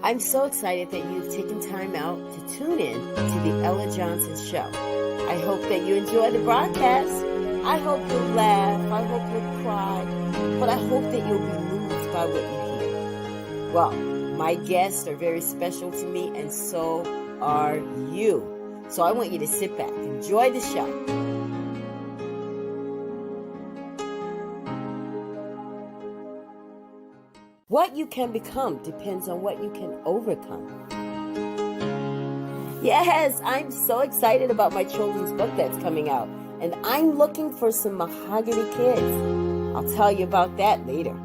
I'm so excited that you've taken time out to tune in to the Ella Johnson Show. I hope that you enjoy the broadcast. I hope you'll laugh. I hope you'll cry. But I hope that you'll be moved by what you hear. Well, my guests are very special to me, and so are you. So I want you to sit back, enjoy the show. What you can become depends on what you can overcome. Yes, I'm so excited about my children's book that's coming out, and I'm looking for some mahogany kids. I'll tell you about that later.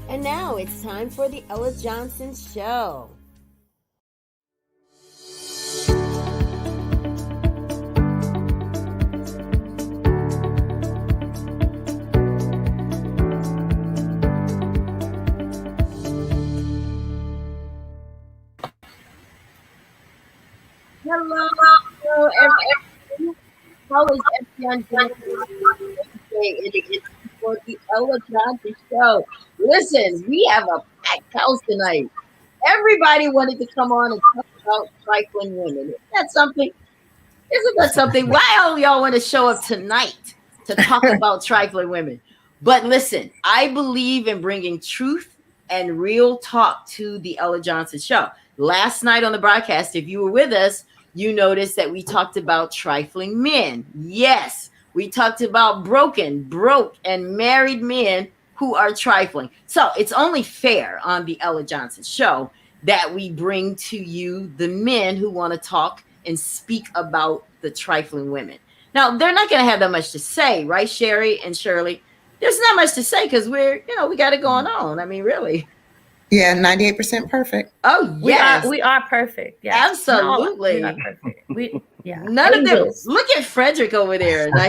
And now it's time for the Ella Johnson Show. Hello, everyone. How is everyone doing today? For the Ella Johnson Show. Listen, we have a packed house tonight. Everybody wanted to come on and talk about trifling women. Isn't that something? Why all y'all want to show up tonight to talk about trifling women? But listen, I believe in bringing truth and real talk to the Ella Johnson Show. Last night on the broadcast, if you were with us, you noticed that we talked about trifling men. Yes. We talked about broke, and married men who are trifling. So it's only fair on the Ella Johnson Show that we bring to you the men who want to talk and speak about the trifling women. Now, they're not going to have that much to say, right, Sherry and Shirley? There's not much to say because we got it going on. I mean, really. Yeah, 98% perfect. Oh, yes. We are perfect. Yes. Absolutely. No, we're not perfect. None of them. Look at Frederick over there. Now,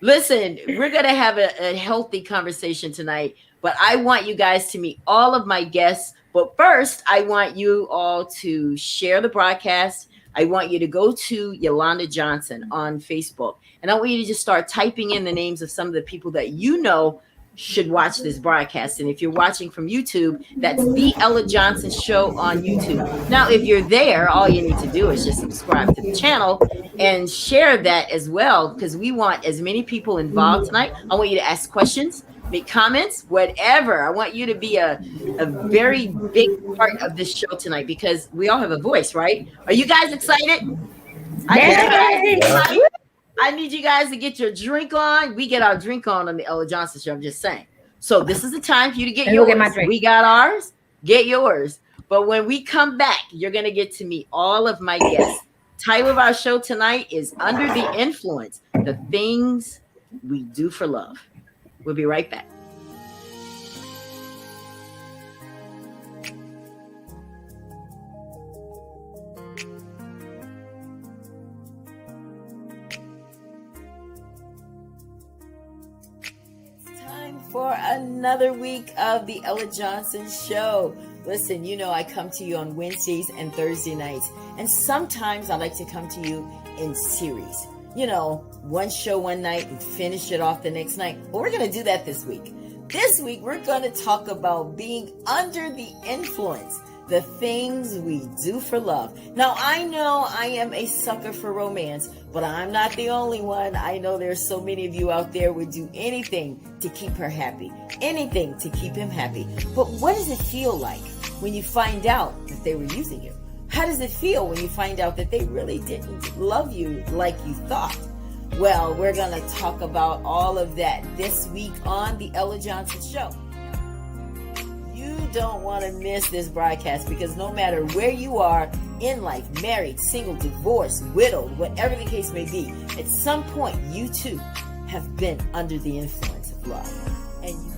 listen, we're going to have a healthy conversation tonight, but I want you guys to meet all of my guests. But first, I want you all to share the broadcast. I want you to go to Yolanda Johnson on Facebook, and I want you to just start typing in the names of some of the people that you know should watch this broadcast. And if you're watching from YouTube, that's the Ella Johnson Show on YouTube. Now, if you're there, all you need to do is just subscribe to the channel and share that as well, because we want as many people involved tonight. I want you to ask questions, make comments, whatever. I want you to be a very big part of this show tonight, because we all have a voice, right? Are you guys excited? I need you guys to get your drink on. We get our drink on the Ella Johnson Show. I'm just saying. So this is the time for you to get yours. Get my drink. We got ours. Get yours. But when we come back, you're going to get to meet all of my guests. Title of our show tonight is Under the Influence, the Things We Do for Love. We'll be right back. For another week of the Ella Johnson Show. Listen, I come to you on Wednesdays and Thursday nights, and sometimes I like to come to you in series. One show one night and finish it off the next night. Well, we're going to do that this week. This week, we're going to talk about being under the influence, the things we do for love. Now, I know I am a sucker for romance, but I'm not the only one. I know there's so many of you out there would do anything to keep her happy, anything to keep him happy. But what does it feel like when you find out that they were using you? How does it feel when you find out that they really didn't love you like you thought? Well, we're going to talk about all of that this week on The Ella Johnson Show. You don't want to miss this broadcast because no matter where you are in life, married, single, divorced, widowed, whatever the case may be, at some point you too have been under the influence of love. And you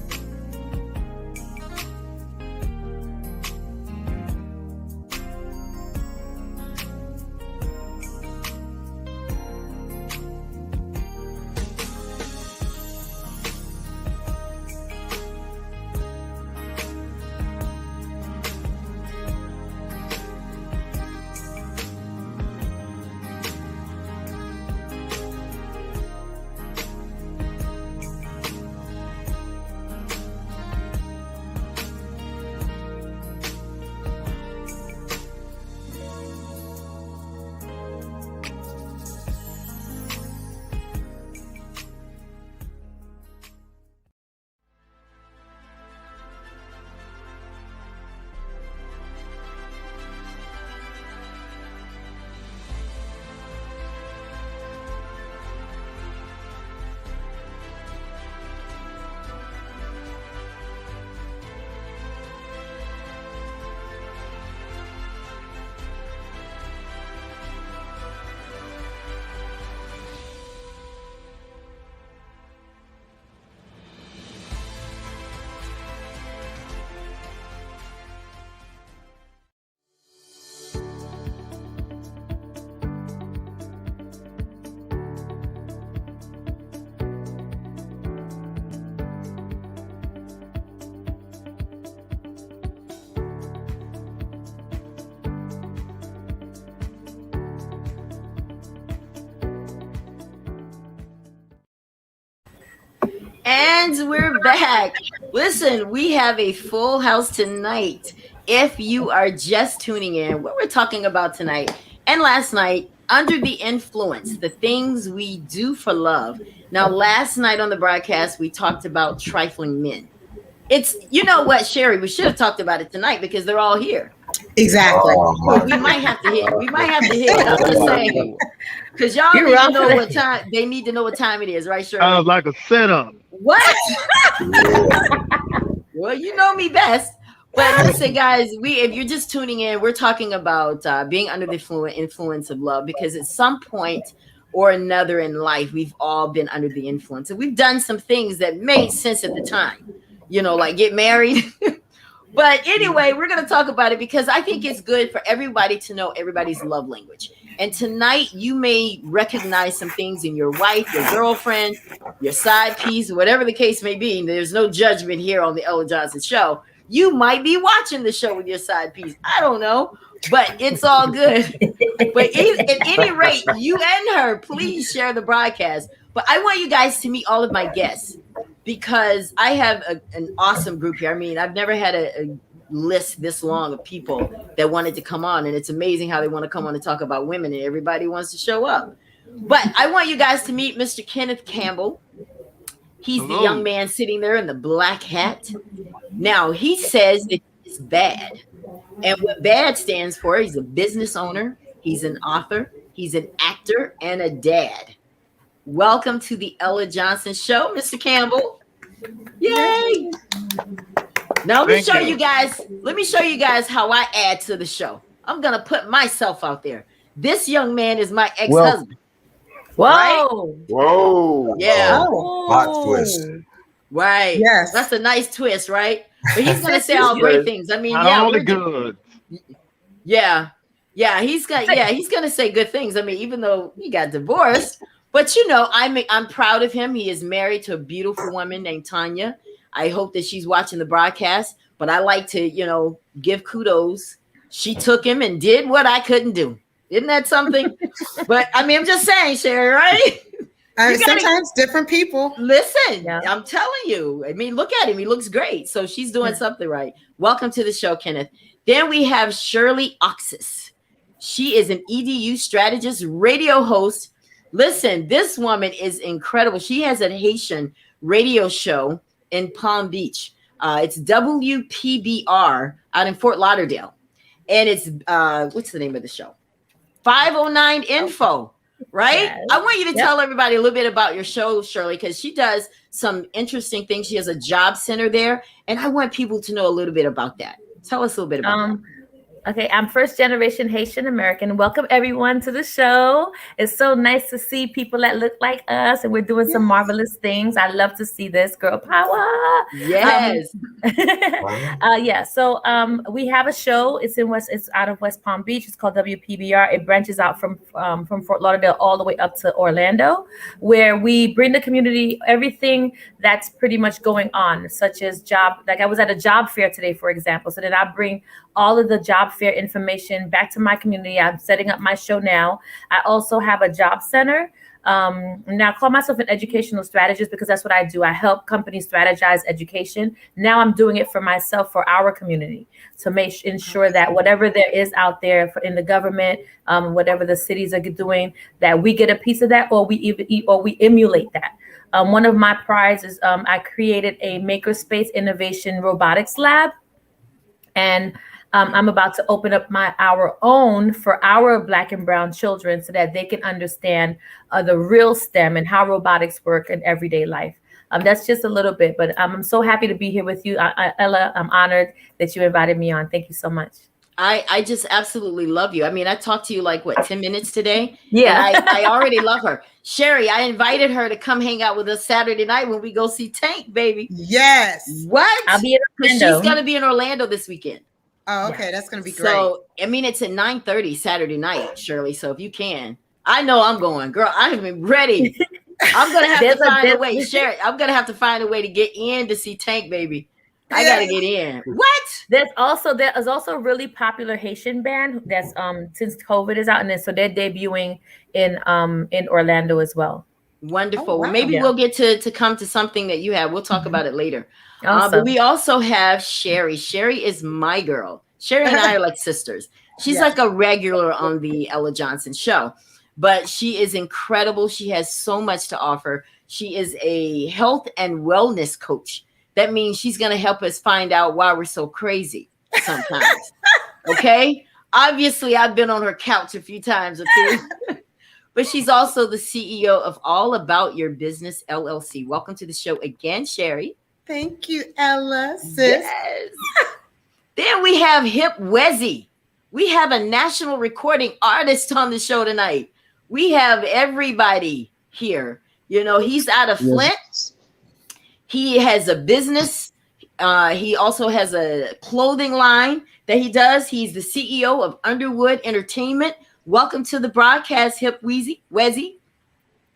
And we're back. Listen, we have a full house tonight. If you are just tuning in, what we're talking about tonight and last night, under the influence, the things we do for love. Now, last night on the broadcast, we talked about trifling men. It's, you know what, Sherry, we should have talked about it tonight because they're all here. Exactly. So we might have to hit it. I'm just saying. Because y'all need to know what time, they need to know what time it is, right, Sherry? Sounds like a setup. What? Well, you know me best. But listen, guys, if you're just tuning in, we're talking about being under the influence of love, because at some point or another in life, we've all been under the influence. And we've done some things that made sense at the time, like get married. But anyway, we're going to talk about it because I think it's good for everybody to know everybody's love language. And tonight, you may recognize some things in your wife, your girlfriend, your side piece, whatever the case may be. There's no judgment here on the Ella Johnson Show. You might be watching the show with your side piece. I don't know, but it's all good. But at any rate, you and her, please share the broadcast. But I want you guys to meet all of my guests, because I have an awesome group here. I mean, I've never had a list this long of people that wanted to come on, and it's amazing how they want to come on and talk about women, and everybody wants to show up. But I want you guys to meet Mr. Kenneth Campbell. He's the young man sitting there in the black hat. Now, he says that he's bad. And what bad stands for, he's a business owner, he's an author, he's an actor, and a dad. Welcome to the Ella Johnson Show, Mr. Campbell. Yay! Now let me show you guys how I add to the show. I'm gonna put myself out there. This young man is my ex-husband. Whoa! Right? Whoa! Yeah. Hot twist. Right. Yes. That's a nice twist, right? But he's gonna say all great things. I mean, All the good. Yeah. He's gonna say good things. I mean, even though he got divorced. But I'm proud of him. He is married to a beautiful woman named Tanya. I hope that she's watching the broadcast. But I like to, give kudos. She took him and did what I couldn't do. Isn't that something? But I mean, I'm just saying, Sherry, right? Sometimes different people. Listen, I'm telling you. I mean, look at him. He looks great. So she's doing something right. Welcome to the show, Kenneth. Then we have Shirley Oxis. She is an EDU strategist, radio host. Listen, this woman is incredible. She has a Haitian radio show in Palm Beach. It's WPBR out in Fort Lauderdale. and it's what's the name of the show? 509 Info. Right? Yes. I want you to Yep. tell everybody a little bit about your show, Shirley, because she does some interesting things. She has a job center there, and I want people to know a little bit about that. Tell us a little bit about that. Okay, I'm first generation Haitian American. Welcome everyone to the show. It's so nice to see people that look like us, and we're doing some marvelous things. I love to see this, girl power. Yes. So we have a show. It's out of West Palm Beach. It's called WPBR. It branches out from Fort Lauderdale all the way up to Orlando, where we bring the community everything that's pretty much going on, such as job. Like I was at a job fair today, for example. So then I bring all of the job fair information back to my community. I'm setting up my show now. I also have a job center. Now I call myself an educational strategist because that's what I do. I help companies strategize education. Now I'm doing it for myself, for our community, to ensure that whatever there is out there in the government, whatever the cities are doing, that we get a piece of that, or we emulate that. One of my prides is I created a makerspace innovation robotics lab, and I'm about to open up our own for our Black and Brown children so that they can understand the real STEM and how robotics work in everyday life. That's just a little bit, but I'm so happy to be here with you, Ella. I'm honored that you invited me on. Thank you so much. I just absolutely love you. I mean, I talked to you like 10 minutes today. Yeah. And I already love her. Sherry, I invited her to come hang out with us Saturday night when we go see Tank, baby. Yes. What? I'll be in Orlando. She's gonna be in Orlando this weekend. Oh, okay. That's gonna be great. So I mean, it's at 9:30 Saturday night, Shirley. So if you can, I know I'm going, girl. I'm ready. I'm gonna have to find a way, Sherry. I'm gonna have to find a way to get in to see Tank, baby. I gotta get in. What? There is also a really popular Haitian band that's since COVID is out, and so they're debuting in Orlando as well. Wonderful. Oh, wow. Well, maybe we'll get to come to something that you have. We'll talk about it later. Awesome. But we also have Sherry. Sherry is my girl. Sherry and I are like sisters. She's like a regular on the Ella Johnson show, but she is incredible. She has so much to offer. She is a health and wellness coach. That means she's going to help us find out why we're so crazy sometimes. Okay? Obviously, I've been on her couch a few times or two. But she's also the CEO of All About Your Business LLC. Welcome to the show again, Sherry. Thank you, Ella, sis. Yes. Then we have Hip Wezzy. We have a national recording artist on the show tonight. We have everybody here. You know, he's out of Flint. He has a business. He also has a clothing line that he does. He's the CEO of Underwood Entertainment. Welcome to the broadcast, Hip Wezzy.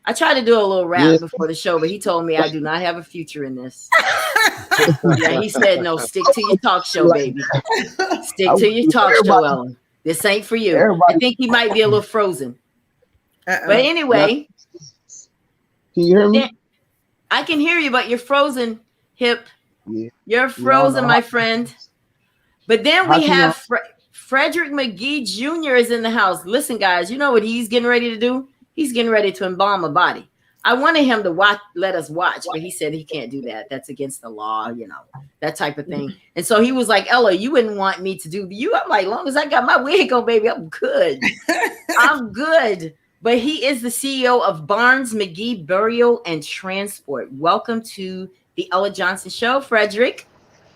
I tried to do a little rap before the show, but he told me I do not have a future in this. Yeah, he said, no, stick to your talk show, baby. Stick to your talk show, Ellen. This ain't for you. I think he might be a little frozen. But anyway. Can you hear me? I can hear you, but you're frozen, Hip. Yeah. You're frozen, my friend. But then we have Frederick McGee Jr. is in the house. Listen, guys, you know what he's getting ready to do? He's getting ready to embalm a body. I wanted him to let us watch, but he said he can't do that. That's against the law, you know, that type of thing. And so he was like, Ella, you wouldn't want me to do you. I'm like, as long as I got my wig on, baby, I'm good. I'm good. But he is the CEO of Barnes McGee Burial and Transport. Welcome to the Ella Johnson Show, Frederick.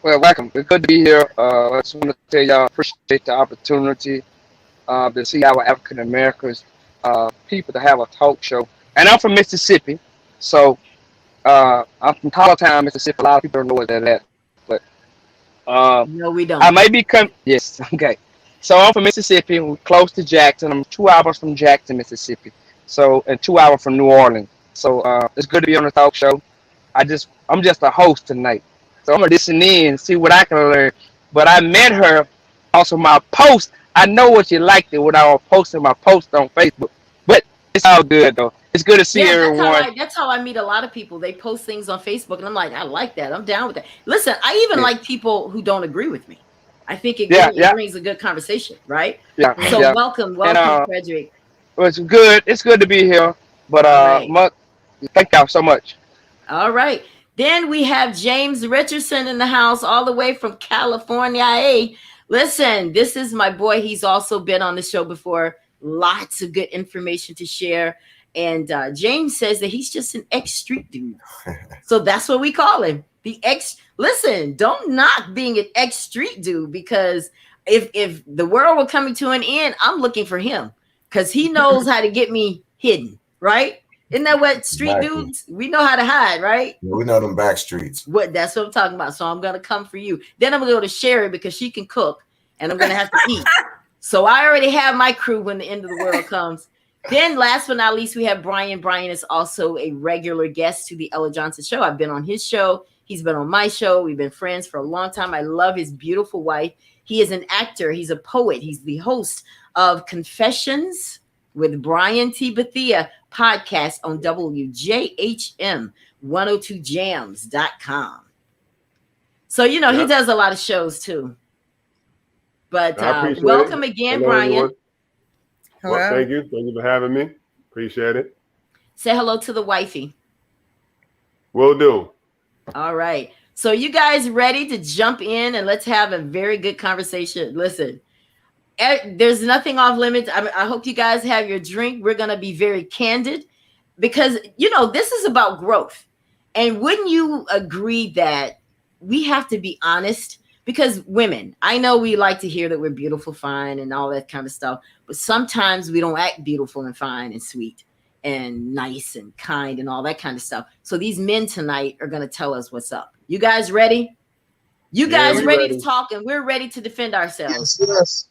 Well, welcome. It's good to be here. I just want to tell y'all, appreciate the opportunity to see our African Americans, people to have a talk show. And I'm from Mississippi, so I'm from Town, Mississippi. A lot of people don't know where that at, but no, we don't. I might be yes, okay. So I'm from Mississippi. We're close to Jackson. I'm 2 hours from Jackson, Mississippi. So and 2 hours from New Orleans. So it's good to be on the talk show. I'm just a host tonight. So I'm gonna listen in and see what I can learn. But I met her also my post. I know what you liked it when I was posting my post on Facebook. But it's all good though. It's good to see everyone. That's how I meet a lot of people. They post things on Facebook and I'm like, I like that. I'm down with that. Listen, I even like people who don't agree with me. I think it brings a good conversation, right? Yeah. So welcome, Frederick. Well, it's good. It's good to be here. But thank y'all so much. All right. Then we have James Richardson in the house, all the way from California. Hey, Listen, this is my boy. He's also been on the show before. Lots of good information to share. And James says that he's just an ex street dude. So that's what we call him. The ex. Listen, don't knock being an ex street dude, because if the world were coming to an end, I'm looking for him because he knows how to get me hidden, right? Isn't that what street Exactly. dudes? We know how to hide, right? Yeah, we know them back streets. What that's what I'm talking about. So I'm gonna come for you. Then I'm gonna go to Sherry because she can cook, and I'm gonna have to eat. So I already have my crew when the end of the world comes. Then last but not least, we have Brian. Brian is also a regular guest to the Ella Johnson Show. I've been on his show. He's been on my show. We've been friends for a long time. I love his beautiful wife. He is an actor. He's a poet. He's the host of Confessions with Brian T. Bethia podcast on WJHM 102jams.com. So, you know, he does a lot of shows too. But welcome again, hello, Brian. everyone. Hello. Well, thank you. Thank you for having me. Appreciate it. Say hello to the wifey. Will do. All right. So you guys ready to jump in and let's have a very good conversation? Listen, there's nothing off limits. I hope you guys have your drink. We're going to be very candid because, you know, this is about growth. And wouldn't you agree that we have to be honest? Because women, I know we like to hear that we're beautiful, fine, and all that kind of stuff. But sometimes we don't act beautiful and fine and sweet and nice and kind and all that kind of stuff. So these men tonight are going to tell us what's up. You guys ready? You guys ready to talk, and we're ready to defend ourselves. Yes.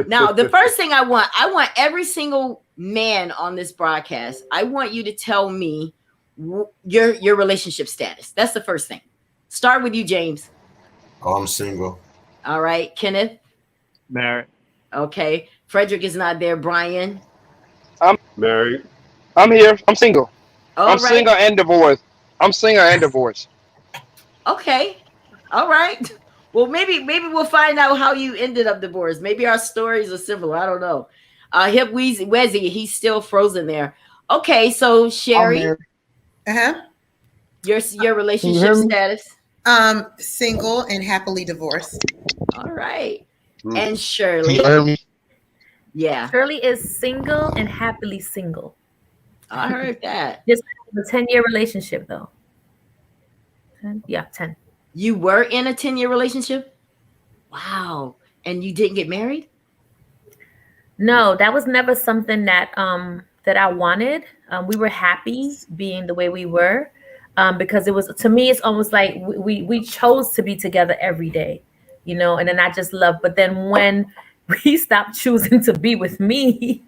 Now, the first thing I want every single man on this broadcast, I want you to tell me your relationship status. That's the first thing. Start with you, James. Oh, I'm single. All right, Kenneth. Married. Okay, Frederick is not there. Brian. Married. I'm here. I'm single. All I'm right. single and divorced. I'm single and divorced. Okay. All right. Well, maybe we'll find out how you ended up divorced. Maybe our stories are similar. I don't know. Hip Wezzy, he's still frozen there. Okay, so Sherry, Uh-huh. your relationship status. Single and happily divorced. All right. Hmm. And Shirley. Yeah, Shirley is single and happily single. I heard that. Just a 10-year relationship though. 10? Yeah, 10. You were in a 10-year relationship? Wow. And you didn't get married? No, that was never something that that I wanted. We were happy being the way we were, because it was, to me, it's almost like we chose to be together every day, you know. And then I just love. But then when we stopped choosing to be with me,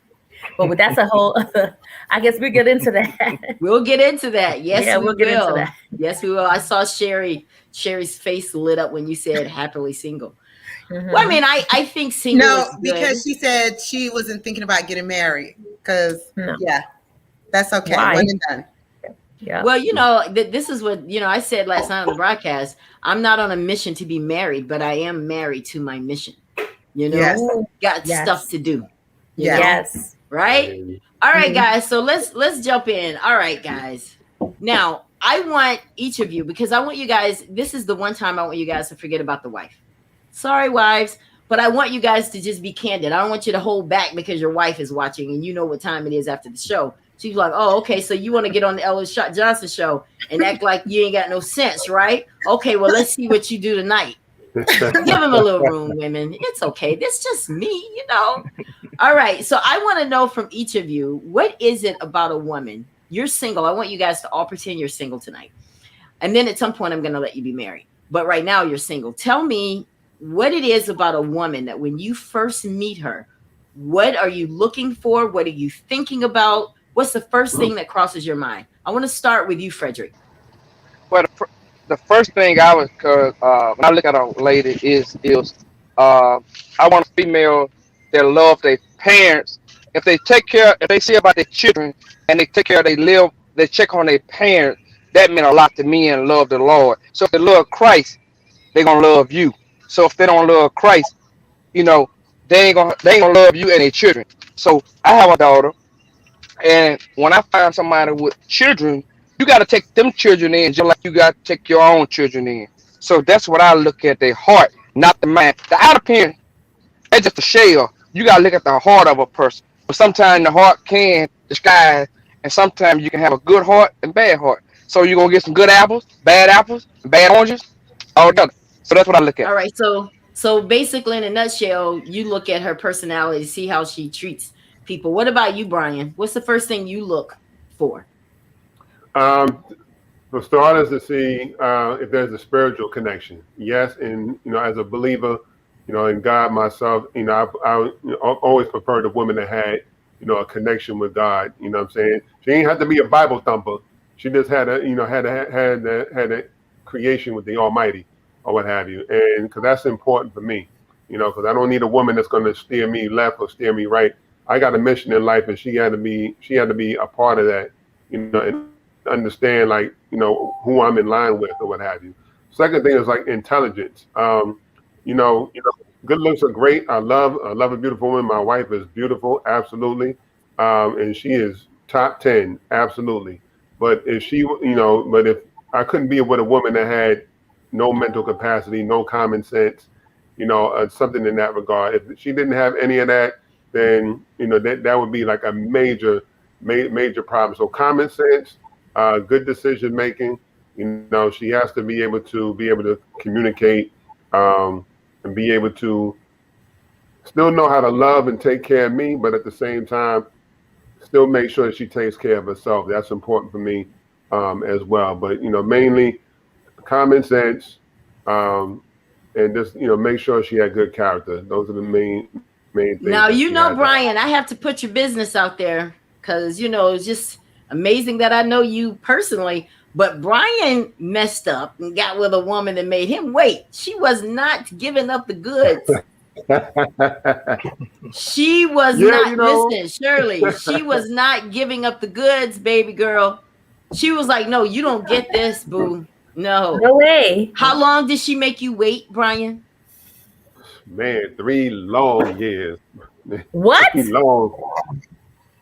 but that's a whole other. I guess we get into that. We'll get into that. Yes, Yeah, we we'll get into will. that. Yes, we will. I saw Sherry's face lit up when you said happily single. Mhm. Well, I mean, I think single No, is good. because she said she wasn't thinking about getting married. Because No. yeah, that's okay. Why? One and done. Yeah. Well, you know, this is what, you know, I said last night on the broadcast. I'm not on a mission to be married, but I am married to my mission. You know, Yes. got Yes. stuff to do. You Yeah. know? Yes. Right? All right, guys. So let's jump in. All right, guys. Now, I want each of you, because I want you guys, this is the one time I want you guys to forget about the wife. Sorry, wives, but I want you guys to just be candid. I don't want you to hold back because your wife is watching and you know what time it is after the show. She's like, oh, okay, so you want to get on the Ella Johnson Show and act like you ain't got no sense, right? Okay, well, let's see what you do tonight. Give him a little room, women. It's okay. That's just me, you know. All right. So I want to know from each of you, what is it about a woman? You're single. I want you guys to all pretend you're single tonight. And then at some point, I'm going to let you be married. But right now, you're single. Tell me what it is about a woman that when you first meet her, what are you looking for? What are you thinking about? What's the first thing that crosses your mind? I want to start with you, Frederick. Well, the first thing I was, when I look at a lady is I want a female that love their parents. If they see about their children and they take care of they check on their parents, that meant a lot to me and love the Lord. So if they love Christ, they're gonna love you. So if they don't love Christ, you know, they ain't gonna love you and their children. So I have a daughter, and when I find somebody with children, you got to take them children in just like you got to take your own children in. So that's what I look at, their heart, not the mind. The outer appearance That's just a shell. You gotta look at the heart of a person. But sometimes the heart can disguise, and sometimes you can have a good heart and bad heart. So you're gonna get some good apples, and bad oranges, all together. So that's what I look at. All right. So basically, in a nutshell, you look at her personality, see how she treats people. What about you, Brian? What's the first thing you look for? Um, for starters, to see if there's a spiritual connection. Yes, and as a believer, in God myself, I've always preferred a woman that had, a connection with God. You know what I'm saying? She ain't have to be a Bible thumper. She just had a, had a creation with the Almighty or what have you, and because that's important for me. Because I don't need a woman that's going to steer me left or steer me right. I got a mission in life, and she had to be a part of that. And understand, like, who I'm in line with or what have you. Second thing is like intelligence. Good looks are great. I love a beautiful woman. My wife is beautiful, absolutely, and she is top 10, absolutely. But if I couldn't be with a woman that had no mental capacity, no common sense, something in that regard. If she didn't have any of that, then that would be like a major problem. So common sense, good decision making. She has to be able to communicate, and be able to still know how to love and take care of me, but at the same time, still make sure that she takes care of herself. That's important for me, as well. But mainly common sense, and just make sure she had good character. Those are the main things that Now, she had to have. Brian, I have to put your business out there because, it's just amazing that I know you personally. But Brian messed up and got with a woman that made him wait. She was not giving up the goods. She was Yeah, not, listen, Shirley, she was not giving up the goods, baby girl. She was like, no, you don't get this, boo. No. No way. How long did she make you wait, Brian? Man, 3 long years. What?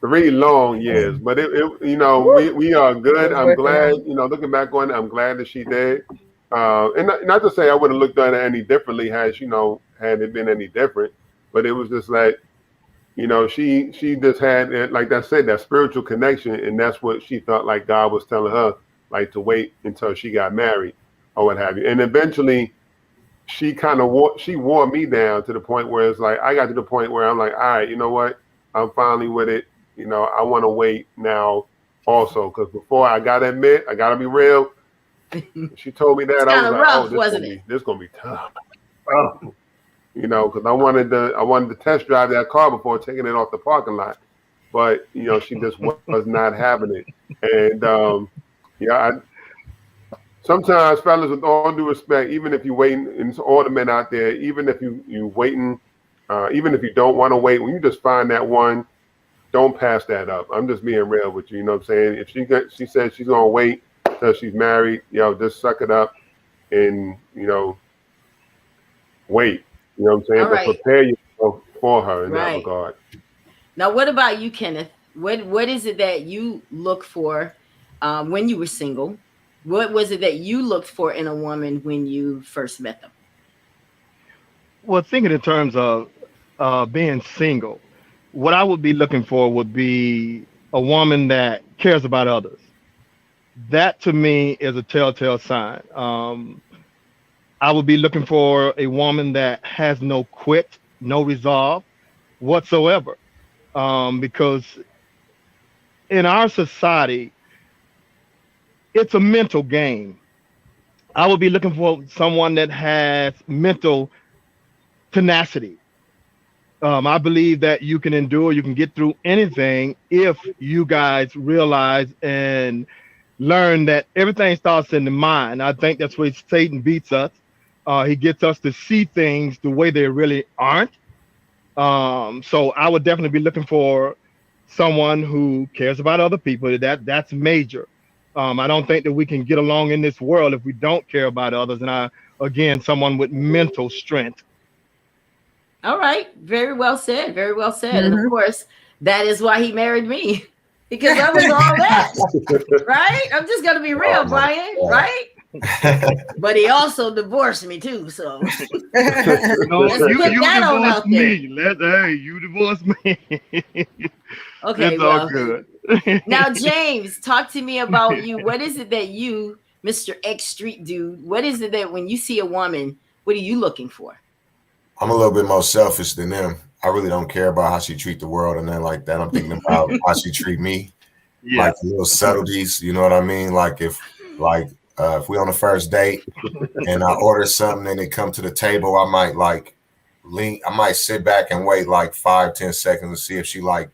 3 long years. But we are good. I'm glad, looking back on it, I'm glad that she did. And not to say I would have looked at it any differently had it been any different, but it was just like, she just had, like I said, that spiritual connection, and that's what she felt like God was telling her, like, to wait until she got married or what have you. And eventually she kind of wore me down to the point where it's like, I got to the point where I'm like, all right, you know what? I'm finally with it. I want to wait now also, because before, I got to admit, I got to be real. She told me that, It's I kind was of like, rough, oh, wasn't it? this gonna be tough. Because I wanted to test drive that car before taking it off the parking lot, but she just was not having it. And sometimes, fellas, with all due respect, even if you waiting, and it's all the men out there, even if you waiting, even if you don't want to wait, when you just find that one, don't pass that up. I'm just being real with you. You know what I'm saying? If she said she's gonna wait till she's married, just suck it up and wait. You know what I'm saying? All But right. prepare yourself for her in that Right. regard. Now, what about you, Kenneth? What is it that you look for when you were single? What was it that you looked for in a woman when you first met them? Well, thinking in terms of being single, what I would be looking for would be a woman that cares about others. That to me is a telltale sign. I would be looking for a woman that has no quit, no resolve whatsoever. Because in our society, it's a mental game. I would be looking for someone that has mental tenacity. I believe that you can endure, you can get through anything if you guys realize and learn that everything starts in the mind. I think that's where Satan beats us. He gets us to see things the way they really aren't. So I would definitely be looking for someone who cares about other people. That's major. I don't think that we can get along in this world if we don't care about others. And again, someone with mental strength. All right. Very well said. Very well said. And of Mhm. course, that is why he married me because I was all that. Right? I'm just going to be real, Oh my Brian. God. Right? But he also divorced me too. So No, let's put you that on divorced out there. me. Hey, you divorced me. Okay, It's all well, good. now James, talk to me about you. What is it that you, Mr. X Street dude, what is it that when you see a woman, what are you looking for? I'm a little bit more selfish than them. I really don't care about how she treat the world and nothing like that. I'm thinking about how she treat me, like Yeah. the little subtleties. You know what I mean? Like if we on the first date and I order something and it come to the table, I might like lean. I might sit back and wait like 5-10 seconds to see if she like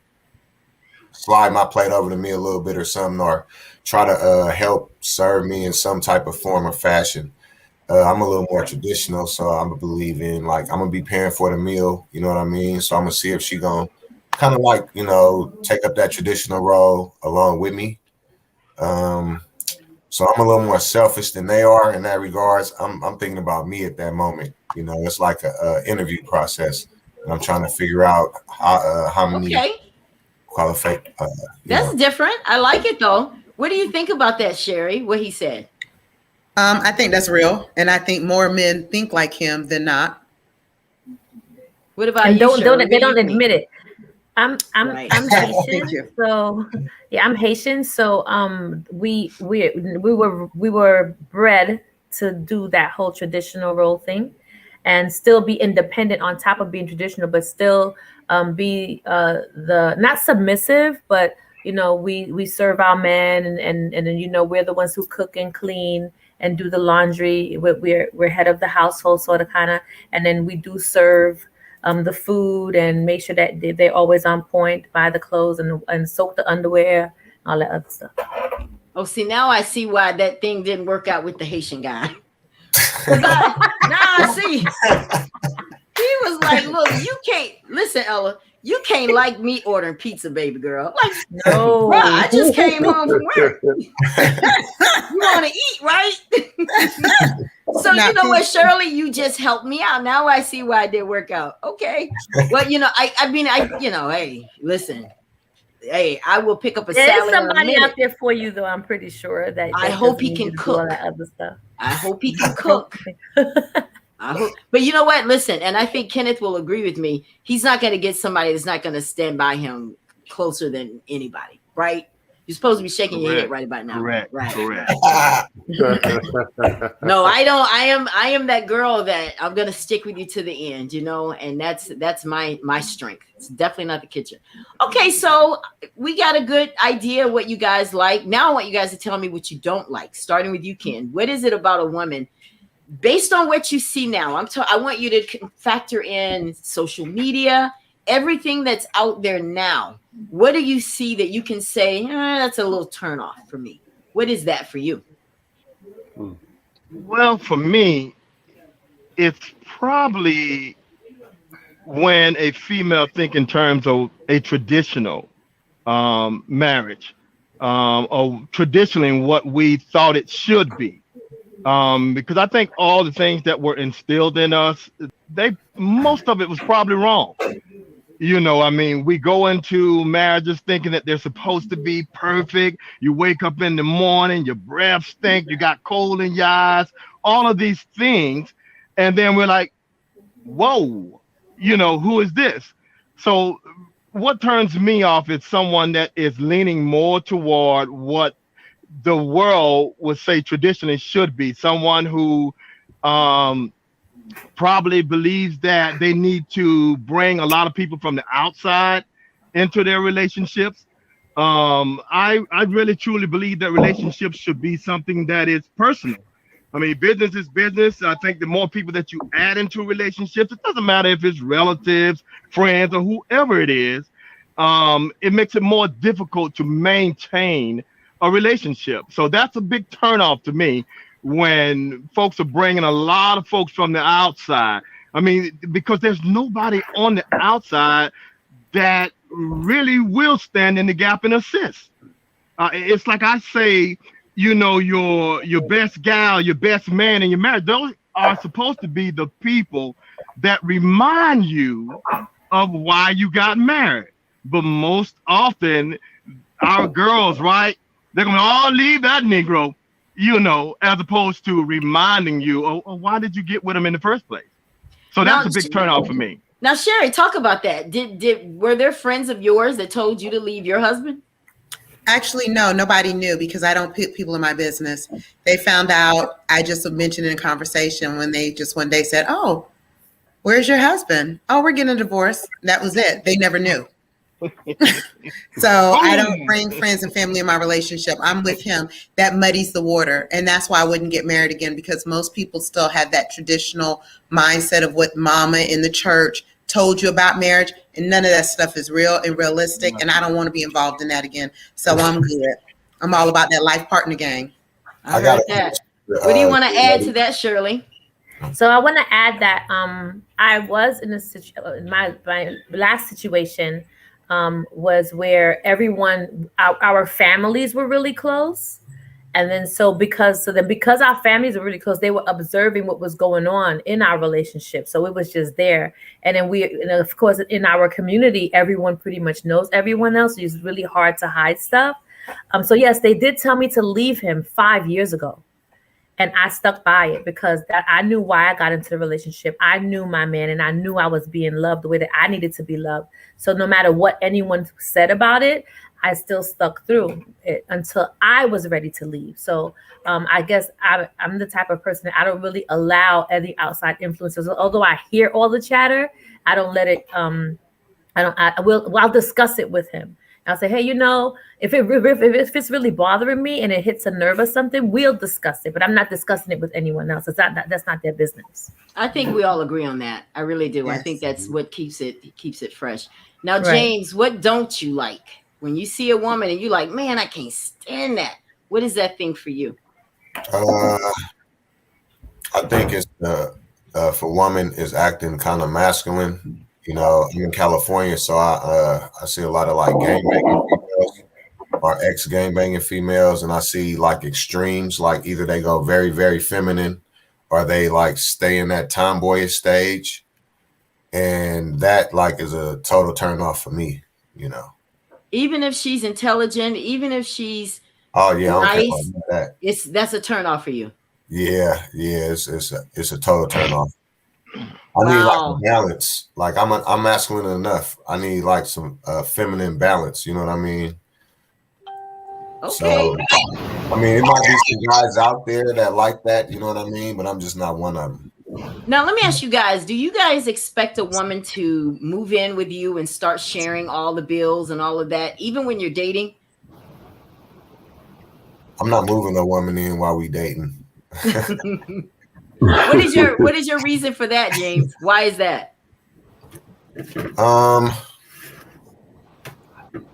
slide my plate over to me a little bit or something, or try to help serve me in some type of form or fashion. I'm a little more traditional, so I'm gonna believe in like I'm gonna be paying for the meal. You know what I mean? So I'm gonna see if she gonna kind of like take up that traditional role along with me. Um, so I'm a little more selfish than they are in that regards. I'm thinking about me at that moment. It's like a interview process, and I'm trying to figure out how many Okay, qualify. that's different. I like it though. What do you think about that, Sherry? What he said? I think that's real, and I think more men think like him than not. What about And you, don't Shirley? What they do you don't think? admit it. Right. I'm Thank Haitian, you. so yeah, I'm Haitian. So we were bred to do that whole traditional role thing, and still be independent on top of being traditional, but still be the not submissive, but we serve our men, and then we're the ones who cook and clean and do the laundry. We're head of the household, sort of, kind of, and then we do serve the food and make sure that they're always on point, buy the clothes and soak the underwear, all that other stuff. Oh, see, now I see why that thing didn't work out with the Haitian guy. Cause now I see he was like, "Look, you can't listen, Ella. You can't like me ordering pizza, baby girl. Like, bro, No. I just came home from work. You want to eat, right?" So you Not know what, peace. Shirley, you just helped me out. Now I see why it did work out. Okay. Well, hey, listen, hey, I will pick up a There is salad in a somebody out minute. there for you, though. I'm pretty sure I that hope doesn't he need you can to do all cook. that other stuff. I hope he can cook. I hope, but you know what? Listen, and I think Kenneth will agree with me. He's not going to get somebody that's not going to stand by him closer than anybody, right? You're supposed to be shaking your head Correct. right about now, Correct. right? Correct. No, I don't. I am that girl that I'm going to stick with you to the end, and that's my strength. It's definitely not the kitchen. Okay, so we got a good idea what you guys like. Now I want you guys to tell me what you don't like. Starting with you, Ken. What is it about a woman? Based on what you see now, I want you to factor in social media, everything that's out there now. What do you see that you can say, that's a little turn off for me? What is that for you? Well, for me, it's probably when a female think in terms of a traditional marriage, or traditionally what we thought it should be. Because I think all the things that were instilled in us, most of it was probably wrong. I mean, we go into marriages thinking that they're supposed to be perfect. You wake up in the morning, your breath stink, you got coal in your eyes, all of these things. And then we're like, whoa, who is this? So what turns me off is someone that is leaning more toward what the world would say traditionally should be. Someone who um, probably believes that they need to bring a lot of people from the outside into their relationships. I really truly believe that relationships should be something that is personal. I mean, business is business. I think the more people that you add into relationships, it doesn't matter if it's relatives, friends, or whoever it is, it makes it more difficult to maintain a relationship. So that's a big turnoff to me when folks are bringing a lot of folks from the outside. I mean, because there's nobody on the outside that really will stand in the gap and assist. It's like I say, your best gal, your best man in your marriage, those are supposed to be the people that remind you of why you got married. But most often, our girls, right? They're gonna all leave that Negro. as opposed to reminding you, oh, why did you get with him in the first place? So Now, that's a big turnoff for me. now, Sherry, talk about that. Were there friends of yours that told you to leave your husband? Actually, no, nobody knew because I don't put people in my business. They found out, I just mentioned in a conversation when they just one day said, "Oh, where's your husband? Oh, we're getting a divorce." That was it. They never knew. So I don't bring friends and family in my relationship. I'm with him. That muddies the water. And that's why I wouldn't get married again, because most people still have that traditional mindset of what mama in the church told you about marriage. And none of that stuff is real and realistic. And I don't want to be involved in that again. So I'm good. I'm all about that life partner gang. I heard that. What do you want to add to that, Shirley? So I want to add that I was in my last situation was where everyone, our families were really close. And then because our families were really close, they were observing what was going on in our relationship. So it was just there. And then of course, in our community, everyone pretty much knows everyone else. So it's really hard to hide stuff. So yes, they did tell me to leave him 5 years ago. And I stuck by it because I knew why I got into the relationship. I knew my man, and I knew I was being loved the way that I needed to be loved. So no matter what anyone said about it, I still stuck through it until I was ready to leave. So I guess I'm the type of person that I don't really allow any outside influences. Although I hear all the chatter, I don't let it. I'll discuss it with him. I'll say, hey, if it's really bothering me and it hits a nerve or something, we'll discuss it. But I'm not discussing it with anyone else. That's not their business. I think we all agree on that. I really do. Yes. I think that's what keeps it fresh. Now, James, what don't you like when you see a woman and you're like, man, I can't stand that? What is that thing for you? I think it's for women is acting kind of masculine. I'm in California, so I see a lot of like gangbanging females or ex-gangbanging females, and I see like extremes, like either they go very, very feminine or they like stay in that tomboyish stage. And that like is a total turn off for me, Even if she's intelligent, even if she's nice, that's a turn off for you. Yeah, it's a total turn off. I need like a balance. Like I'm masculine enough. I need like some feminine balance. You know what I mean? Okay. So, it might be some guys out there that like that. You know what I mean? But I'm just not one of them. Now, let me ask you guys, do you guys expect a woman to move in with you and start sharing all the bills and all of that, even when you're dating? I'm not moving a woman in while we dating. What is your reason for that, James? Why is that?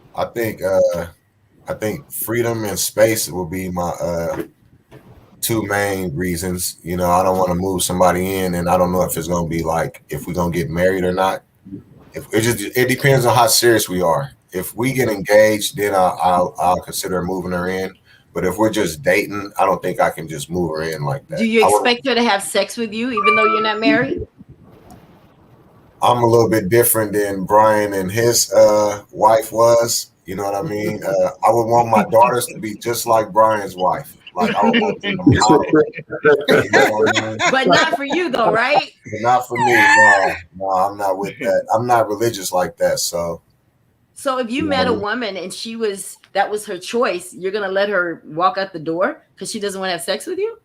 I think freedom and space will be my two main reasons. I don't want to move somebody in, and I don't know if it's gonna be like if we're gonna get married or not. It depends on how serious we are. If we get engaged, then I'll consider moving her in. But if we're just dating, I don't think I can just move her in like that. Do you expect her to have sex with you even though you're not married? I'm a little bit different than Brian and his wife was. You know what I mean? I would want my daughters to be just like Brian's wife. Like I would want them to model. But not for you though, right? But not for me. No, I'm not with that. I'm not religious like that. So if you met a woman and that was her choice, you're gonna let her walk out the door because she doesn't want to have sex with you?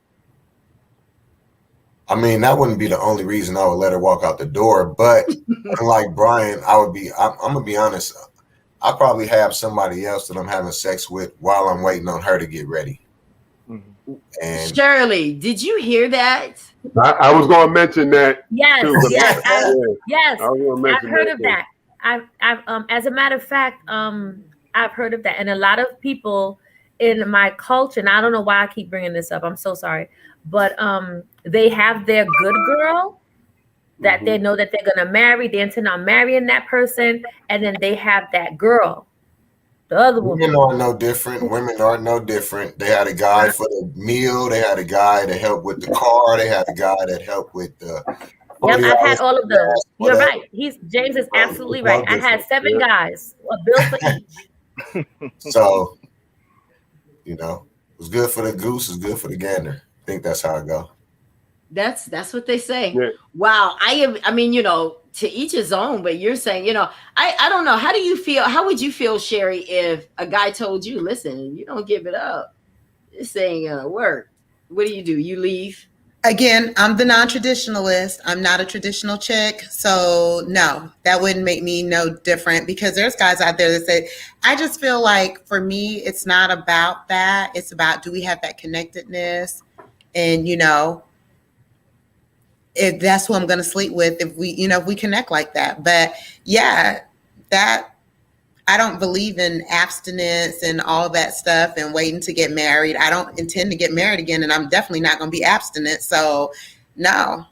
That wouldn't be the only reason I would let her walk out the door. But unlike Brian, I'm gonna be honest. I probably have somebody else that I'm having sex with while I'm waiting on her to get ready. And Shirley, did you hear that? I was going to mention that. Yes, too, yes. I've heard of that. I've as a matter of fact, I've heard of that, and a lot of people in my culture, and I don't know why I keep bringing this up. I'm so sorry, but they have their good girl that they know that they're gonna marry. They intend on marrying that person, and then they have that girl, the other woman. Women are no different. Women are no different. They had a guy for the meal. They had a guy that helped with the car. They had a guy that helped with the. Yep, I've had all of those. You're right. James is absolutely right. I had 7 guys, a bill for each. So, What's good for the goose is good for the gander. I think that's how it go. That's what they say. Yeah. Wow. I mean, to each his own, but you're saying, I don't know. How do you feel? How would you feel, Sherry, if a guy told you, listen, you don't give it up, this ain't gonna work? What do? You leave? Again, I'm the non-traditionalist. I'm not a traditional chick. So no, that wouldn't make me no different, because there's guys out there that say, I just feel like for me, it's not about that. It's about, do we have that connectedness? And, if that's who I'm going to sleep with, if we connect like that. But yeah, that, I don't believe in abstinence and all that stuff and waiting to get married. I don't intend to get married again, and I'm definitely not going to be abstinent. So no.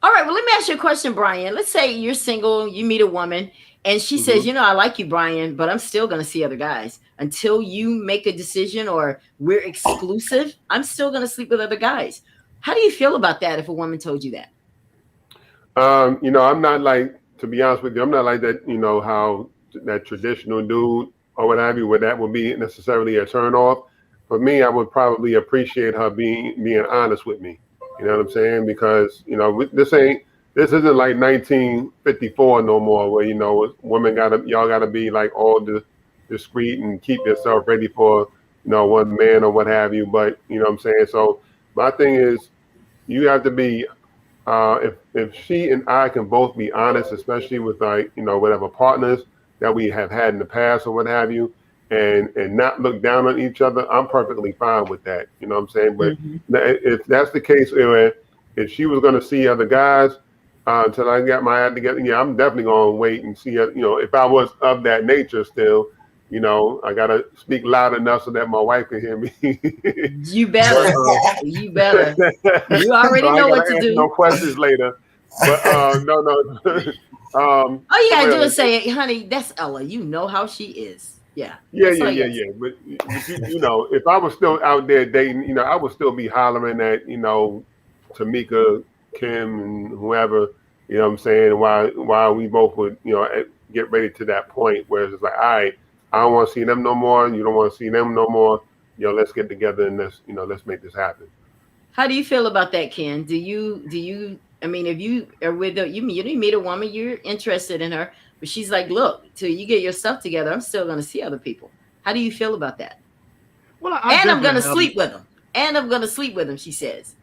All right. Well, let me ask you a question, Brian. Let's say you're single, you meet a woman, and she says, I like you, Brian, but I'm still going to see other guys until you make a decision or we're exclusive. I'm still going to sleep with other guys. How do you feel about that if a woman told you that? I'm not like, to be honest with you, I'm not like that, how that traditional dude or what have you, where that would be necessarily a turn off. For me, I would probably appreciate her being honest with me. You know what I'm saying? Because, this isn't like 1954 no more, where, women y'all gotta be like all discreet and keep yourself ready for, one man or what have you. But, you know what I'm saying? So my thing is, you have to be, if she and I can both be honest, especially with like, whatever partners that we have had in the past or what have you, and not look down on each other, I'm perfectly fine with that. You know what I'm saying? But if that's the case, if she was going to see other guys until I got my act together, yeah, I'm definitely going to wait and see. If I was of that nature still, I got to speak loud enough so that my wife can hear me. You better. You better. You already know what to do. No questions later. But no. All you gotta do is say, honey, that's Ella. You know how she is. Yeah. Yeah. But if I was still out there dating, I would still be hollering at, Tamika, Kim, and whoever, you know what I'm saying, while we both would, get ready to that point where it's like, all right, I don't want to see them no more. You don't want to see them no more. Let's get together and let's make this happen. How do you feel about that, Ken? Do you? I mean, if you are with you meet a woman, you're interested in her, but she's like, look, till you get your stuff together, I'm still going to see other people. How do you feel about that? Well, I'm going to sleep with them. And I'm going to sleep with them, she says.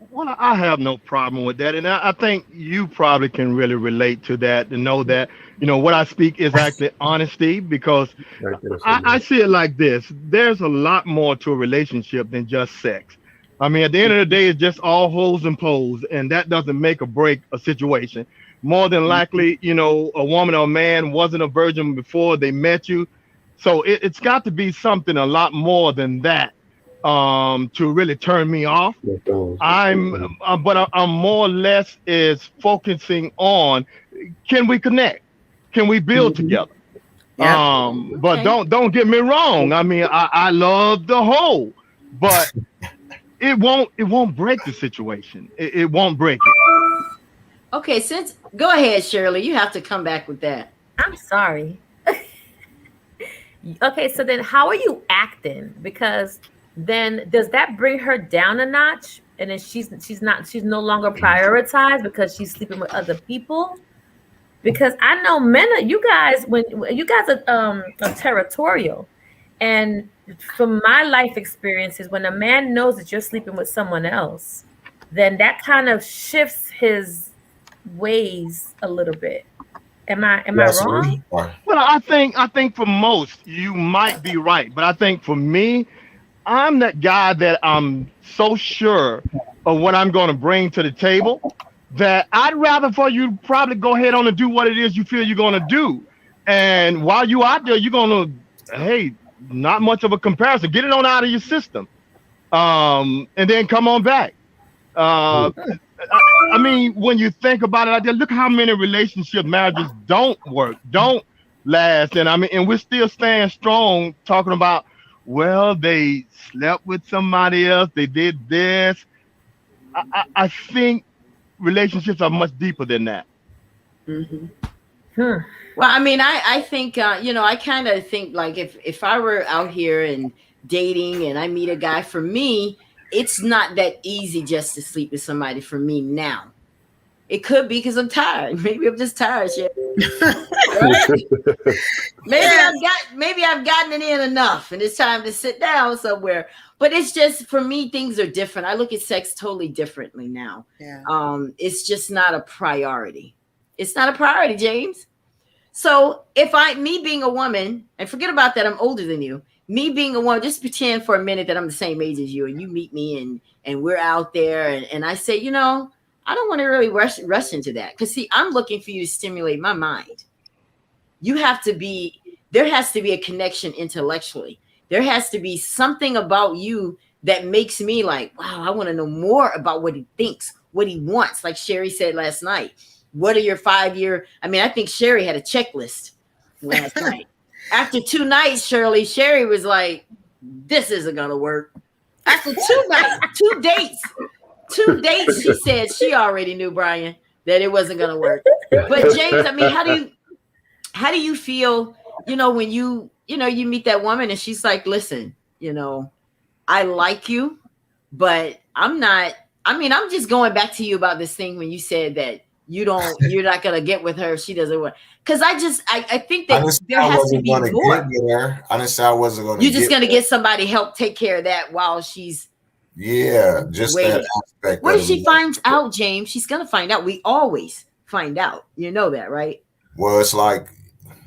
Well, I have no problem with that. And I think you probably can really relate to that, to know that, what I speak is actually honesty, because I see it like this. There's a lot more to a relationship than just sex. I mean, at the end of the day, it's just all hoes and pose, and that doesn't make or break a situation. More than likely, a woman or a man wasn't a virgin before they met you. So it's got to be something a lot more than that to really turn me off. But I'm more or less is focusing on, can we connect? Can we build together? Yeah. But don't get me wrong. I mean, I love the whole, but it won't break the situation. It won't break it. Okay, go ahead, Shirley. You have to come back with that. I'm sorry. Okay, so then how are you acting? Because then does that bring her down a notch? And then she's no longer prioritized because she's sleeping with other people? Because I know you guys are territorial. And from my life experiences, when a man knows that you're sleeping with someone else, then that kind of shifts his ways a little bit. Am I wrong? Well, I think for most you might be right, but I think for me, I'm that guy that I'm so sure of what I'm going to bring to the table that I'd rather for you probably go ahead on and do what it is you feel you're going to do. And while you out there, you're going to, hey, not much of a comparison. Get it on out of your system, and then come on back. I mean, when you think about it, look how many marriages don't work, don't last, and we're still staying strong, talking about, well, they slept with somebody else, they did this. I think relationships are much deeper than that. Mm-hmm. Well, I mean, I think I kind of think like if I were out here and dating and I meet a guy, for me, it's not that easy just to sleep with somebody for me now. It could be because I'm tired. Maybe I'm just tired, shit. Right? Yes. Maybe I've gotten it in enough and it's time to sit down somewhere. But it's just, for me, things are different. I look at sex totally differently now. Yeah. It's just not a priority. It's not a priority, James. So me being a woman, and forget about that, I'm older than you. Me being a woman, just pretend for a minute that I'm the same age as you, and you meet me, and we're out there, and I say, I don't want to really rush into that, because see, I'm looking for you to stimulate my mind. There has to be a connection intellectually. There has to be something about you that makes me like, wow, I want to know more about what he thinks, what he wants. Like Sherry said last night, what are your 5-year? I mean, I think Sherry had a checklist last night. After 2 nights, Sherry was like, this isn't going to work. After 2 nights, 2 dates, she said she already knew, Brian, that it wasn't going to work. But James, I mean, how do you feel, when you meet that woman and she's like, listen, I like you, but I'm just going back to you about this thing when you said that you're not going to get with her if she doesn't want. Because I think that there has to be more. I didn't say I wasn't going to. You're just going to get somebody help take care of that while she's. Yeah, just waiting. That aspect. What if she finds out, James? She's going to find out. We always find out. You know that, right? Well, it's like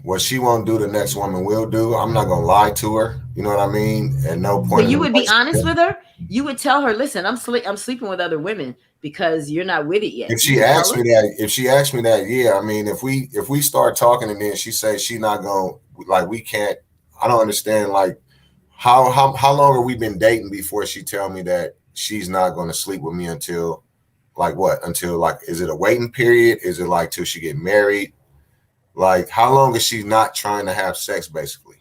what she won't do, the next woman will do. I'm not going to lie to her. You know what I mean? At no point. But you would be honest with her. You would tell her, listen, I'm sleeping with other women because you're not with it yet. If she asks me that, yeah. I mean, if we start talking and then she says she not going, like, we can't. I don't understand, like, how long have we been dating before she tell me that she's not going to sleep with me until, like, what? Until, like, is it a waiting period? Is it like till she get married? Like, how long is she not trying to have sex, basically?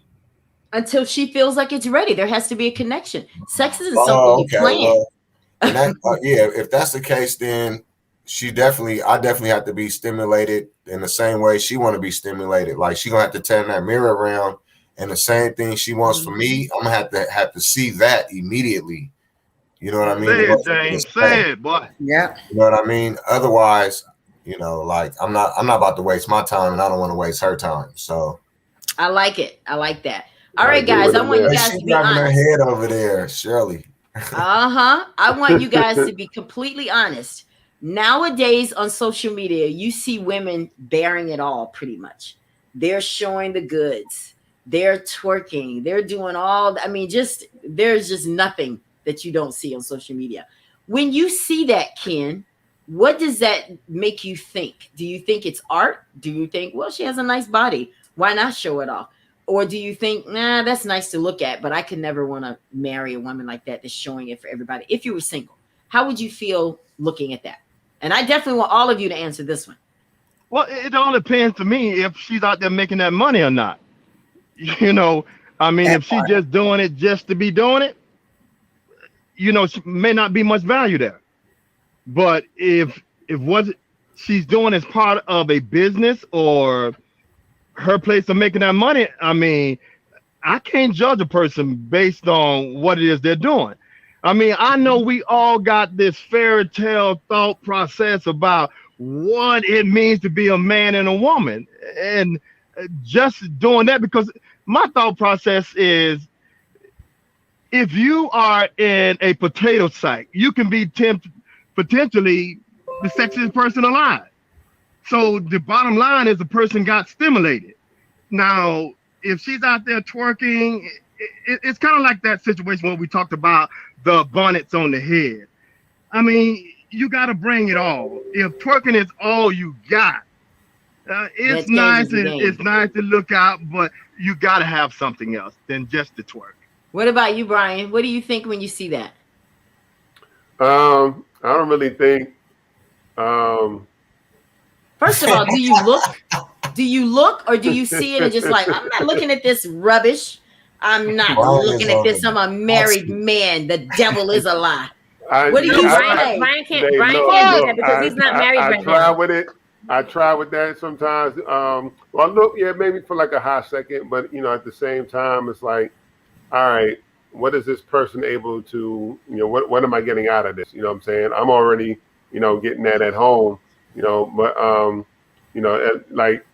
Until she feels like it's ready. There has to be a connection. Sex isn't something you plan. Well, yeah, if that's the case, then I definitely have to be stimulated in the same way she want to be stimulated. Like, she gonna have to turn that mirror around, and the same thing she wants from me, I'm gonna have to see that immediately. You know what I mean? Say it, James. Say it, boy. Yeah. You know what I mean? Otherwise, like, I'm not about to waste my time, and I don't want to waste her time. So I like it. I like that. All right, guys. I want you guys to be honest. Her head over there, Shirley. I want you guys to be completely honest. Nowadays on social media, you see women bearing it all pretty much. They're showing the goods. They're twerking. They're doing all. I mean, there's just nothing that you don't see on social media. When you see that, Ken, what does that make you think? Do you think it's art? Do you think, well, she has a nice body, why not show it off? Or do you think, nah, that's nice to look at, but I could never want to marry a woman like that that's showing it for everybody? If you were single, how would you feel looking at that? And I definitely want all of you to answer this one. Well, it all depends to me if she's out there making that money or not. I mean, if she's just doing it just to be doing it, she may not be much value there. But if what she's doing as part of a business or her place of making that money, I mean, I can't judge a person based on what it is they're doing. I mean, I know we all got this fairy tale thought process about what it means to be a man and a woman, and just doing that, because my thought process is, if you are in a potato sack, you can be potentially the sexiest person alive. So the bottom line is the person got stimulated. Now, if she's out there twerking, it's kind of like that situation where we talked about the bonnets on the head. I mean, you got to bring it all. If twerking is all you got, it's nice to look out, but you got to have something else than just the twerk. What about you, Brian? What do you think when you see that? I don't really think. First of all, do you look? Do you look, or do you see it and just like, I'm not looking at this rubbish. I'm not looking at this. I'm a married man. The devil is a lie. What do you say? Brian can't do that because he's not married right now. I try with it. I try with that sometimes. Well, look, yeah, maybe for like a hot second, but at the same time, it's like, all right, what is this person able to, what am I getting out of this? You know what I'm saying? I'm already, getting that at home, but like,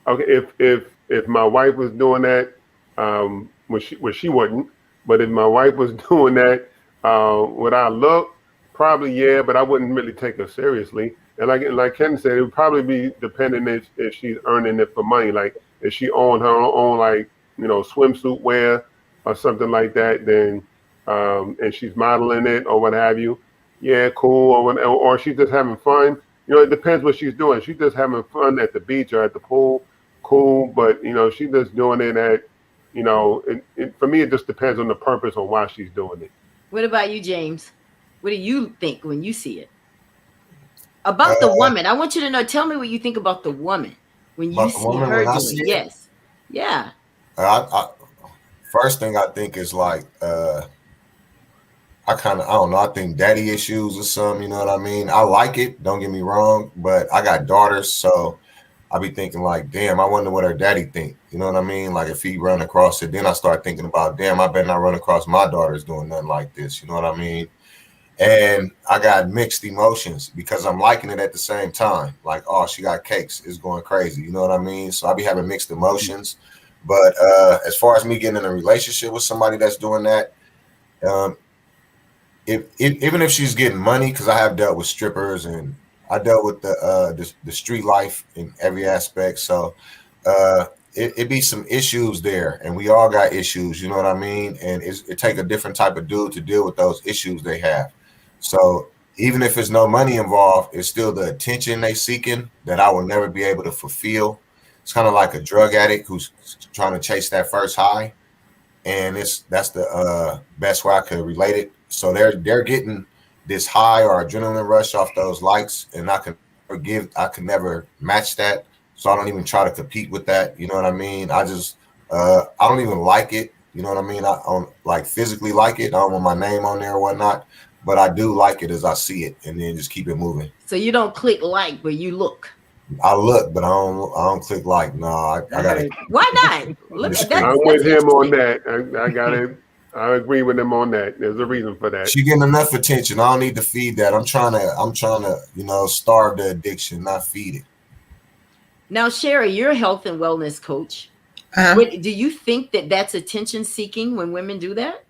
okay, if my wife was doing that, when she wouldn't, but if my wife was doing that, would I look? Probably yeah, but I wouldn't really take her seriously. And like Ken said, it would probably be dependent if she's earning it for money. Like if she owned her own like swimsuit wear or something like that, then and she's modeling it or what have you. Yeah, cool. Or she's just having fun. It depends what she's doing. She's just having fun at the beach or at the pool, cool. But she's just doing it at, for me, it just depends on the purpose on why she's doing it. What about you, James? What do you think when you see it? About the woman. I want you to know, tell me what you think about the woman when you see her doing it. Yes. Yeah. First thing I think is like, I don't know. I think daddy issues or something. You know what I mean? I like it. Don't get me wrong, but I got daughters, so I be thinking like, damn, I wonder what her daddy think. You know what I mean? Like if he run across it, then I start thinking about, damn, I better not run across my daughters doing nothing like this. You know what I mean? And I got mixed emotions because I'm liking it at the same time. Like, oh, she got cakes. It's going crazy. You know what I mean? So I be having mixed emotions. But as far as me getting in a relationship with somebody that's doing that, even if she's getting money, because I have dealt with strippers and I dealt with the street life in every aspect. So it be some issues there, and we all got issues. You know what I mean? And it take a different type of dude to deal with those issues they have. So even if there's no money involved, it's still the attention they seeking that I will never be able to fulfill. It's kind of like a drug addict who's trying to chase that first high, and that's the best way I could relate it. So they're getting this high or adrenaline rush off those lights, and I can never match that. So I don't even try to compete with that. You know what I mean? I just I don't even like it. You know what I mean? I don't like physically like it. I don't want my name on there or whatnot, but I do like it as I see it, and then just keep it moving. So you don't click like, but you look. I look, but I don't click like. No, I gotta. Why not? Look at that. I'm with him on that. I got it. I agree with him on that. There's a reason for that. She getting enough attention. I don't need to feed that. I'm trying to, starve the addiction, not feed it. Now, Sherry, you're a health and wellness coach. Do you think that that's attention seeking when women do that?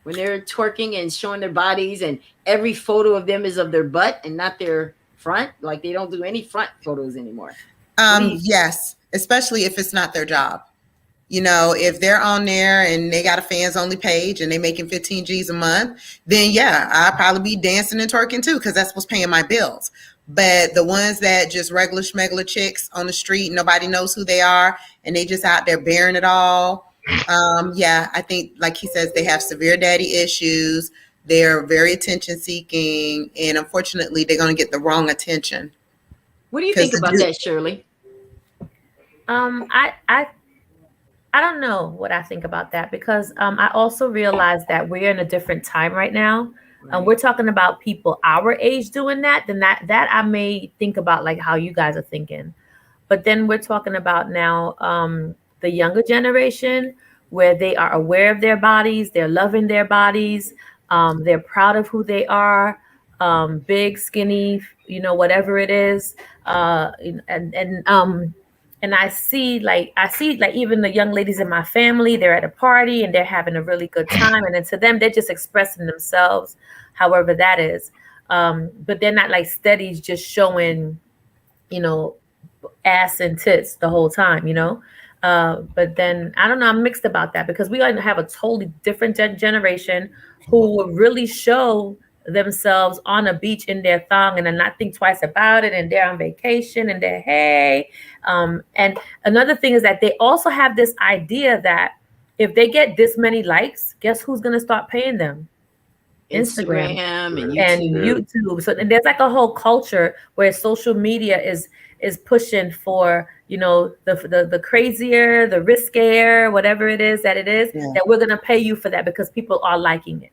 When they're twerking and showing their bodies and every photo of them is of their butt and not their front? Like they don't do any front photos anymore. Yes, especially if it's not their job. If they're on there and they got a fans only page and they making 15 G's a month, then yeah, I'll probably be dancing and twerking too, because that's what's paying my bills. But the ones that just regular schmegler chicks on the street, nobody knows who they are, and they just out there bearing it all. Yeah, I think, like he says, they have severe daddy issues. They're very attention seeking, and unfortunately, they're going to get the wrong attention. What do you think about that, Shirley? I don't know what I think about that, because I also realize that we're in a different time right now. We're talking about people our age doing that, then that I may think about like how you guys are thinking. But then we're talking about now the younger generation, where they are aware of their bodies, they're loving their bodies, they're proud of who they are, big, skinny, whatever it is, and I see like even the young ladies in my family, they're at a party and they're having a really good time. And then to them, they're just expressing themselves, however that is. But they're not like steady just showing, ass and tits the whole time, But then I don't know, I'm mixed about that, because we have a totally different generation who will really show themselves on a beach in their thong and then not think twice about it, and they're on vacation and they're hey. And another thing is that they also have this idea that if they get this many likes, guess who's going to start paying them? Instagram and YouTube. So there's like a whole culture where social media is pushing for, the crazier, the riskier, whatever it is, that we're going to pay you for that because people are liking it.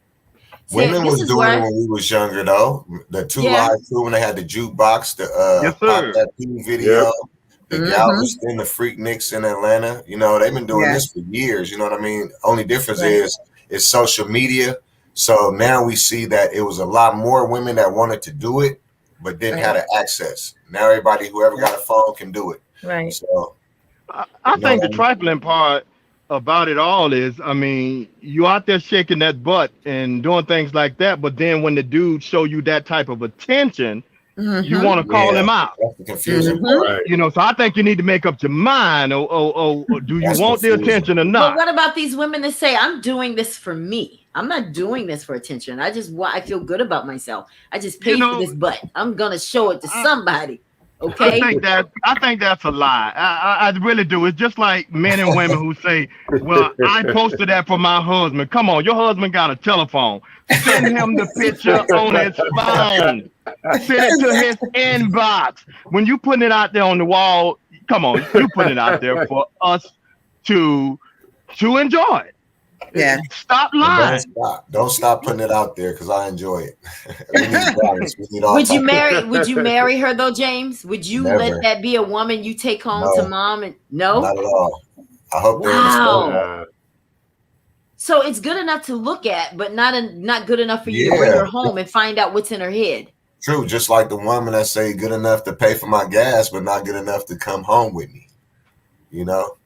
Women was doing it when we was younger, though. The 2 Live Crew, when they had the jukebox, the Pop That P video, the Galveston, the Freakniks in Atlanta. They've been doing this for years. You know what I mean? Only difference is it's social media. So now we see that it was a lot more women that wanted to do it, but didn't have the access. Now everybody, whoever got a phone, can do it. Right. So I you know think what the I mean? trifling part about it all is, I mean, you out there shaking that butt and doing things like that, but then when the dude show you that type of attention, you Mm-hmm. want to call Yeah, him out. that's the confusing Mm-hmm. part. Right. You know, so I think you need to make up your mind. Or do you That's want the confusing. attention or But not? what about these women that say, I'm doing this for me? I'm not doing this for attention. I feel good about myself. I just You paid for know, this butt. I'm gonna show it to I, somebody. I Okay. think that's a lie. I really do. It's just like men and women who say, "Well, I posted that for my husband." Come on, your husband got a telephone. Send him the picture on his phone. Send it to his inbox. When you putting it out there on the wall, come on, you putting it out there for us to enjoy it. Yeah. Stop And lying. don't stop putting it out there because I enjoy it. We need balance. We need all Would you types. marry? Would you marry her though, James? Would you let Never. that be a woman you take home to No, mom? And not no. at all. I hope they understand Wow. that. Nah. So it's good enough to look at, but not good enough for you to bring Yeah, her home and find out what's in her head. true. Just like the woman that say good enough to pay for my gas, but not good enough to come home with me. You know?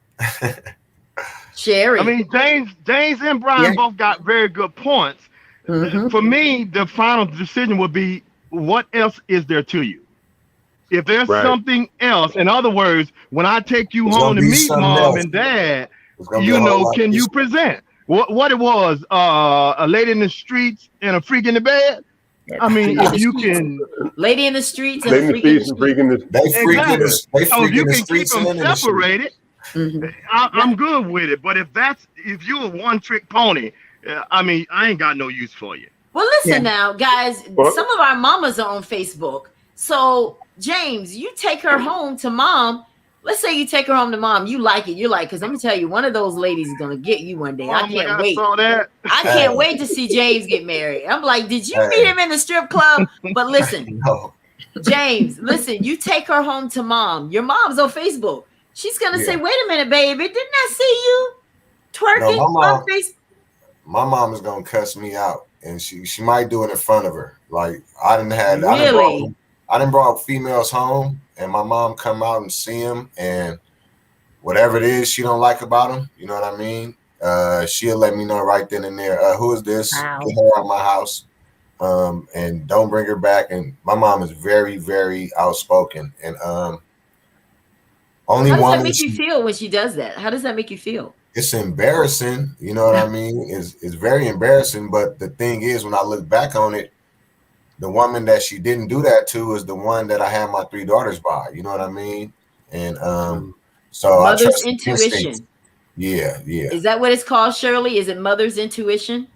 Sherry. I mean, James and Brian Yeah. both got very good points. Mm-hmm. For me, the final decision would be, what else is there to you? If there's Right. something else, in other words, when I take you It's home gonna to be meet something mom else. and dad, It's gonna be you a whole know, lot can of you present what it was? A lady in the streets and a freak in the bed. I mean, In if the you streets. can, Lady in the streets and a Lady in the freak in the streets and streets. freaking this. exactly. they So if freak you in the can keep streets them and in the street. separated, Mm-hmm. I'm good with it. But if you're a one trick pony, I mean, I ain't got no use for you. Well, Yeah. listen now, guys. Well, Some of our mamas are on Facebook. So, James, you take her home to mom. Let's say you take her home to mom. You like it. You're like, because I'm going to tell you, one of those ladies is going to get you one day. I Oh my can't God, I wait. saw that. I Hey, can't wait to see James get married. I'm like, did you meet hey, him in the strip club? But listen, no, James, listen, you take her home to mom. Your mom's on Facebook. She's going to say, yeah, wait a minute, baby. Didn't I see you no. twerking on Facebook? My mom is gonna cuss me out, and she might do it in front of her. Like Really? I done brought females home, and my mom come out and see them, and whatever it is she don't like about them, you know what I mean? She'll let me know right then and there. Who is this? Wow. Get her out of my house, and don't bring her back. And my mom is very, very outspoken, and only How does that woman make you feel when she does that? How does that make you feel? it's embarrassing, you know what I mean? It's very embarrassing. But the thing is, when I look back on it, the woman that she didn't do that to is the one that I had my 3 daughters by. You know what I mean? And so I Mother's trust the instincts. intuition. Yeah, yeah. Is that what it's called, Shirley? Is it mother's intuition?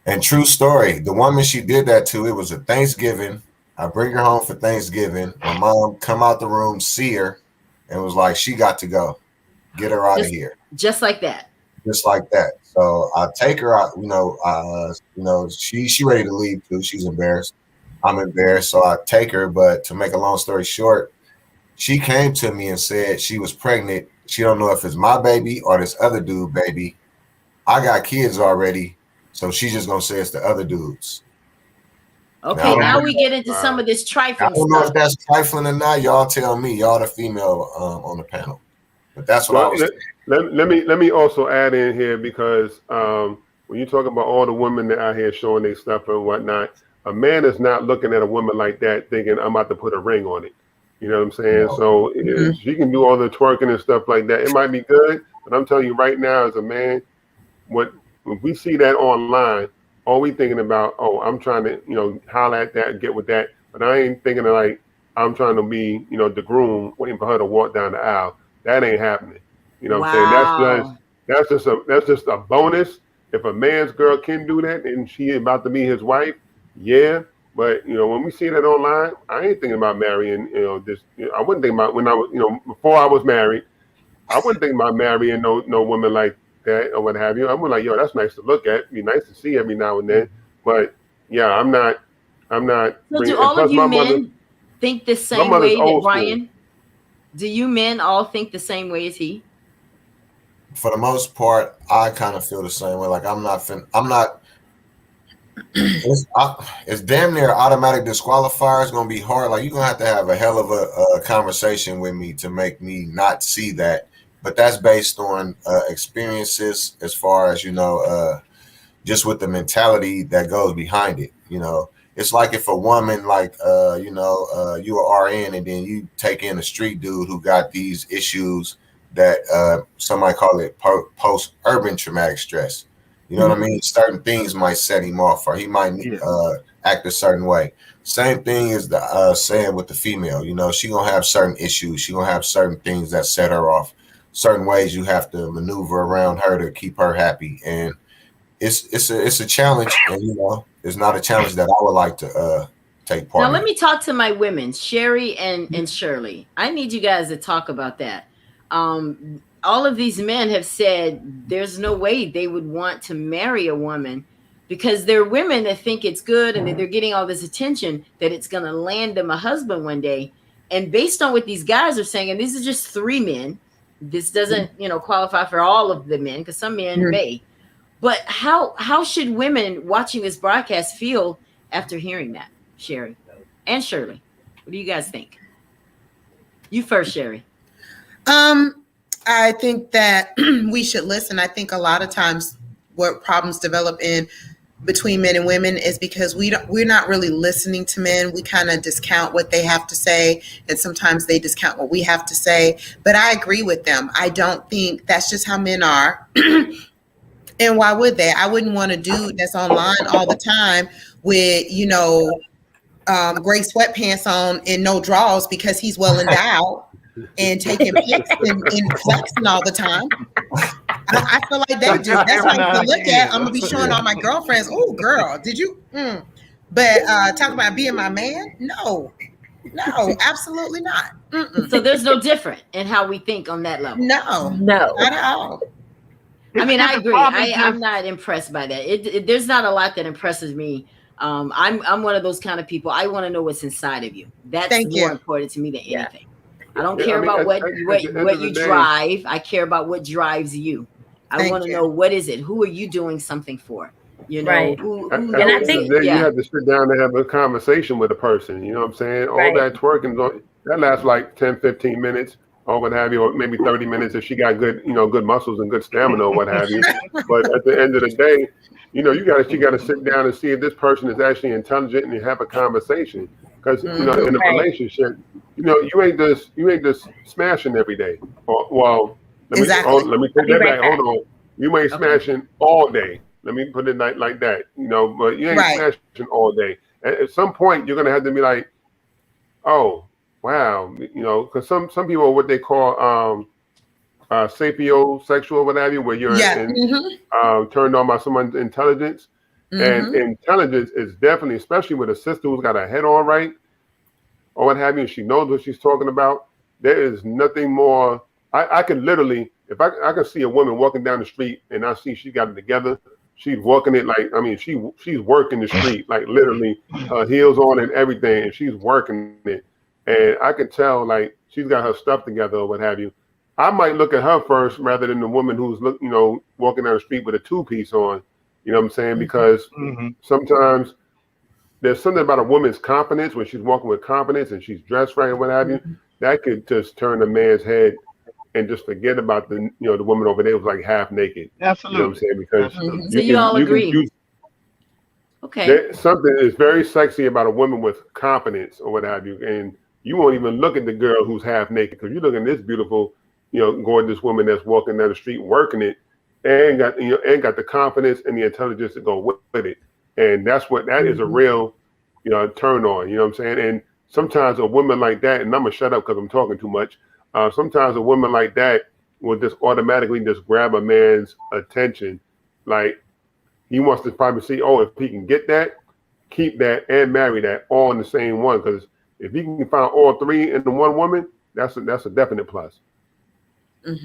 And true story, the woman she did that to, it was a Thanksgiving. I bring her home for Thanksgiving. My mom come out the room, see her, and was like, she got to go. Get her out of Just, here. just like that. Just like that. So I take her out, she ready to leave too. She's embarrassed. I'm embarrassed. So I take her, but to make a long story short, she came to me and said she was pregnant. She don't know if it's my baby or this other dude baby. I got kids already, so she's just gonna say it's the other dudes. Okay, now we get into some Wow. of this I trifling don't know if stuff. that's trifling or not. Y'all tell me. Y'all the female on the panel, but that's what I Well, was. let me also add in here because when you talk about all the women that out here showing their stuff and whatnot, a man is not looking at a woman like that thinking I'm about to put a ring on it. You know what I'm saying? No. So Mhm. she can do all the twerking and stuff like that. It might be good, but I'm telling you right now, as a man, what if we see that online, all we thinking about, oh, I'm trying to, holler at that, get with that, but I ain't thinking of like I'm trying to be, the groom waiting for her to walk down the aisle. That ain't happening. You know what I'm saying? Wow. That's just a bonus. If a man's girl can do that and she about to be his wife, yeah. But when we see that online, I ain't thinking about marrying. I wouldn't think about when I was, before I was married. I wouldn't think about marrying no woman like that or what have you. I'm like, yo, that's nice to look at. Be nice to see every now and then. But yeah, I'm not So do bringing. And all of plus, you men think the my same mother's way that old school. Brian? Do you men all think the same way as he? for the most part, I kind of feel the same way. Like I'm not. It's damn near automatic disqualifier. It's gonna be hard. Like you're gonna have a hell of a conversation with me to make me not see that. But that's based on experiences, as far as just with the mentality that goes behind it. It's like if a woman, like, you are RN, and then you take in a street dude who got these issues that somebody call it post urban traumatic stress. You know what I mean? Certain things might set him off, or he might Yeah. act a certain way. Same thing is the saying with the female. She gonna have certain issues. She gonna have certain things that set her off. Certain ways you have to maneuver around her to keep her happy, and it's a challenge, and it's not a challenge that I would like to take part Now in. let me talk to my women, Sherry and Shirley. I need you guys to talk about that. All of these men have said there's no way they would want to marry a woman because they're women that think it's good and that they're getting all this attention that it's going to land them a husband one day. And based on what these guys are saying, and these are just 3 men, this doesn't qualify for all of the men because some men may. But how should women watching this broadcast feel after hearing that, Sherry and Shirley? What do you guys think? You first, Sherry. I think that we should listen. I think a lot of times what problems develop in between men and women is because we're not really listening to men. We kind of discount what they have to say, and sometimes they discount what we have to say. But I agree with them. I don't think that's just how men are. And why would they? I wouldn't want a dude that's online all the time with, gray sweatpants on and no drawers because he's well endowed and taking pics and flexing all the time. I feel like that's something to look at. I'm gonna be showing all my girlfriends. Oh, girl, did you? But talk about being my man? No, absolutely not. So there's no different in how we think on that level. No, No. not at all. I mean, I agree. I'm not impressed by that. There's not a lot that impresses me. I'm one of those kind of people. I want to know what's inside of you. That's more important to me than anything. I don't care about what you drive. I care about what drives you. I want to know, what is it? Who are you doing something for? Right. And I think you have to sit down and have a conversation with a person. You know what I'm saying? All that twerking, that lasts like 10, 15 minutes or what have you, or maybe 30 minutes if she got good, good muscles and good stamina or what have you. But at the end of the day, you got to sit down and see if this person is actually intelligent and you have a conversation. Because in a relationship, you ain't just smashing every day. Let me take that back. Hold on, you ain't smashing all day. Let me put it like that. But you ain't smashing all day. At some point, you're gonna have to be like, oh wow, because some people are what they call sapiosexual, what have you, where you're turned on by someone's intelligence. And intelligence is definitely, especially with a sister who's got her head on right, or what have you, and she knows what she's talking about. There is nothing more. I can literally, if I can see a woman walking down the street and I see she got it together, she's walking it she's working the street, like literally her heels on and everything, and she's working it. And I can tell like she's got her stuff together or what have you. I might look at her first rather than the woman who's walking down the street with a 2-piece on. You know what I'm saying? Because sometimes there's something about a woman's confidence when she's walking with confidence and she's dressed right and what have you. That could just turn a man's head and just forget about the woman over there who's like half naked. Absolutely. You know what I'm saying? Because so you all agree. Okay. There's something is very sexy about a woman with confidence or what have you, and you won't even look at the girl who's half naked because you're looking at this beautiful, gorgeous woman that's walking down the street working it. And got the confidence and the intelligence to go with it, and that is a real, turn on. You know what I'm saying? And sometimes a woman like that, and I'm gonna shut up because I'm talking too much. Sometimes a woman like that will just automatically just grab a man's attention, like he wants to probably see, oh, if he can get that, keep that, and marry that all in the same one. Because if he can find all 3 in the one woman, that's a definite plus.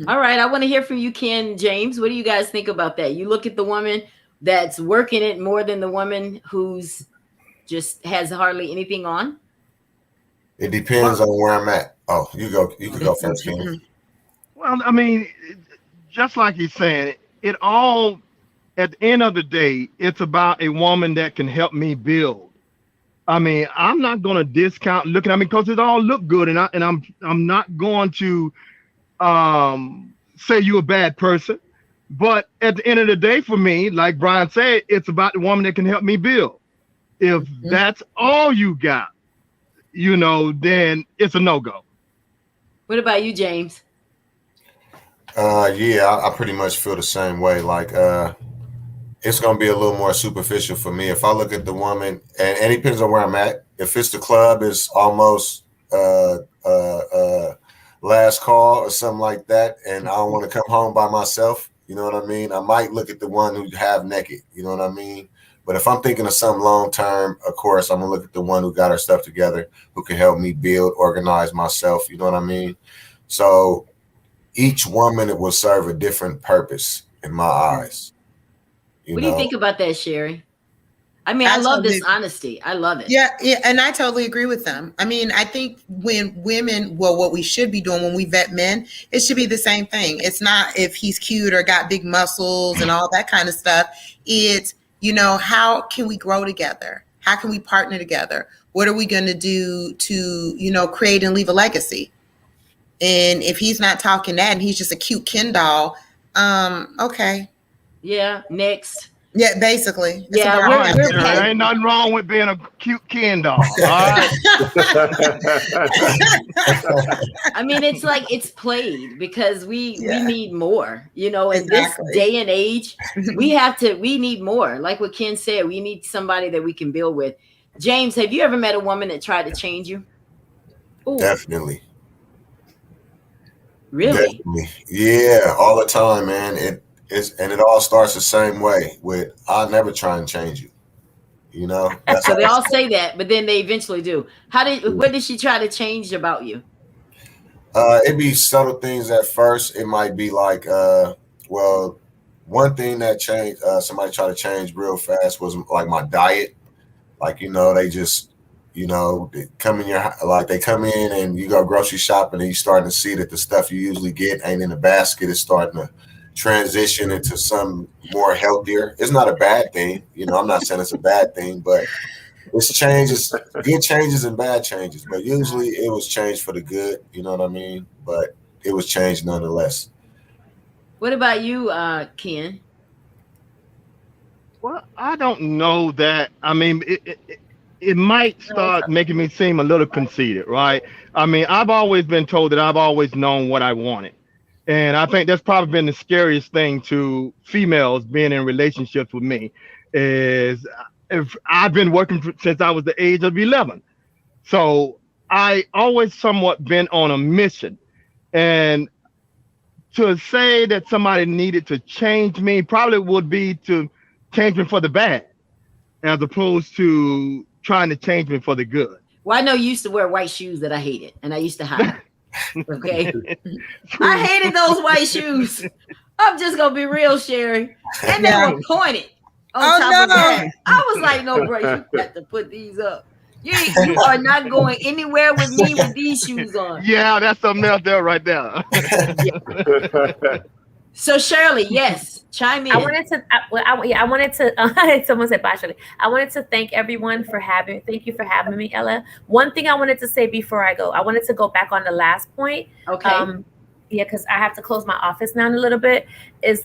All right, I want to hear from you, Ken, James. What do you guys think about that? You look at the woman that's working it more than the woman who's just has hardly anything on. It depends on where I'm at. Oh, you can go first, Ken. Well, I mean, just like he's saying, it all at the end of the day, it's about a woman that can help me build. I mean, I'm not going to discount looking at me because it all look good, and I'm not going to say you're a bad person. But at the end of the day, for me, like Brian said, it's about the woman that can help me build. If that's all you got, then it's a no go. What about you, James? Yeah, I pretty much feel the same way. Like, it's gonna be a little more superficial for me. If I look at the woman, and it depends on where I'm at. If it's the club, it's almost last call or something like that, and I don't want to come home by myself. You know what I mean? I might look at the one who half naked. You know what I mean? But if I'm thinking of something long term, of course, I'm gonna look at the one who got her stuff together, who can help me build, organize myself. You know what I mean? So each woman, it will serve a different purpose in my eyes. What do you think about that, Sherry? I mean, I love this honesty. I love it. Yeah, and I totally agree with them. I mean, I think when women, well, what we should be doing when we vet men, it should be the same thing. It's not if he's cute or got big muscles and all that kind of stuff. It's, how can we grow together? How can we partner together? What are we going to do to, create and leave a legacy? And if he's not talking that and he's just a cute Ken doll, okay. Yeah, next. Yeah, basically. Yeah, there ain't nothing wrong with being a cute Ken doll. All right. I mean, it's like it's played because we need more. In this day and age, we need more. Like what Ken said, we need somebody that we can build with. James, have you ever met a woman that tried to change you? Ooh. Definitely. Really? Definitely. Yeah, all the time, man. It all starts the same way with I'll never try and change you. So they all say that, but then they eventually do. What did she try to change about you? It'd be subtle things at first. It might be like, one thing that changed, somebody tried to change real fast was like my diet. Like, they just, they come in and you go grocery shopping and you starting to see that the stuff you usually get ain't in the basket. It's starting to transition into some more healthier. It's not a bad thing. I'm not saying it's a bad thing, but it's changes, good changes and bad changes. But usually it was changed for the good. You know what I mean? But it was changed nonetheless. What about you, Ken? Well, I don't know that. I mean, it might start making me seem a little conceited, right? I mean, I've always been told that I've always known what I wanted. And I think that's probably been the scariest thing to females being in relationships with me is if I've been working since I was the age of 11. So I always somewhat been on a mission. And to say that somebody needed to change me probably would be to change me for the bad as opposed to trying to change me for the good. Well, I know you used to wear white shoes that I hated and I used to hide. Okay. I hated those white shoes. I'm just gonna be real, Sherry. And they were pointed on top of that. I was like, no, bro, you got to put these up. You are not going anywhere with me with these shoes on. Yeah, that's something else there right there. So Shirley, yes, chime in. I wanted to. Someone said bye, Shirley. I wanted to thank everyone thank you for having me, Ella. One thing I wanted to say before I go, I wanted to go back on the last point. Okay. Because I have to close my office now in a little bit.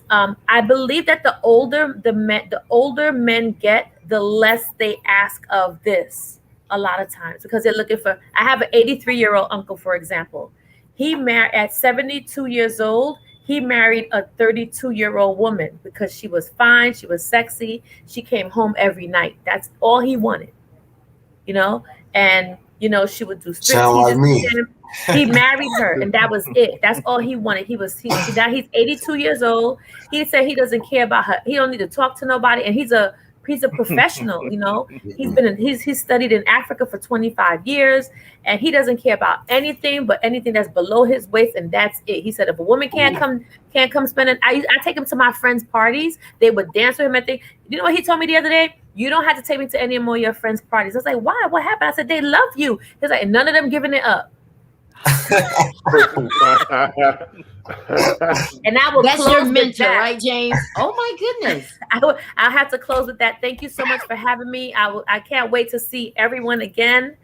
I believe that the older men get, the less they ask of this a lot of times because they're looking for. I have an 83-year-old uncle, for example. He married at 72 years old. He married a 32-year-old woman because she was fine. She was sexy. She came home every night. That's all he wanted, and, she would do striptease. Like me. He married her and that was it. That's all he wanted. Now he's 82 years old. He said he doesn't care about her. He don't need to talk to nobody. And he's a professional, he's studied in Africa for 25 years and he doesn't care about anything but anything that's below his waist. And that's it. He said, if a woman can't come spend it, I take him to my friends' parties. They would dance with him at you know what he told me the other day? You don't have to take me to any more of your friends' parties. I was like, why? What happened? I said, they love you. He's like, none of them giving it up. And I will That's close your with mentor, that. right, James? Oh my goodness. I'll have to close with that. Thank you so much for having me. I can't wait to see everyone again.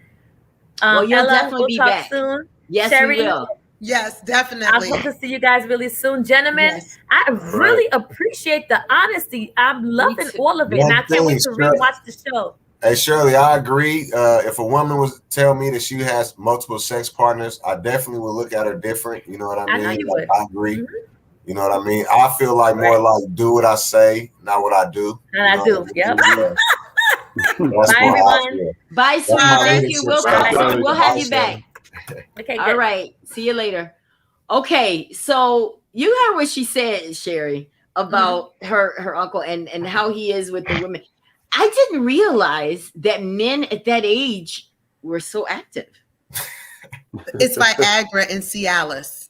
Well, you'll Ella, definitely we'll be talk back. soon. Yes, we Sherry, will. Yes, I definitely. hope to see you guys really soon. Gentlemen, Yes. I Right. really appreciate the honesty. I'm loving too. all of it. And One I can't wait thing, to Shirley, rewatch the show. hey Shirley, I agree. If a woman was tell me that she has multiple sex partners, I definitely would look at her different. You know what I I know mean? you Like, would. I agree. Mhm. You know what I mean? I feel like more like do what I say, not what I do. And You I know do. what I Yep. mean? Yeah. That's Bye, how I everyone. feel. Bye, That's sweetie. my Thank you. leadership We'll style. Bye. we'll have you back. Okay, All good. right. See you later. Okay, so you heard what she said, Sherry, about her uncle and how he is with the women. I didn't realize that men at that age were so active. It's Viagra and Cialis.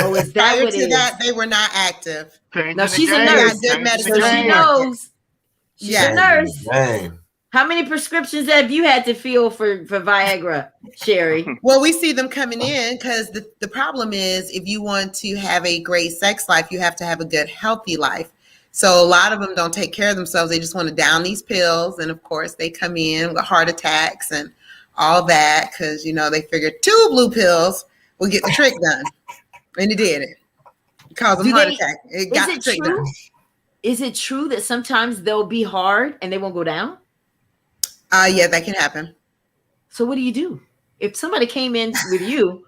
Oh, is that Prior what to it that, is? they were not active. Changing Now the she's a game. nurse, Good Changing medicine the so she game. knows. She's Yeah. a nurse. Dang. How many prescriptions have you had to fill for Viagra, Sherry? Well, we see them coming in because the problem is if you want to have a great sex life, you have to have a good, healthy life. So a lot of them don't take care of themselves. They just want to down these pills. And of course, they come in with heart attacks and all that because, they figured 2 blue pills will get the trick done. And it did it. It caused them Do heart they- attack. It Is got the it trick true? done. Is it true that sometimes they'll be hard and they won't go down? Yeah, that can happen. So what do you do? If somebody came in with you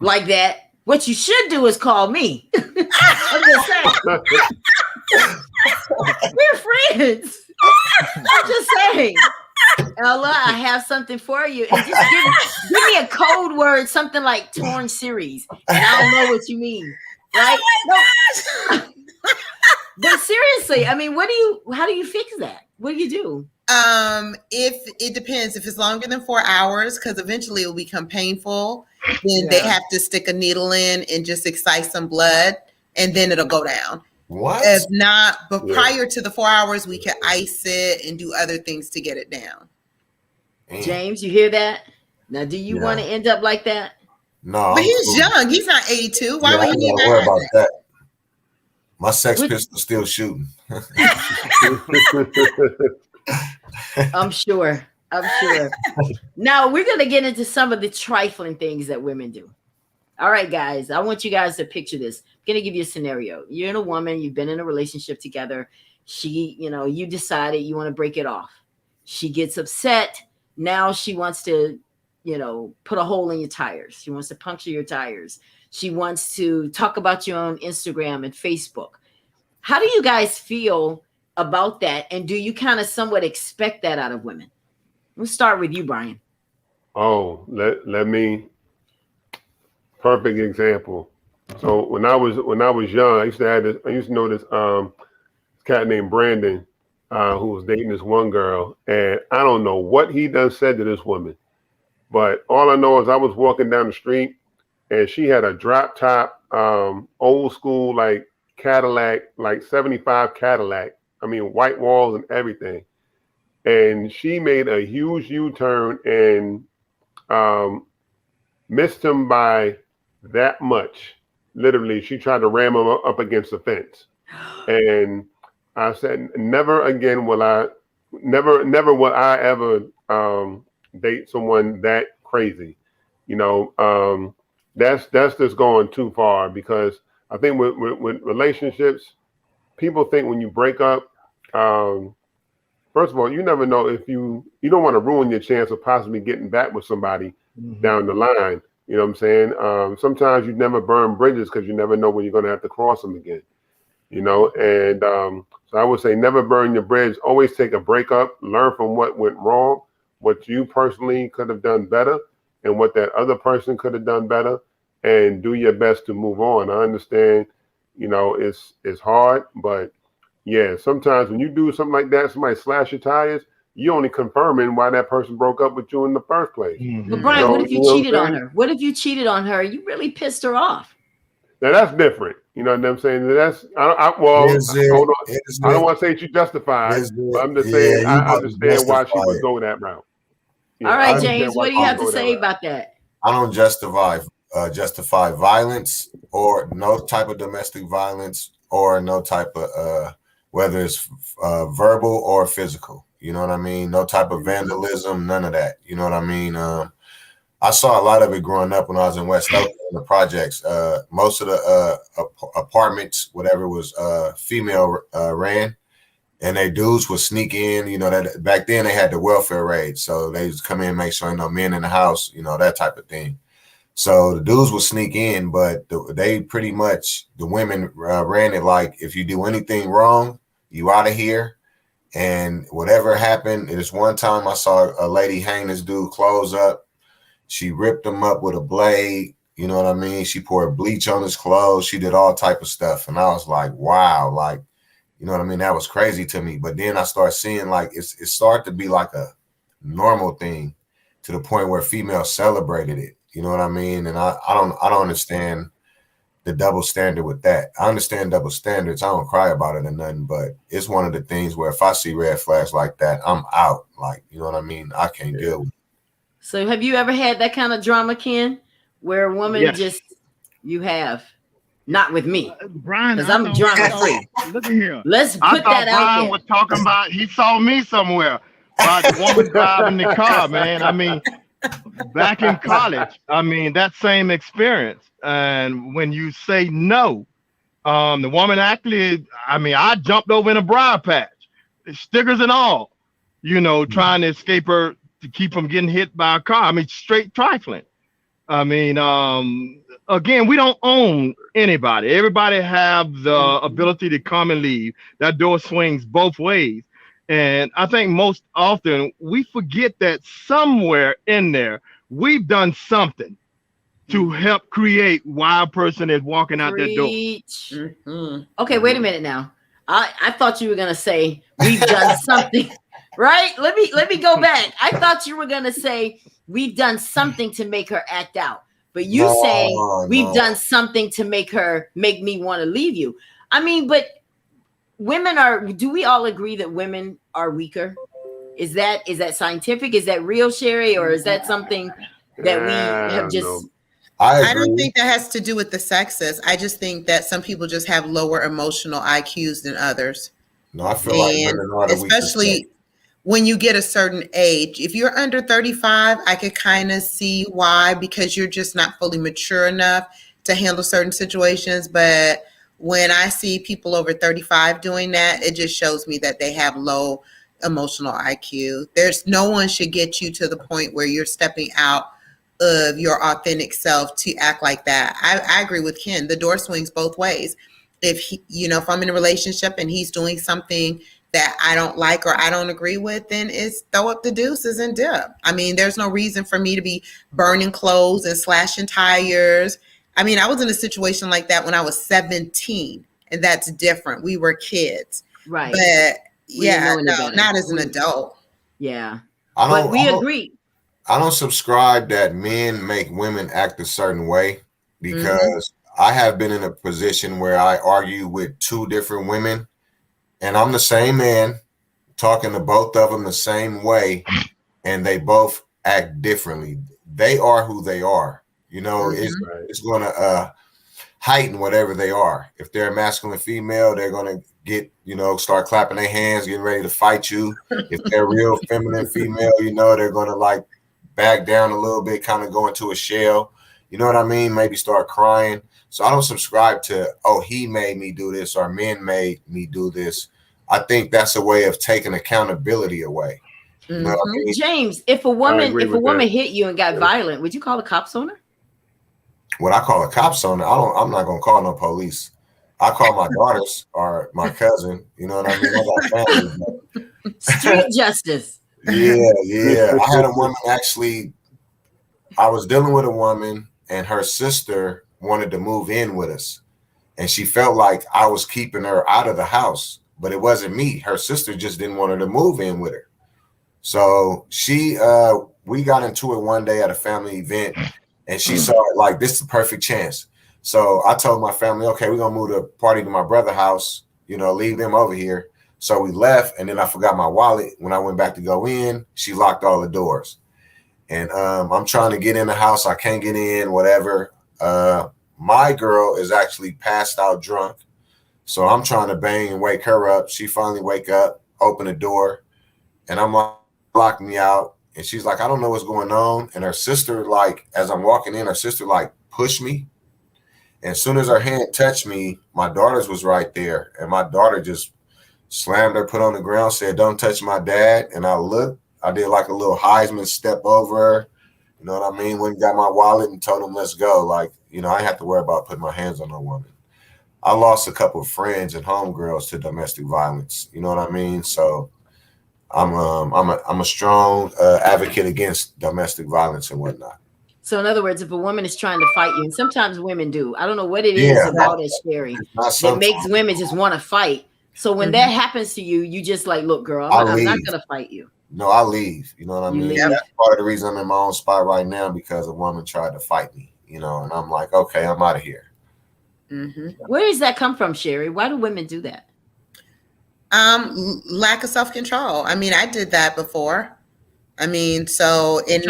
like that, what you should do is call me. I'm just saying. We're friends. I'm just saying. Ella, I have something for you. And just give me a code word, something like torn series, and I'll know what you mean. Right? No. But seriously, I mean, how do you fix that? What do you do? If it depends, if it's longer than 4 hours, because eventually it will become painful, then they Yeah. have to stick a needle in and just excise some blood, and then it'll go down. What? If not, but Yeah. prior to the 4 hours, we can ice it and do other things to get it down. Damn. James, you hear that? Now, do you Yeah. want to end up like that? No, But I'm he's cool. young. He's not 82. Why Yeah, would I he ain't need gotta worry that? about that. My sex What- pistol's still shooting. I'm sure. Now we're gonna get into some of the trifling things that women do. All right, guys. I want you guys to picture this. I'm gonna give you a scenario. You're in a woman, you've been in a relationship together. She, you decided you want to break it off. She gets upset. Now she wants to, put a hole in your tires. She wants to puncture your tires. She wants to talk about you on Instagram and Facebook. How do you guys feel about that? And do you kind of somewhat expect that out of women? We'll start with you, Brian. Oh, let me. Perfect example. So when I was young, I used to know this cat named Brandon, who was dating this one girl, and I don't know what he done said to this woman, but all I know is I was walking down the street, and she had a drop top, old school like Cadillac, like '75 Cadillac. I mean, white walls and everything. And she made a huge U-turn and missed him by that much. Literally, she tried to ram him up against the fence. And I said, never again will I, never will I ever date someone that crazy. That's just going too far, because I think with relationships, people think when you break up, first of all, you never know if you don't want to ruin your chance of possibly getting back with somebody down the line. You know what I'm saying? Sometimes you never burn bridges because you never know when you're going to have to cross them again. And so I would say never burn your bridge. Always take a breakup, learn from what went wrong, what you personally could have done better, and what that other person could have done better, and do your best to move on. I understand, it's hard, but yeah, sometimes when you do something like that, somebody slash your tires, you only confirming why that person broke up with you in the first place. But Brian, what if you You know what cheated I'm on saying? her? What if you cheated on her? You really pissed her off. Now that's different. You know what I'm saying? That's hold on. I don't want to say that you justified, but I'm just saying you I about to understand why she justify would it. go that route. Yeah, All I right, understand James, why what do she you would have to go that say route. about that? I don't justify justify violence or no type of domestic violence or no type of whether it's verbal or physical. You know what I mean? No type of vandalism, none of that. You know what I mean? I saw a lot of it growing up when I was in West Oakland in the projects. Most of the apartments, whatever was female ran, and they dudes would sneak in. You know that back then they had the welfare raids, so they just come in, make sure no men in the house, you know, that type of thing. So the dudes would sneak in, but they pretty much the women ran it like if you do anything wrong, you out of here. And whatever happened, it is one time I saw a lady hang this dude clothes up. She ripped him up with a blade. You know what I mean? She poured bleach on his clothes. She did all type of stuff. And I was like, wow, like, you know what I mean? That was crazy to me. But then I started seeing like it started to be like a normal thing to the point where females celebrated it. You know what I mean? And I don't understand the double standard with that. I understand double standards. I don't cry about it or nothing, but it's one of the things where if I see red flags like that, I'm out. Like, you know what I mean? I can't deal with it. So have you ever had that kind of drama, Ken, where a woman just you have? Not with me, Brian, because I'm drama free. Look at here. Let's put that out Brian there. was talking about he saw me somewhere about the woman driving the car, man. I mean, back in college, I mean, that same experience. And when you say no, the woman actually, I mean, I jumped over in a briar patch, stickers and all, you know, trying to escape her to keep from getting hit by a car. I mean, straight trifling. I mean, again, we don't own anybody. Everybody have the ability to come and leave. That door swings both ways. And I think most often we forget that somewhere in there, we've done something to help create why a person is walking out that door. Mm-hmm. Okay, wait a minute now. I thought you were gonna say we've done something, right? Let me go back. I thought you were gonna say we've done something to make her act out, but you saying we've done something to make me want to leave you. I mean, but women are. Do we all agree that women are weaker? Is that scientific? Is that real, Sherry, or is that something that we have just? No. I don't think that has to do with the sexes. I just think that some people just have lower emotional IQs than others. No, I feel like women are the especially when you get a certain age. If you're under 35, I could kind of see why, because you're just not fully mature enough to handle certain situations. But when I see people over 35 doing that, it just shows me that they have low emotional IQ. No one should get you to the point where you're stepping out of your authentic self to act like that. I agree with Ken. The door swings both ways. If if I'm in a relationship and he's doing something that I don't like or I don't agree with, then it's throw up the deuces and dip. I mean, there's no reason for me to be burning clothes and slashing tires. I mean, I was in a situation like that when I was 17, and that's different. We were kids. Right. But not as an adult. Yeah. But we agree. I don't subscribe that men make women act a certain way, because I have been in a position where I argue with two different women, and I'm the same man talking to both of them the same way, and they both act differently. They are who they are. You know, it's going to heighten whatever they are. If they're a masculine female, they're going to start clapping their hands, getting ready to fight you. If they're a real feminine female, they're going to like back down a little bit, kind of go into a shell. You know what I mean? Maybe start crying. So I don't subscribe to, he made me do this or men made me do this. I think that's a way of taking accountability away. You know what I mean? James, if a woman hit you and got violent, would you call the cops on her? What I call a cops on her, I'm not gonna call no police. I call my daughters or my cousin. You know what I mean? I got family. Street justice. Yeah. I had a woman actually. I was dealing with a woman, and her sister wanted to move in with us, and she felt like I was keeping her out of the house, but it wasn't me. Her sister just didn't want her to move in with her. So we got into it one day at a family event, and she saw it like, this is the perfect chance. So I told my family, okay, we're gonna move the party to my brother's house, leave them over here. So we left, and then I forgot my wallet. When I went back to go in, she locked all the doors. And I'm trying to get in the house. I can't get in, whatever. My girl is actually passed out drunk. So I'm trying to bang and wake her up. She finally wake up, open the door, and I'm like, lock me out. And she's like, I don't know what's going on. And her sister, like, as I'm walking in, her sister like pushed me. And as soon as her hand touched me, my daughter's was right there. And my daughter just slammed her, put on the ground, said, don't touch my dad. And I looked, I did like a little Heisman step over her. You know what I mean? Went and got my wallet and told him, let's go. Like, you know, I didn't have to worry about putting my hands on no woman. I lost a couple of friends and homegirls to domestic violence. You know what I mean? So I'm a strong advocate against domestic violence and whatnot. So in other words, if a woman is trying to fight you, and sometimes women do, I don't know what it is Yeah, about it, Sherry, that makes women just want to fight. So when that happens to you, you just like, look, girl, I'm not gonna fight you. No, I leave. You know what I mean? leave. That's part of the reason I'm in my own spot right now, because a woman tried to fight me. You know, and I'm like, okay, I'm out of here. Where does that come from, Sherry? Why do women do that? Lack of self-control. I mean, I did that before. I mean, so You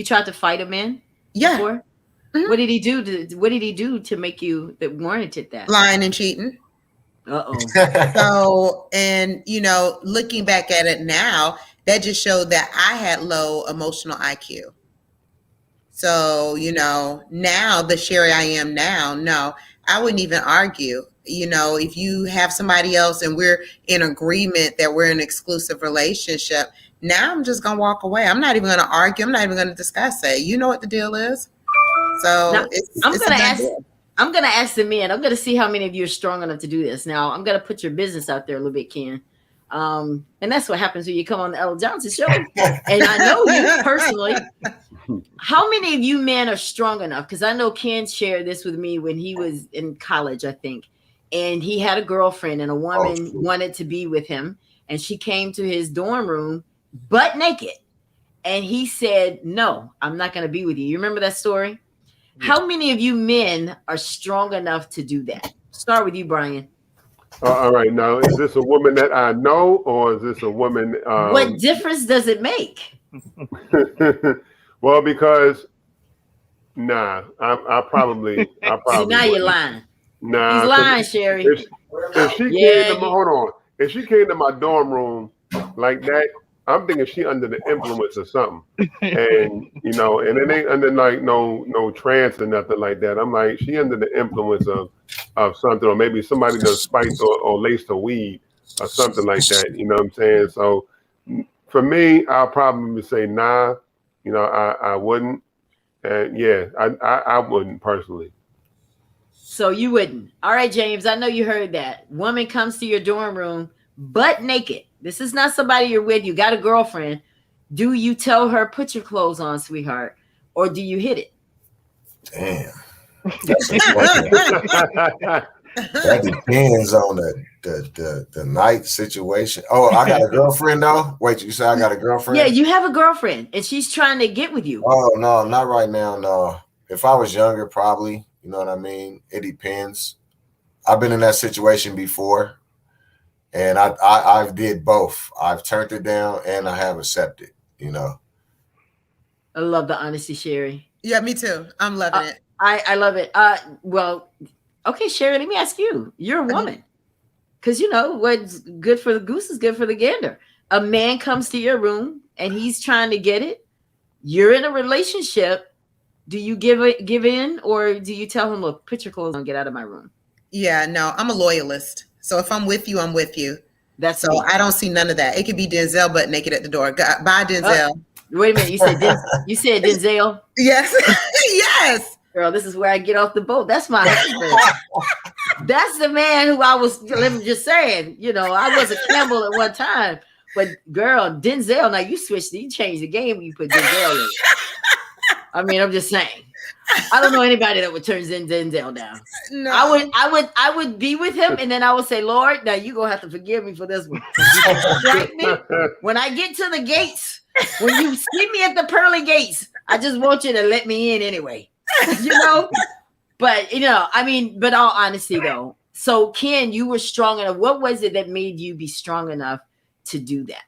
tried to fight a man? Yeah. Before? What did he do to make you that warranted that? Lying and cheating. So, and you know, looking back at it now, that just showed that I had low emotional IQ. So, you know, now the Sherry I am now, no, I wouldn't even argue. You know, if you have somebody else and we're in agreement that we're in an exclusive relationship, now I'm just going to walk away. I'm not even going to argue. I'm not even going to discuss it. You know what the deal is. So now, I'm going to ask the men. I'm going to see how many of you are strong enough to do this. Now, I'm going to put your business out there a little bit, Ken. And that's what happens when you come on the Ella Johnson show. And I know you personally. How many of you men are strong enough? Because I know Ken shared this with me when he was in college, I think. And he had a girlfriend and a woman wanted to be with him. And she came to his dorm room butt naked. And he said, no, I'm not going to be with you. You remember that story? Yeah. How many of you men are strong enough to do that? Start with you, Brian. All right. Now, is this a woman that I know, or is this a woman? What difference does it make? Well, because I probably. See, now you're lying. Nah, he's lying, Sherry. If she came to hold on, if she came to my dorm room like that, I'm thinking she under the influence of something, and you know, and it ain't under like no trance or nothing like that. I'm like, she under the influence of something, or maybe somebody done spiked or laced her weed or something like that. You know what I'm saying? So for me, I'll probably say nah. You know, I wouldn't, and yeah, I wouldn't personally. So you wouldn't. All right, James, I know you heard that. Woman comes to your dorm room butt naked. This is not somebody you're with. You got a girlfriend. Do you tell her, put your clothes on, sweetheart? Or do you hit it? Damn. That depends on the night situation. Oh, I got a girlfriend though? Wait, you say I got a girlfriend? Yeah, you have a girlfriend and she's trying to get with you. Oh, no, not right now, no. If I was younger, probably. You know what I mean? It depends. I've been in that situation before, and I've did both. I've turned it down, and I have accepted. You know. I love the honesty, Sherry. Yeah, me too. I'm loving it. I love it. Well, okay, Sherry. Let me ask you. You're a woman, because you know what's good for the goose is good for the gander. A man comes to your room and he's trying to get it. You're in a relationship. Do you give in, or do you tell him, look, put your clothes on, get out of my room? Yeah, no, I'm a loyalist. So if I'm with you, I'm with you. That's so me. I don't see none of that. It could be Denzel butt naked at the door. Bye, Denzel. Wait a minute. You said Denzel? Yes. Yes. Girl, this is where I get off the boat. That's my husband. That's the man who I was, let me just saying, you know, I was a Campbell at one time. But girl, Denzel, now you switched, you changed the game when you put Denzel in. I mean, I'm just saying. I don't know anybody that would turn Denzel down. No. I would be with him, and then I would say, Lord, now you're gonna have to forgive me for this one. When I get to the gates, when you see me at the pearly gates, I just want you to let me in anyway. You know? But you know, I mean, but all honesty though. So Ken, you were strong enough. What was it that made you be strong enough to do that?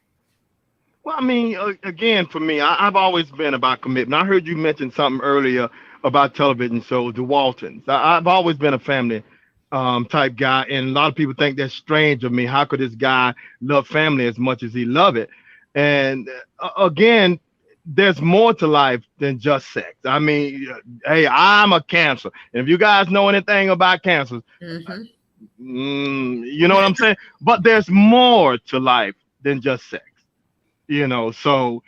Well, I mean, again, for me, I've always been about commitment. I heard you mention something earlier about television shows, the Waltons. I've always been a family type guy, and a lot of people think that's strange of me. How could this guy love family as much as he love it? And again, there's more to life than just sex. I mean, hey, I'm a Cancer, and if you guys know anything about cancers, you know what I'm saying? But there's more to life than just sex, you know. So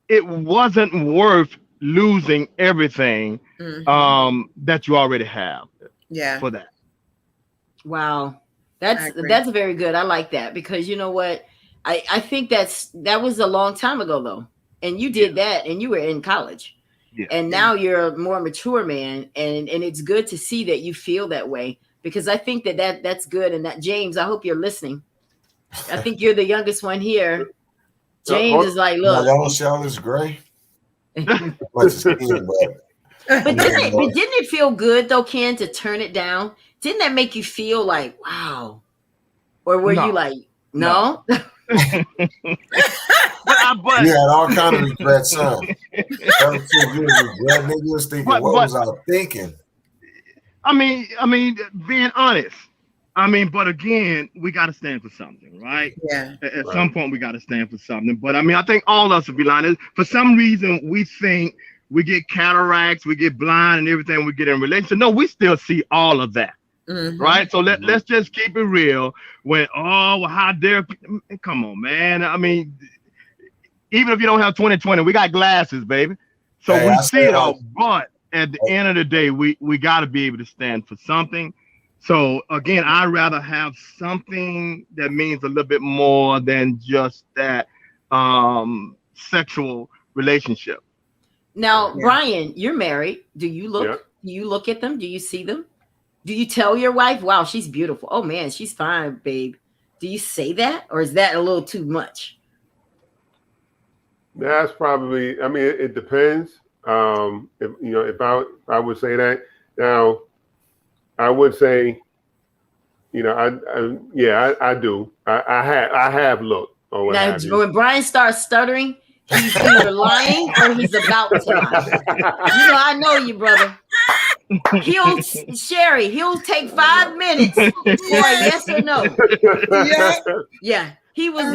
it wasn't worth losing everything that you already have for that. Wow. I agree. That's very good. I like that, because you know what? I think that was a long time ago though. And you did that and you were in college. Yeah. And now you're a more mature man, and it's good to see that you feel that way, because I think that's good. And that, James, I hope you're listening. I think you're the youngest one here. James is like, Now, look. y'all don't see all this gray. But didn't it feel good though, Ken, to turn it down? Didn't that make you feel like, wow? Or were you like, no? But you had all kind of regrets, son. You was thinking, what was I thinking? I mean, being honest. I mean, but again, we got to stand for something, right? Yeah. At some point, we got to stand for something. But I mean, I think all of us would be lying. For some reason, we think we get cataracts, we get blind, and everything we get in relation. No, we still see all of that, right? So let's just keep it real. When how dare? Come on, man. I mean, even if you don't have 20/20, we got glasses, baby. So we see it all. But at the end of the day, we got to be able to stand for something. So again, I'd rather have something that means a little bit more than just that sexual relationship. Now, Brian, you're married. Do you look? Yep. Do you look at them? Do you see them? Do you tell your wife, "Wow, she's beautiful. Oh man, she's fine, babe"? Do you say that, or is that a little too much? That's probably. I mean, it depends. If I would say that now. I would say, I do. I have looked. Or what Now, have you. when Brian starts stuttering, he's either lying or he's about to lie. I know you, brother. He'll take 5 minutes for a yes or no. Yeah. He was.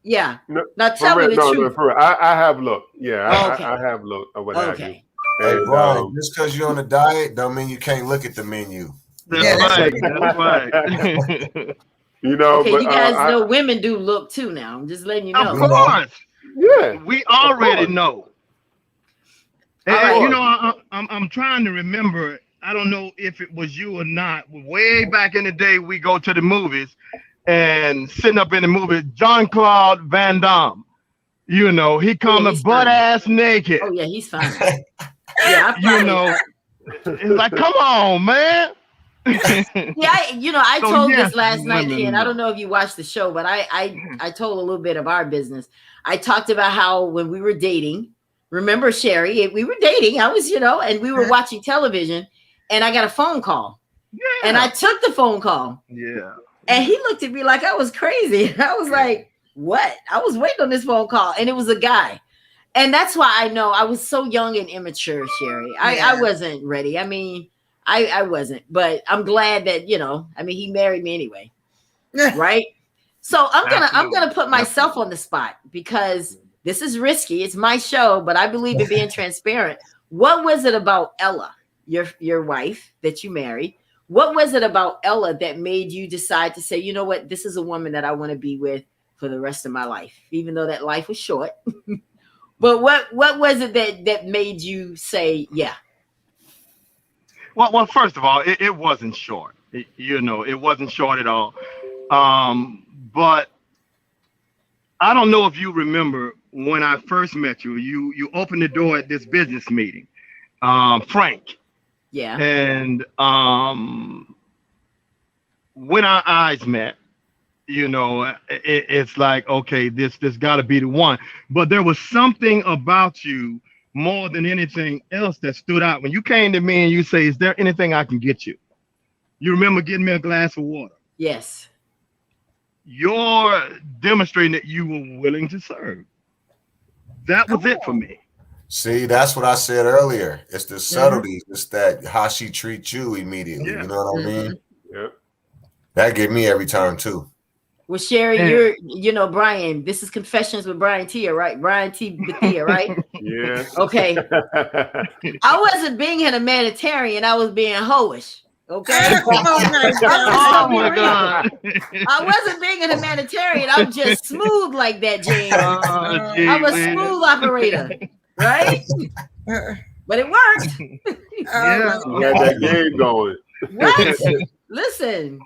Yeah. No, now tell me the truth. No, for real. I have looked. Yeah, Okay. I have looked. Or what have you. Hey, And, Brian, just because you're on a diet don't mean you can't look at the menu. That's right. That's right. Okay, but, you guys know women do look too now. I'm just letting you know. Of course. Yeah. We already know. All right. I'm trying to remember. I don't know if it was you or not. Way back in the day, we go to the movies and sitting up in the movie, Jean-Claude Van Damme. He coming butt ass naked. Oh yeah, he's fine. Yeah, it's like, come on, man. I told this last night, Ken. I don't know if you watched the show, but I told a little bit of our business. I talked about how when we were dating, remember Sherry, we were dating. I was, and we were watching television, and I got a phone call. Yeah. And I took the phone call. Yeah. And he looked at me like I was crazy. I was like, what? I was waiting on this phone call, and it was a guy. And that's why I know I was so young and immature, Sherry. I wasn't ready. I mean, I wasn't, but I'm glad that, he married me anyway. Right. So I'm gonna put myself on the spot, because this is risky. It's my show, but I believe in being transparent. What was it about Ella, your wife that you married? What was it about Ella that made you decide to say, you know what, this is a woman that I want to be with for the rest of my life, even though that life was short? But what was it that made you say, yeah? Well, first of all, it wasn't short. It wasn't short at all. But I don't know if you remember when I first met you. You opened the door at this business meeting, Frank. Yeah. And when our eyes met, it's like, okay, this got to be the one. But there was something about you more than anything else that stood out. When you came to me and you say, is there anything I can get you? You remember getting me a glass of water. Yes. You're demonstrating that you were willing to serve. That was it for me. See, that's what I said earlier. It's the Mm-hmm. subtleties. It's that how she treats you immediately. Yeah. You know what I Mm-hmm. mean? Yeah. That get me every time too. Well, Sherry, And Brian. This is Confessions with Brian Tia, right? Brian T. Bethia, right? Yes. Okay. I wasn't being a humanitarian. I was being hoish. Okay. Oh my I'm just God. oh gonna be my real. God. I wasn't being a humanitarian. I'm just smooth like that, James. Oh, I'm gee a whiz. smooth operator, right? But it worked. Oh Yeah. my You got that game going. What? Listen.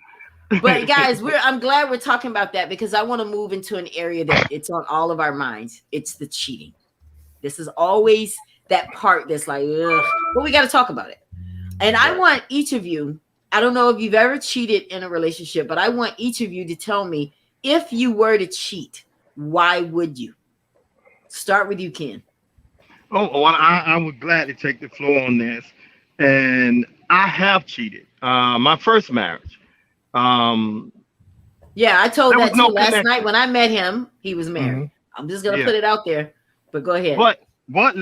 But guys, I'm glad we're talking about that because I want to move into an area that it's on all of our minds. It's the cheating. This is always that part that's like, ugh, but we got to talk about it. And I Right. want each of you, I don't know if you've ever cheated in a relationship, but I want each of you to tell me if you were to cheat, why would you? Start with you, Ken. Oh, well, I would gladly take the floor on this. And I have cheated. My first marriage. Um, Yeah, I told there was that too no last night connection. when I met him. He was married. Mhm. I'm just gonna Yeah. put it out there, but go ahead. But my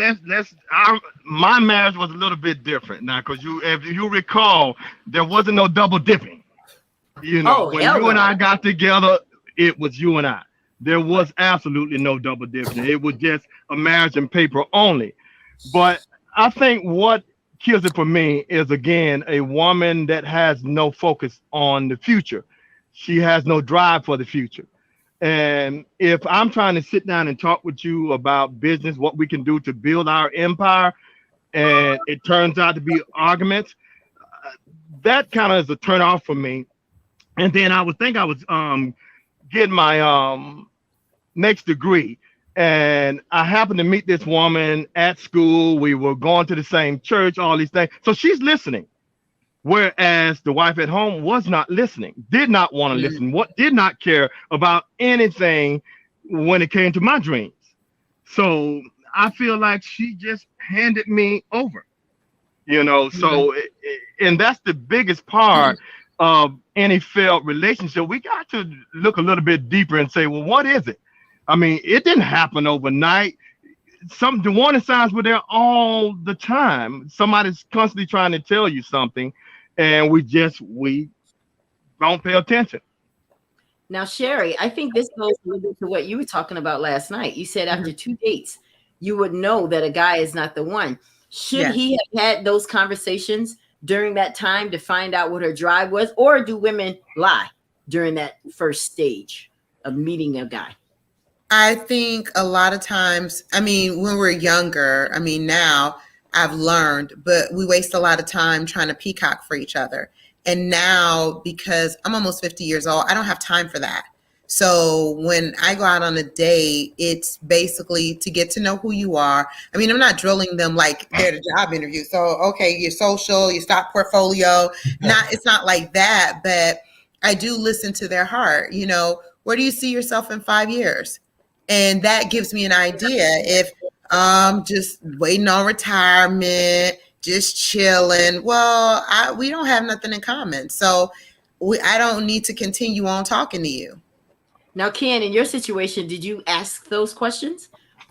marriage was a little bit different now, because if you recall, there wasn't no double dipping. You know, Oh, when hell you and no. I got together, it was you and I. There was absolutely no double dipping. It was just a marriage and paper only. But I think what kills it for me is, again, a woman that has no focus on the future. She has no drive for the future. And if I'm trying to sit down and talk with you about business, what we can do to build our empire, and it turns out to be arguments, that kind of is a turn off for me. And then I would think I was getting my next degree. And I happened to meet this woman at school. We were going to the same church, all these things. So she's listening. Whereas the wife at home was not listening, did not want to Mm. listen, did not care about anything when it came to my dreams. So I feel like she just handed me over, you know. Mhm. So, and that's the biggest part of any failed relationship. We got to look a little bit deeper and say, well, what is it? I mean, it didn't happen overnight. The warning signs were there all the time. Somebody's constantly trying to tell you something, and we don't pay attention. Now, Sherry, I think this goes a little bit to what you were talking about last night. You said after 2 dates, you would know that a guy is not the one. Should Yeah. he have had those conversations during that time to find out what her drive was, or do women lie during that first stage of meeting a guy? I think a lot of times, I mean, when we're younger, I mean, now I've learned, but we waste a lot of time trying to peacock for each other. And now, because I'm almost 50 years old, I don't have time for that. So when I go out on a date, it's basically to get to know who you are. I mean, I'm not drilling them like they're the job interview. So, okay, your social, your stock portfolio, it's not like that, but I do listen to their heart. You know, where do you see yourself in 5 years? And that gives me an idea if just waiting on retirement, just chilling. Well, we don't have nothing in common. So I don't need to continue on talking to you. Now, Ken, in your situation, did you ask those questions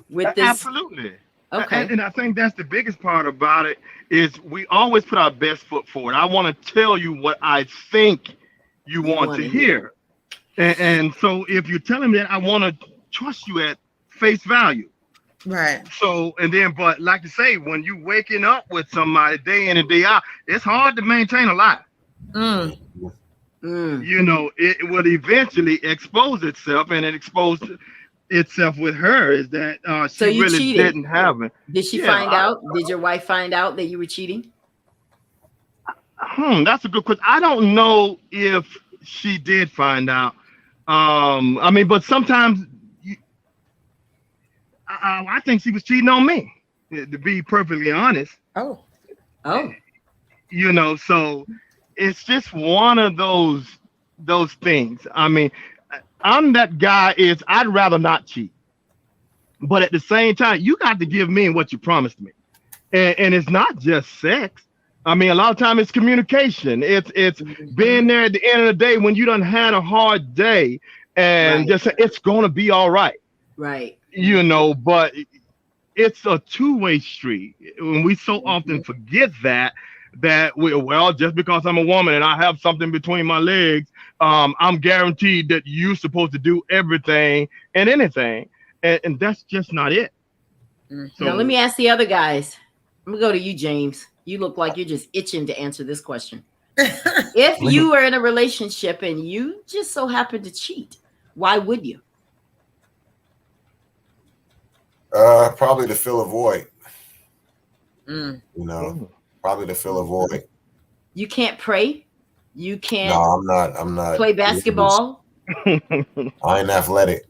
with this? Absolutely. Okay. And I think that's the biggest part about it is we always put our best foot forward. I want to tell you what I think you want to hear. And so if you're telling me that, I want to trust you at face value. Right. So, and then, but like you say, when you waking up with somebody day in and day out, it's hard to maintain a lie. Mm. You know, it will eventually expose itself, and it exposed itself with her is that she So you really cheated. didn't have it. Did she find out? Did your wife find out that you were cheating? That's a good question. I don't know if she did find out. I mean, but sometimes I think she was cheating on me, to be perfectly honest. Oh. You know, so it's just one of those things. I mean, I'm that guy I'd rather not cheat. But at the same time, you got to give me what you promised me. And it's not just sex. I mean, a lot of time it's communication. It's being there at the end of the day when you done had a hard day and just say, it's going to be all right. Right. You know, but it's a two-way street. And we so often forget that we, well, just because I'm a woman and I have something between my legs, I'm guaranteed that you're supposed to do everything and anything, and that's just not it. Now, So let me ask the other guys. I'm going to go to you, James. You look like you're just itching to answer this question. If you were in a relationship and you just so happen to cheat, why would you? Probably to fill a void. Mm. You know, probably to fill a void. You can't pray. You No, can't I'm not. play basketball. I ain't athletic.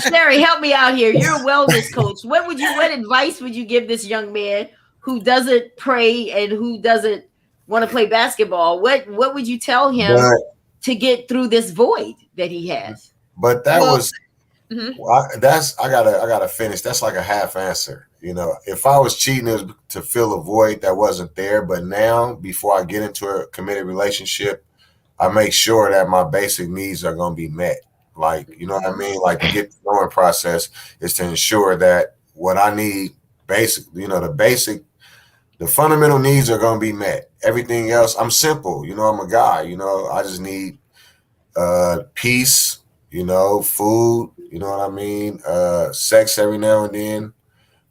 Sherry, help me out here. You're a wellness coach. What advice would you give this young man who doesn't pray and who doesn't want to play basketball? What would you tell him to get through this void that he has? But that was Mm-hmm. I gotta finish. That's like a half answer. You know, if I was cheating, it was to fill a void that wasn't there. But now, before I get into a committed relationship, I make sure that my basic needs are going to be met. Like, you know what I mean? Like, to get the growing process is to ensure that what I need, the fundamental needs are going to be met. Everything else, I'm simple. You know, I'm a guy. You know, I just need peace. You know, food. You know what I mean? Sex every now and then.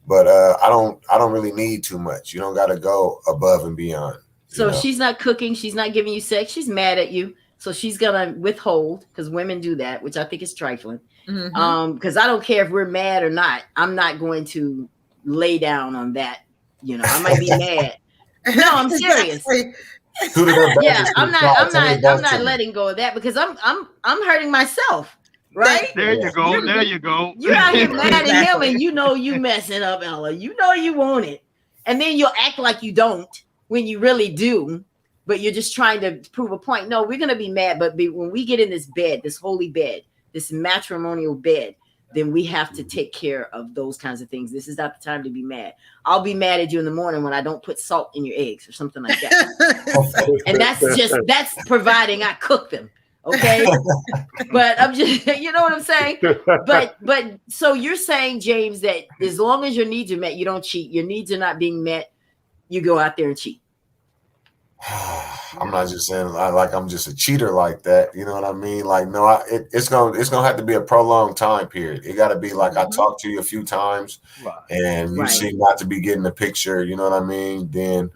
But I don't really need too much. You don't got to go above and beyond. So she's not cooking. She's not giving you sex. She's mad at you. So she's going to withhold, because women do that, which I think is trifling. Because I don't care if we're mad or not. I'm not going to lay down on that. You know, I might be mad. No, I'm serious. Yeah, I'm not letting go of that, because I'm hurting myself. Right? There you go. There you go. You're out here mad at him, and you know you messing up, Ella. You know you want it. And then you'll act like you don't when you really do, but you're just trying to prove a point. No, we're going to be mad, but when we get in this bed, this holy bed, this matrimonial bed, then we have to take care of those kinds of things. This is not the time to be mad. I'll be mad at you in the morning when I don't put salt in your eggs or something like that. And that's providing I cook them. Okay. But I'm just, you know what I'm saying? But so you're saying, James, that as long as your needs are met, you don't cheat. Your needs are not being met, you go out there and cheat. I'm not just saying like I'm just a cheater like that. You know what I mean? Like, no, it's gonna have to be a prolonged time period. It got to be like I talked to you a few times, and you seem not to be getting the picture. You know what I mean? Then,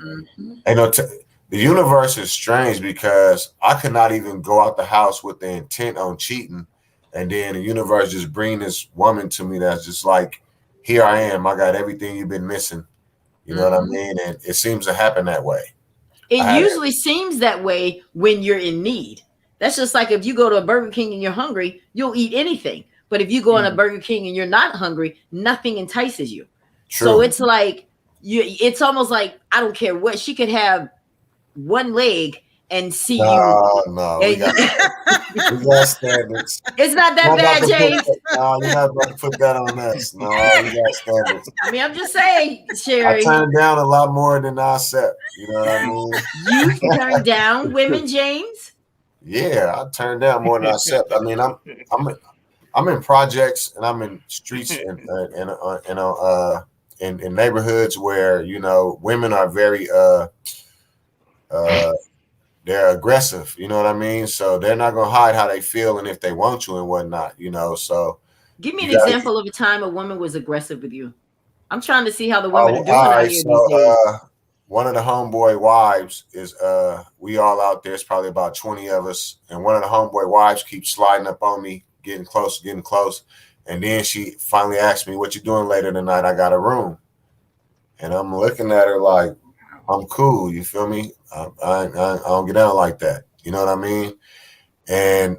the universe is strange, because I could not even go out the house with the intent on cheating, and then the universe just bring this woman to me that's just like, here I am. I got everything you've been missing. You know what I mean? And it seems to happen that way. It usually seems that way when you're in need. That's just like if you go to a Burger King and you're hungry, you'll eat anything. But if you go in a Burger King and you're not hungry, nothing entices you. True. So it's like it's almost like, I don't care what, she could have one leg and see you. No, we got standards. It's not that bad, James. No, you're not about to put that on us. No, we got standards. I mean, I'm just saying, Sherry. I turned down a lot more than I accept. You know what I mean? You turned down women, James? Yeah, I turned down more than I accept. I mean, I'm in projects, and I'm in streets and in neighborhoods where, you know, women are very they're aggressive, you know what I mean? So they're not gonna hide how they feel and if they want you and whatnot, you know. So give me an example of a time a woman was aggressive with you. I'm trying to see how the women are doing out here these days. One of the homeboy wives is we all out there, it's probably about 20 of us, and one of the homeboy wives keeps sliding up on me, getting close. And then she finally asked me, what you doing later tonight? I got a room. And I'm looking at her like, I'm cool, you feel me? I don't get down like that. You know what I mean? And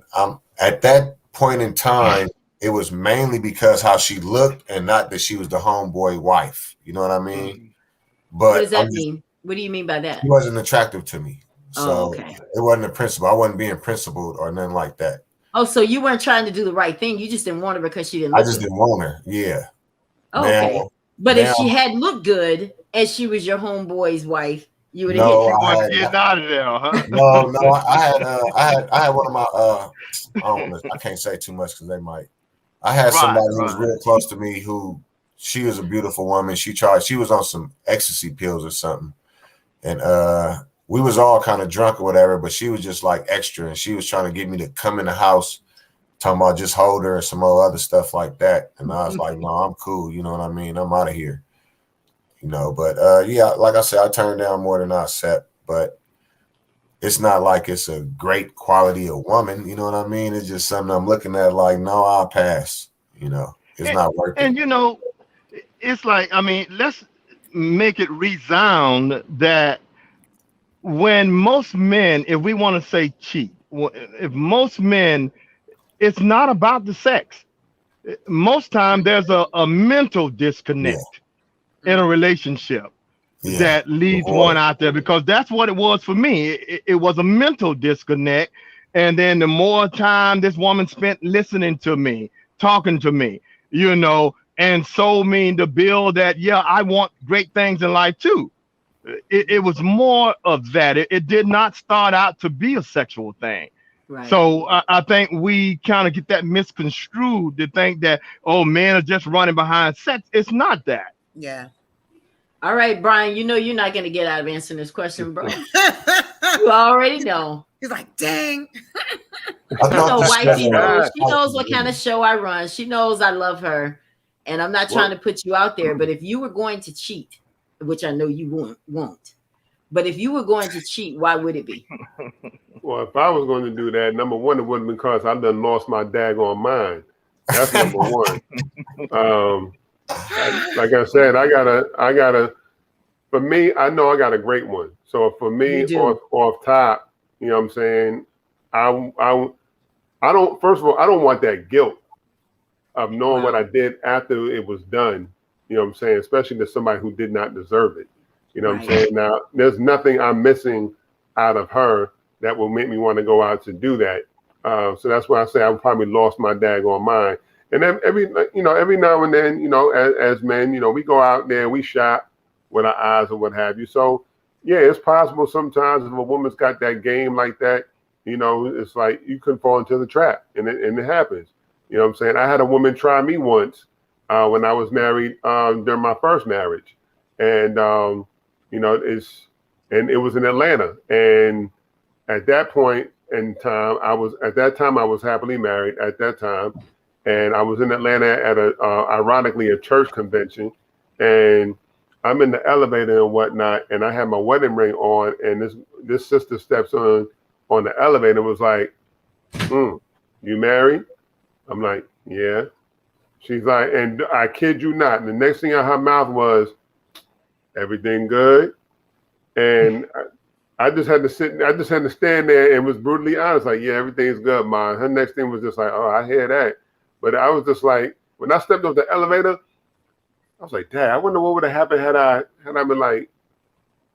at that point in time, it was mainly because how she looked, and not that she was the homeboy wife. You know what I mean? But what does that mean? What do you mean by that? She wasn't attractive to me. So it wasn't a principle. I wasn't being principled or nothing like that. Oh, so you weren't trying to do the right thing. You just didn't want her because she didn't look good. Didn't want her. Yeah. Oh, okay. But if she had looked good and she was your homeboy's wife, you would have hit out of there, huh? No, I had one of my I can't say too much because they might I had Right, somebody who was right. real close to me who she was a beautiful woman. She was on some ecstasy pills or something. And we was all kind of drunk or whatever, but she was just like extra, and she was trying to get me to come in the house, talking about just hold her and some other stuff like that. And I was like, no, I'm cool. You know what I mean? I'm out of here. But yeah, like I said, I turned down more than I accept, but it's not like it's a great quality of woman. You know what I mean? It's just something I'm looking at like, no, I'll pass. It's And, not worth it. and it's like, I mean, let's make it resound that when most men, if we want to say cheat, if most men, it's not about the sex. Most time there's a mental Yeah, disconnect in a relationship yeah. that leads one Avoid. out there, because that's what it was for me. It was a mental disconnect. And then the more time this woman spent listening to me, talking to me, and sold me the bill that, yeah, I want great things in life too. It was more of that. It did not start out to be a sexual thing. Right. So I think we kind of get that misconstrued to think that, oh, men are just running behind sex. It's not that. Yeah. All right, Brian, you're not going to get out of answering this question, bro. You already know. He's like, dang. I thought the Wifey struggle knows. was She knows what kind of show I run. She knows I love her. And I'm not trying to put you out there, but if you were going to cheat, which I know you won't, but if you were going to cheat, why would it be? Well, if I was going to do that, number one, it wouldn't because I done lost my daggone mind. That's number one. Like I said, I gotta. For me, I know I got a great one. So for me, off top, you know what I'm saying, I don't. First of all, I don't want that guilt of knowing what I did after it was done. You know what I'm saying, especially to somebody who did not deserve it. You know what I'm saying. Now, there's nothing I'm missing out of her that will make me want to go out to do that. So that's why I say I probably lost my daggone mind. And then every now and then, as men, we go out there, we shop with our eyes or what have you. So yeah, it's possible sometimes if a woman's got that game like that, it's like you can fall into the trap, and it happens. You know what I'm saying? I had a woman try me once when I was married during my first marriage, and it was in Atlanta, and at that point in time, I was happily married at that time, and I was in Atlanta at ironically a church convention, and I'm in the elevator and whatnot, and I had my wedding ring on, and this sister steps on the elevator and was like, "You married?" I'm like, "Yeah." She's like, and I kid you not, and the next thing out of her mouth was, "Everything good?" And I just had to stand there and was brutally honest, like, "Yeah, everything's good, Ma." Her next thing was just like, "Oh, I hear that." But I was just like, when I stepped off the elevator, I was like, "Dad, I wonder what would have happened had I been like,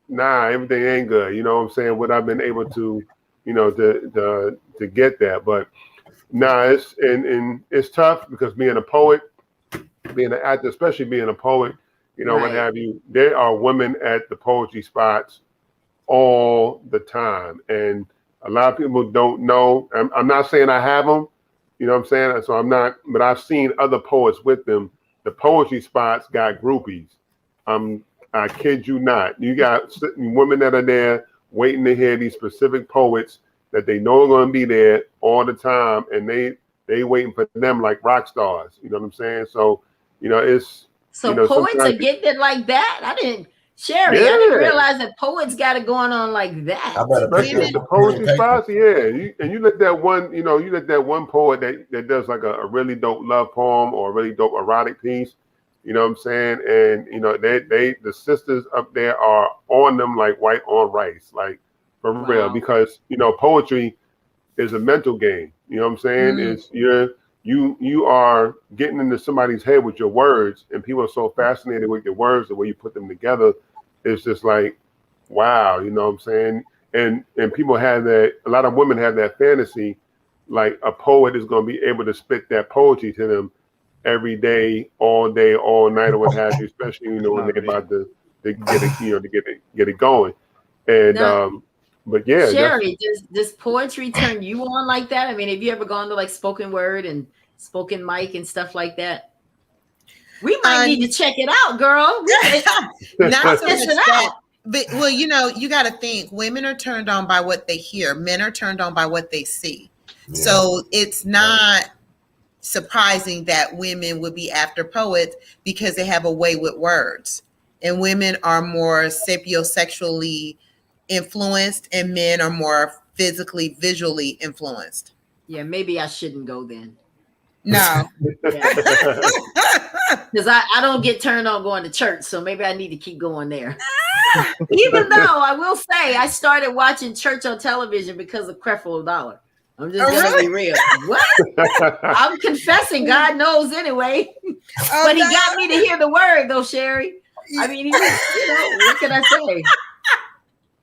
nah, everything ain't good." You know what I'm saying? Would I've been able to, to get that? But nah, it's tough because being a poet, being an actor, especially being a poet, what have you, there are women at the poetry spots all the time, and a lot of people don't know. I'm not saying I have them, you know what I'm saying? So I'm not, but I've seen other poets with them. The poetry spots got groupies. I kid you not. You got women that are there waiting to hear these specific poets that they know are going to be there all the time, and they waiting for them like rock stars. You know what I'm saying? So it's poets are getting it like that. I didn't realize that poets got it going on like that. Especially at the poetry spots, yeah. You let that one poet that does like a really dope love poem or a really dope erotic piece, you know what I'm saying? And the sisters up there are on them like white on rice, like for real, because poetry is a mental game. You know what I'm saying? It's you are getting into somebody's head with your words, and people are so fascinated with your words, the way you put them together. It's just like, wow, you know what I'm saying? And people have that, a lot of women have that fantasy, like a poet is going to be able to spit that poetry to them every day, all night, or what have you, especially, when they're about to get it, get it going. And, now, but yeah. Sherry, does poetry turn you on like that? I mean, have you ever gone to like spoken word and spoken mic and stuff like that? We might need to check it out, girl. Not so much Listen that. out. But, well, you know, you got to think women are turned on by what they hear. Men are turned on by what they see. Yeah. So it's not surprising that women would be after poets because they have a way with words. And women are more sapiosexually influenced and men are more physically, visually influenced. Yeah, maybe I shouldn't go then. No. Because I don't get turned on going to church, so maybe I need to keep going there. Even though I will say I started watching church on television because of Creflo Dollar. I'm just gonna be real. What? I'm confessing, God knows anyway. But he got me to hear the word though, Sherry. I mean, he was, you know, what can I say?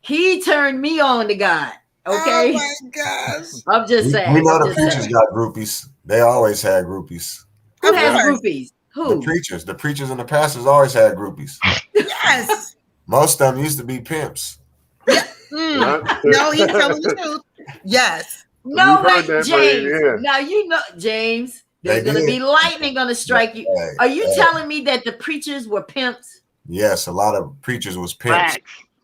He turned me on to God. Okay. Oh my gosh. I'm just saying. We know the preachers got groupies. They always had groupies. Who has groupies? Who? The preachers and the pastors always had groupies. Yes. Most of them used to be pimps. Yeah. No, he's telling the truth. Yes. No, wait, James. Now you know, James. There's going to be lightning going to strike you. Are you telling me that the preachers were pimps? Yes, a lot of preachers was pimps.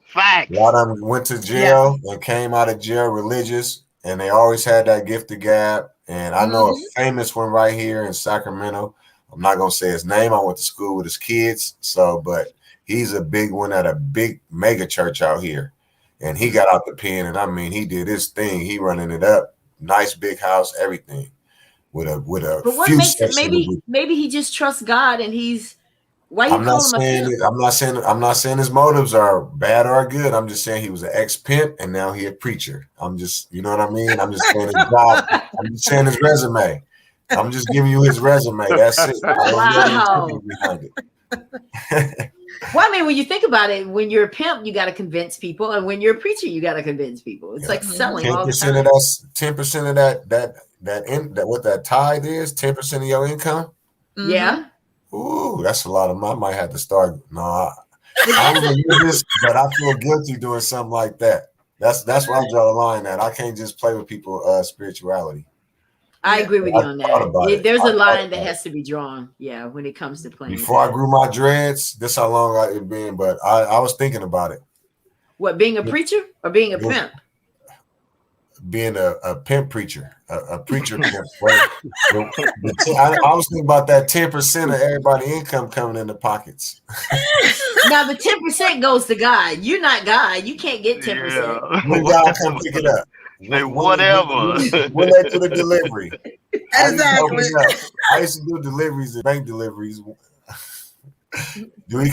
Facts. A lot of them went to jail and came out of jail religious, and they always had that gift of gab. And I know a famous one right here in Sacramento. I'm not gonna say his name. I went to school with his kids, but he's a big one at a big mega church out here. And he got out the pen, and I mean, he did his thing. He running it up, nice big house, everything. With a but what few makes it sections maybe he just trusts God and he's why you I'm not call him a pimp? I'm not saying his motives are bad or good. I'm just saying he was an ex-pimp and now he a preacher. I'm just, you know what I mean? I'm just saying his job. I'm just saying his resume. I'm just giving you his resume. That's it. Wow. Well, I mean, when you think about it, when you're a pimp, you got to convince people, and when you're a preacher, you got to convince people. It's like selling. 10% of that, 10% of that what that tithe is, 10% of your income. Yeah. Ooh, that's a lot of money. I might have to start. No, I don't do this, but I feel guilty doing something like that. That's where I draw the line at. I can't just play with people's spirituality. I agree with you on that. There's a line that has to be drawn. Yeah, when it comes to playing. Before I grew my dreads, this how long it's been, but I was thinking about it. What, being a preacher or being a pimp? Being a pimp preacher, a preacher pimp. I was thinking about that 10% of everybody's income coming in the pockets. Now the 10% goes to God. You're not God. You can't get 10%. When God come pick it up. Whatever. When they do the delivery. Exactly. I used to do deliveries and bank deliveries. Do they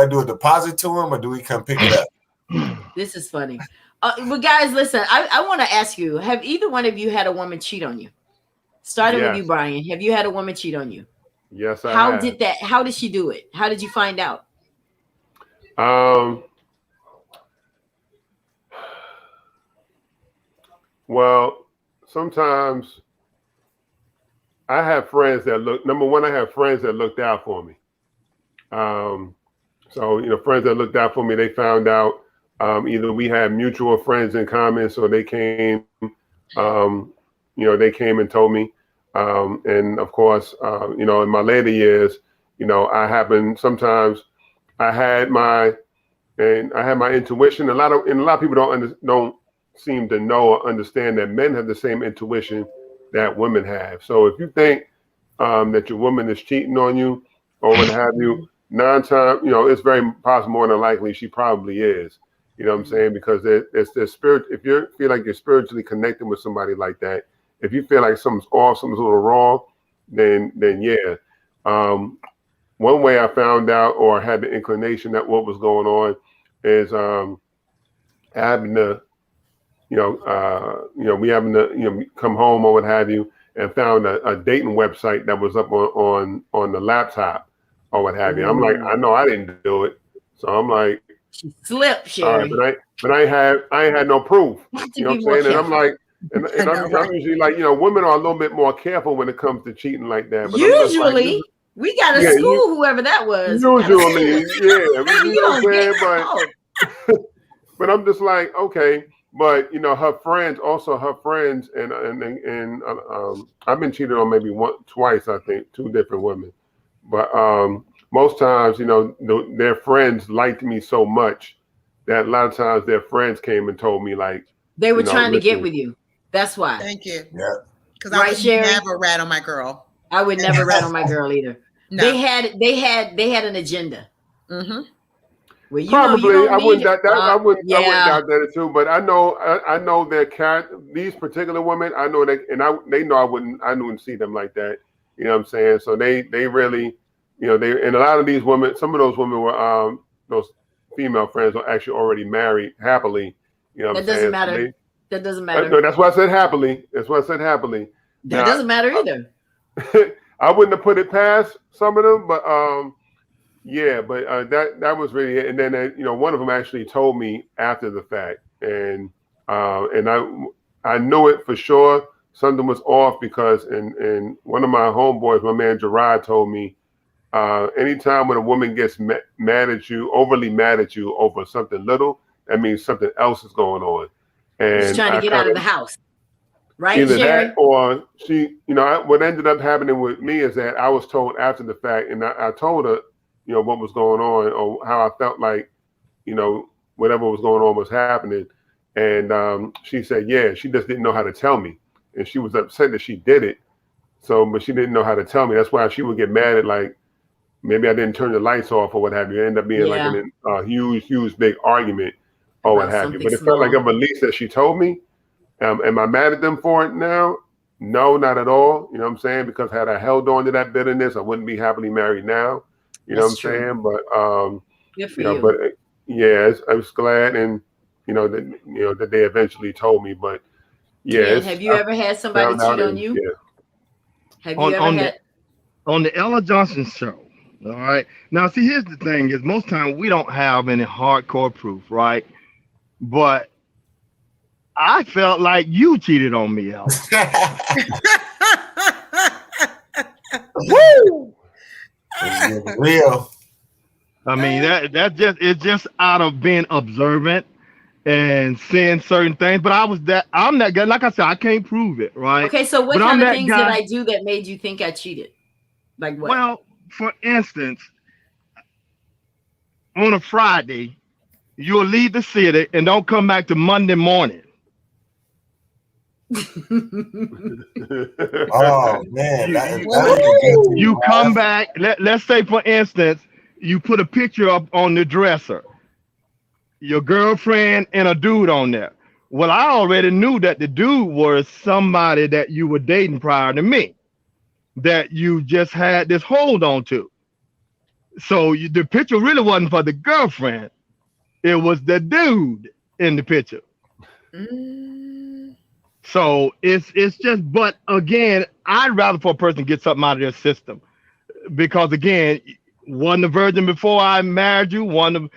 do a deposit to him or do we come pick it up? This is funny. But guys, listen, I want to ask you, have either one of you had a woman cheat on you? Starting with you, Brian. Have you had a woman cheat on you? Yes, I have. How did she do it? How did you find out? Well, sometimes I have friends that I have friends that looked out for me. So, friends that looked out for me, they found out either we had mutual friends in common, so they came, they came and told me. And of course, in my later years, I had my intuition. A lot of people don't seem to know or understand that men have the same intuition that women have. So if you think that your woman is cheating on you or what have you, 9 times, it's very possible, more than likely, she probably is. You know what I'm saying? Because it's the spirit. If you feel like you're spiritually connected with somebody like that, if you feel like something's off, something's a little wrong, then yeah. One way I found out or had the inclination that what was going on is having to, we having to, come home or what have you, and found a dating website that was up on the laptop or what have you. I'm like, I know I didn't do it, so I'm like, she slipped, Sherry. All right, but I ain't had no proof. You know what I'm saying? And I'm like, and I'm usually like, women are a little bit more careful when it comes to cheating like that. But usually, we got to school whoever that was. Usually, yeah. You know what I'm saying? But I'm just like, okay. But her friends, I've been cheated on maybe twice, I think, two different women. But most times, their friends liked me so much that a lot of times their friends came and told me, like, They were trying to get listen. with you. That's why. Thank you. Yeah. Because I Right, would Sherry? never rat on my girl. I would never rat on my girl either. No. They had an agenda. Mm-hmm. Well, you Probably, don't I need wouldn't. it. I wouldn't Yeah, doubt that too. But I know their character. These particular women, I know they know I wouldn't see them like that. You know what I'm saying? So they really, and a lot of these women, some of those women were those female friends are actually already married happily. You know what that I'm doesn't saying? So matter. That doesn't no, matter. that's why I said happily. That's why I said happily. That Now, doesn't matter either. I wouldn't have put it past some of them, but yeah, but that was really it. And then one of them actually told me after the fact, and I knew it for sure. Something was off because and one of my homeboys, my man Gerard, told me anytime when a woman gets mad at you, overly mad at you over something little, that means something else is going on. Just And trying to I get kind out of of the house. Right, either Sherry? that or she, what ended up happening with me is that I was told after the fact, and I told her, what was going on or how I felt like, whatever was going on was happening. And she said, yeah, she just didn't know how to tell me. And she was upset that she did it. So, but she didn't know how to tell me. That's why she would get mad at, like, maybe I didn't turn the lights off or what have you. It ended up being like Yeah, a huge, big argument or what about have you. something But it felt like a small. release that she told me. Am I mad at them for it now? No, not at all. You know what I'm saying? Because had I held on to that bitterness, I wouldn't be happily married now. You know what That's I'm true. saying? But Good for you. yeah, I was glad, and that they eventually told me. But yeah, Ken, have you I ever had somebody found cheat out, on and you? yeah, Have you on ever on the had? on the Ella Johnson show. All right. Now, see, here's the thing: is most times we don't have any hardcore proof, right? But I felt like you cheated on me, Ella. woo! It's getting real. I mean, that just it's just out of being observant and seeing certain things. But I'm that guy. Like I said, I can't prove it, right? Okay, so But what I'm kind of that things did guy. I do that made you think I cheated? Like what? Well, for instance, on a Friday, you'll leave the city and don't come back to Monday morning. Oh man, You that you that is a good thing you to come have. back. Let's say, for instance, you put a picture up on the dresser, your girlfriend and a dude on there. Well, I already knew that the dude was somebody that you were dating prior to me, that you just had this hold on to. So the picture really wasn't for the girlfriend; it was the dude in the picture. Mm. So it's just, but again, I'd rather for a person get something out of their system because again, wasn't a virgin before I married you. One of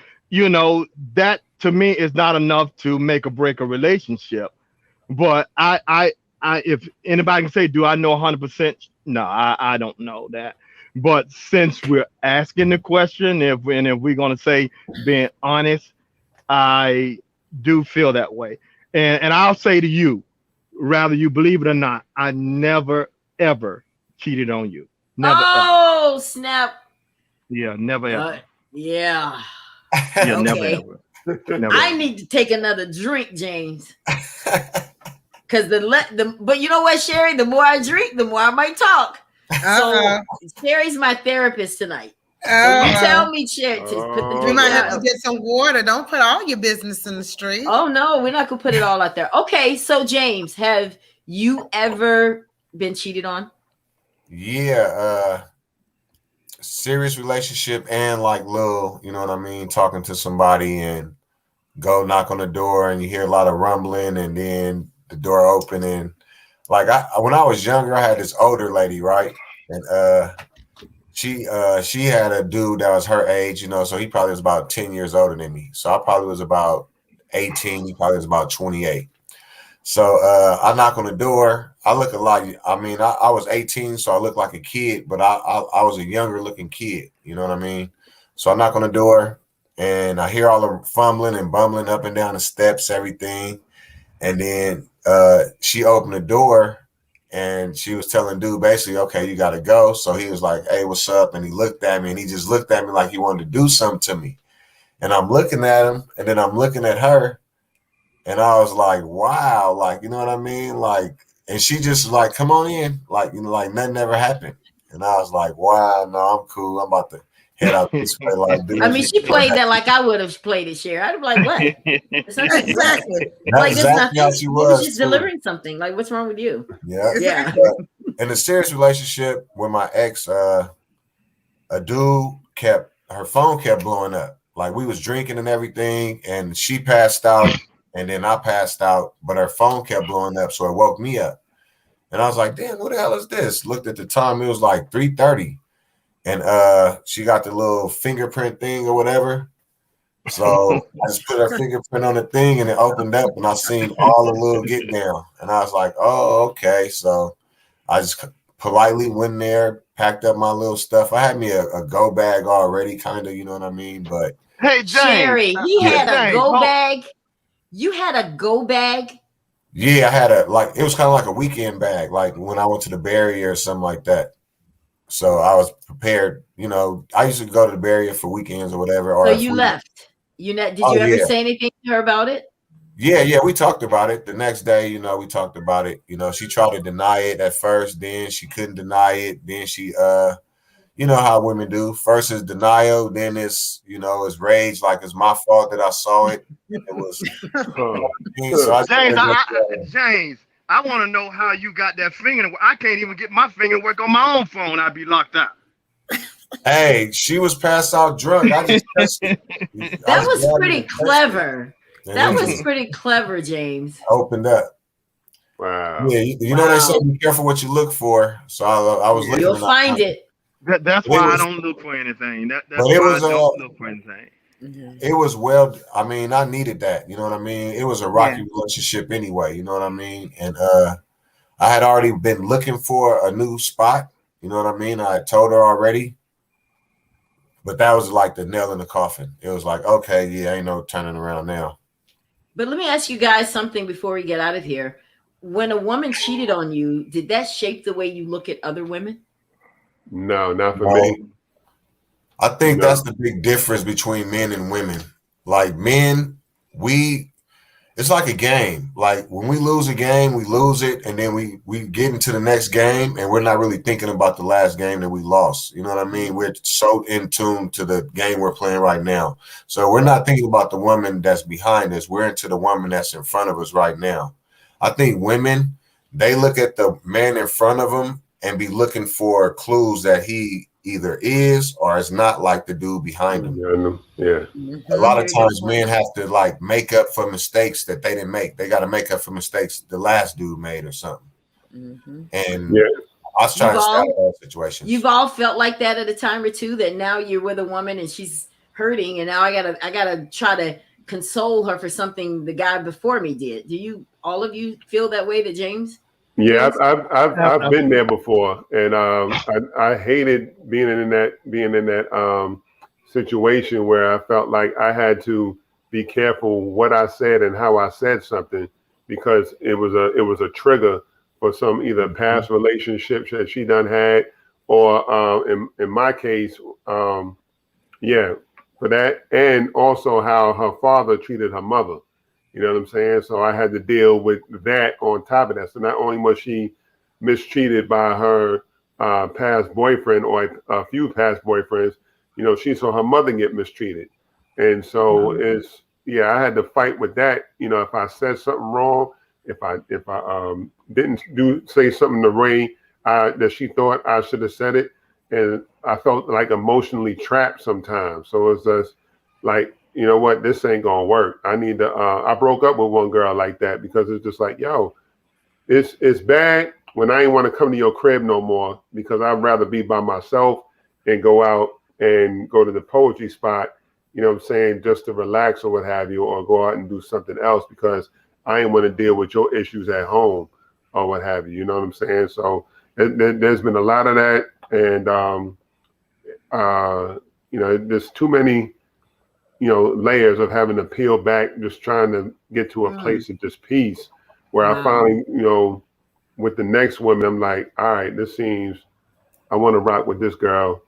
that to me is not enough to make or break a relationship. But if anybody can say, do I know 100%? No, I don't know that. But since we're asking the question, if we're gonna say being honest, I do feel that way. And I'll say to you, rather you believe it or not, I never ever cheated on you. Never ever. Oh, snap. Yeah, never Uh, ever. yeah. Yeah, never Okay. ever. Never I ever. need to take another drink, James. Because but you know what, Sherry? The more I drink, the more I might talk. So Sherry's my therapist tonight. So you tell me, Sherry, to put the Oh We drink might have down. to Lord. get some water. Don't put all your business in the street. Oh no, we're not gonna put it all out there. Okay, so James, have you ever been cheated on? Yeah, serious relationship and like little, you know what I mean, talking to somebody and go knock on the door and you hear a lot of rumbling and then the door open and like when I was younger, I had this older lady, right? And she had a dude that was her age, so he probably was about 10 years older than me. So I probably was about 18, he probably was about 28. So I knock on the door. I look a lot. I mean, I was 18, so I look like a kid, but I was a younger looking kid. You know what I mean? So I knock on the door, and I hear all the fumbling and bumbling up and down the steps, everything. And then she opened the door and she was telling dude basically, okay, you gotta go. So he was like, hey, what's up? And he looked at me and he just looked at me like he wanted to do something to me. And I'm looking at him and then I'm looking at her and I was like, wow, like, you know what I mean? Like, and she just was like, come on in. Like, you know, like nothing ever happened. And I was like, wow, no, I'm cool. I'm about to head out this way. Like, dude, I mean, she played that like I would have played it, Cher. I'd be like, what? It's nothing. Exactly. that's Like, there's exactly how nothing. she He was was just too. delivering something. Like, what's wrong with you? Yeah. Yeah. In a serious relationship with my ex, a dude her phone kept blowing up. Like we was drinking and everything, and she passed out, and then I passed out, but her phone kept blowing up, so it woke me up. And I was like, damn, what the hell is this? Looked at the time, it was like 3:30. And she got the little fingerprint thing or whatever. So I just put her fingerprint on the thing and it opened up and I seen all the little get down. And I was like, oh, okay. So I just politely went in there, packed up my little stuff. I had me a go bag already, kind of, you know what I mean? But Hey, James. Sherry, he Yeah. had a James, go hold- bag. You had a go bag. yeah, I had it was kind of like a weekend bag, like when I went to the barrier or something like that. So I was prepared, you know, I used to go to the barrier for weekends or whatever. Or So if you we, left. Did oh you ever yeah. say anything to her about it? Yeah, we talked about it. The next day, you know, we talked about it. You know, she tried to deny it at first, then she couldn't deny it. Then she you know how women do. First is denial, then it's rage, like it's my fault that I saw it. And it was so I James, just, James, I want to know how you got that finger. I can't even get my finger to work on my own phone. I'd be locked out. hey, she was passed out drunk. I just touched it. I That just was grabbed it pretty and touched it, clever. and That it was just pretty clever, James. opened up. Wow. Yeah, you know they say Wow. be careful what you look for. So I was Yeah. looking You'll and find it. That's it why I was don't look for anything. but That's it why I was don't look for anything. it was well, I mean, I needed that, you know what I mean? It was a Yeah. rocky relationship anyway, you know what I mean? And I had already been looking for a new spot, you know what I mean? I had told her already, but that was like the nail in the coffin. It was like, okay, yeah, ain't no turning around now. But let me ask you guys something before we get out of here. When a woman cheated on you, did that shape the way you look at other women? No, not for No, me. I think No. that's the big difference between men and women. Like men, it's like a game. Like when we lose a game, we lose it, and then we get into the next game, and we're not really thinking about the last game that we lost. You know what I mean? We're so in tune to the game we're playing right now. So we're not thinking about the woman that's behind us. We're into the woman that's in front of us right now. I think women, they look at the man in front of them and be looking for clues that he either is or is not like the dude behind him. Yeah. A lot of Very good times point. men have to like make up for mistakes that they didn't make. They got to make up for mistakes the last dude made or something. And Yeah. I was trying You've to stay out of all those situations. you've all felt like that at a time or two, that now you're with a woman and she's hurting, and now I gotta try to console her for something the guy before me did. Do you all of you feel that way that James Yeah, feels? I've been there before, and I hated being in that situation where I felt like I had to be careful what I said and how I said something, because it was a trigger for some either past relationships that she done had, or in my case, yeah, for that, and also how her father treated her mother. You know what I'm saying? So I had to deal with that on top of that. So not only was she mistreated by her past boyfriend or a few past boyfriends, she saw her mother get mistreated, and so I had to fight with that. If I said something wrong, if I didn't say something the way that she thought I should have said it, and I felt like emotionally trapped sometimes. So it's just like, you know what, this ain't gonna work. I need to. I broke up with one girl like that because it's just like, yo, it's bad when I ain't want to come to your crib no more, because I'd rather be by myself and go out and go to the poetry spot. You know what I'm saying, just to relax or what have you, or go out and do something else, because I ain't want to deal with your issues at home or what have you. You know what I'm saying? So there's been a lot of that, and there's too many, layers of having to peel back, just trying to get to a place of just peace. where I Wow. finally, with the next woman, I'm like, all right, this seems I want to rock with this girl.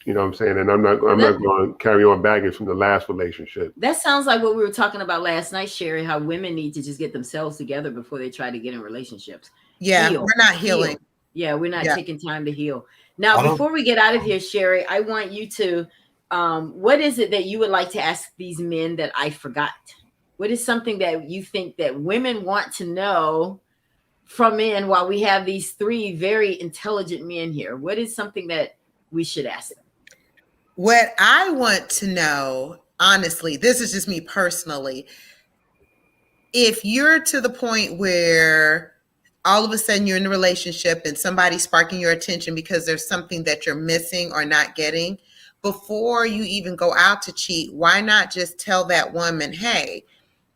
You know what I'm saying? And I'm not Well, I'm not going to carry on baggage from the last relationship. that sounds like what we were talking about last night, Sherry, how women need to just get themselves together before they try to get in relationships. Yeah, Heal, we're not heal. healing. Yeah, we're not Yeah. taking time to heal. Now, I don't. before we get out of here, Sherry, I want you to, what is it that you would like to ask these men that I forgot? What is something that you think that women want to know from men while we have these three very intelligent men here? What is something that we should ask them? What I want to know, honestly, this is just me personally. If you're to the point where all of a sudden you're in a relationship and somebody's sparking your attention because there's something that you're missing or not getting, before you even go out to cheat, why not just tell that woman, hey,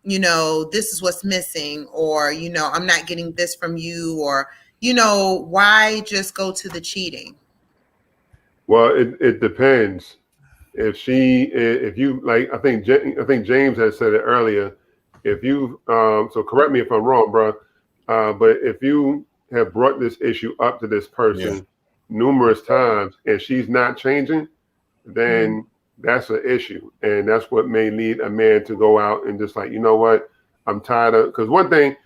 this is what's missing, or, I'm not getting this from you, or, why just go to the cheating? Well, it depends. If you like, I think James had said it earlier. If you, so correct me if I'm wrong, bro. But if you have brought this issue up to this Yeah. person numerous times and she's not changing, Mhm. then that's an issue, and that's what may lead a man to go out and just like, you know what, I'm tired of. Because one thing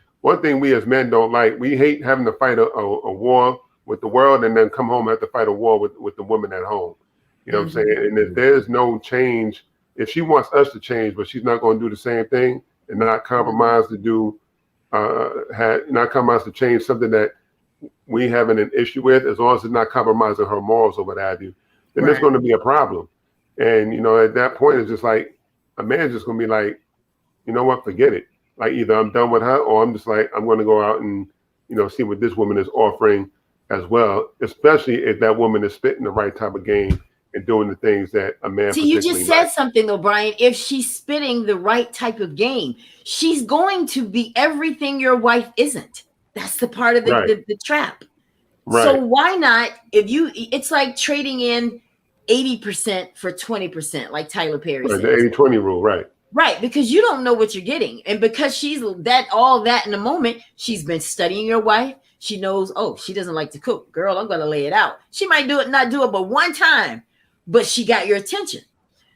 we as men don't like, we hate having to fight a war with the world and then come home and have to fight a war with the woman at home. You know what I'm saying? Mhm. And if there's no change, if she wants us to change, but she's not going to do the same thing and not Mhm. compromise to not compromise to change something that we having an issue with, as long as it's not compromising her morals or what have you, then there's Right. going to be a problem. And at that point, it's just like a man's just going to be like, you know what, forget it. Like either I'm done with her, or I'm just like I'm going to go out and see what this woman is offering as well. Especially if that woman is spitting the right type of game and doing the things that a man See, you just particularly said likes. something though, Brian. If she's spitting the right type of game, she's going to be everything your wife isn't. That's the part of the, Right, the, the trap. So right, why not? If you, it's like trading in 80% for 20%, like Tyler Perry right. The says. 80-20 rule, right. Right, because you don't know what you're getting. And because she's all that in the moment, she's been studying your wife. She knows, oh, she doesn't like to cook. Girl, I'm gonna lay it out. She might do it, not do it, but one time, but she got your attention.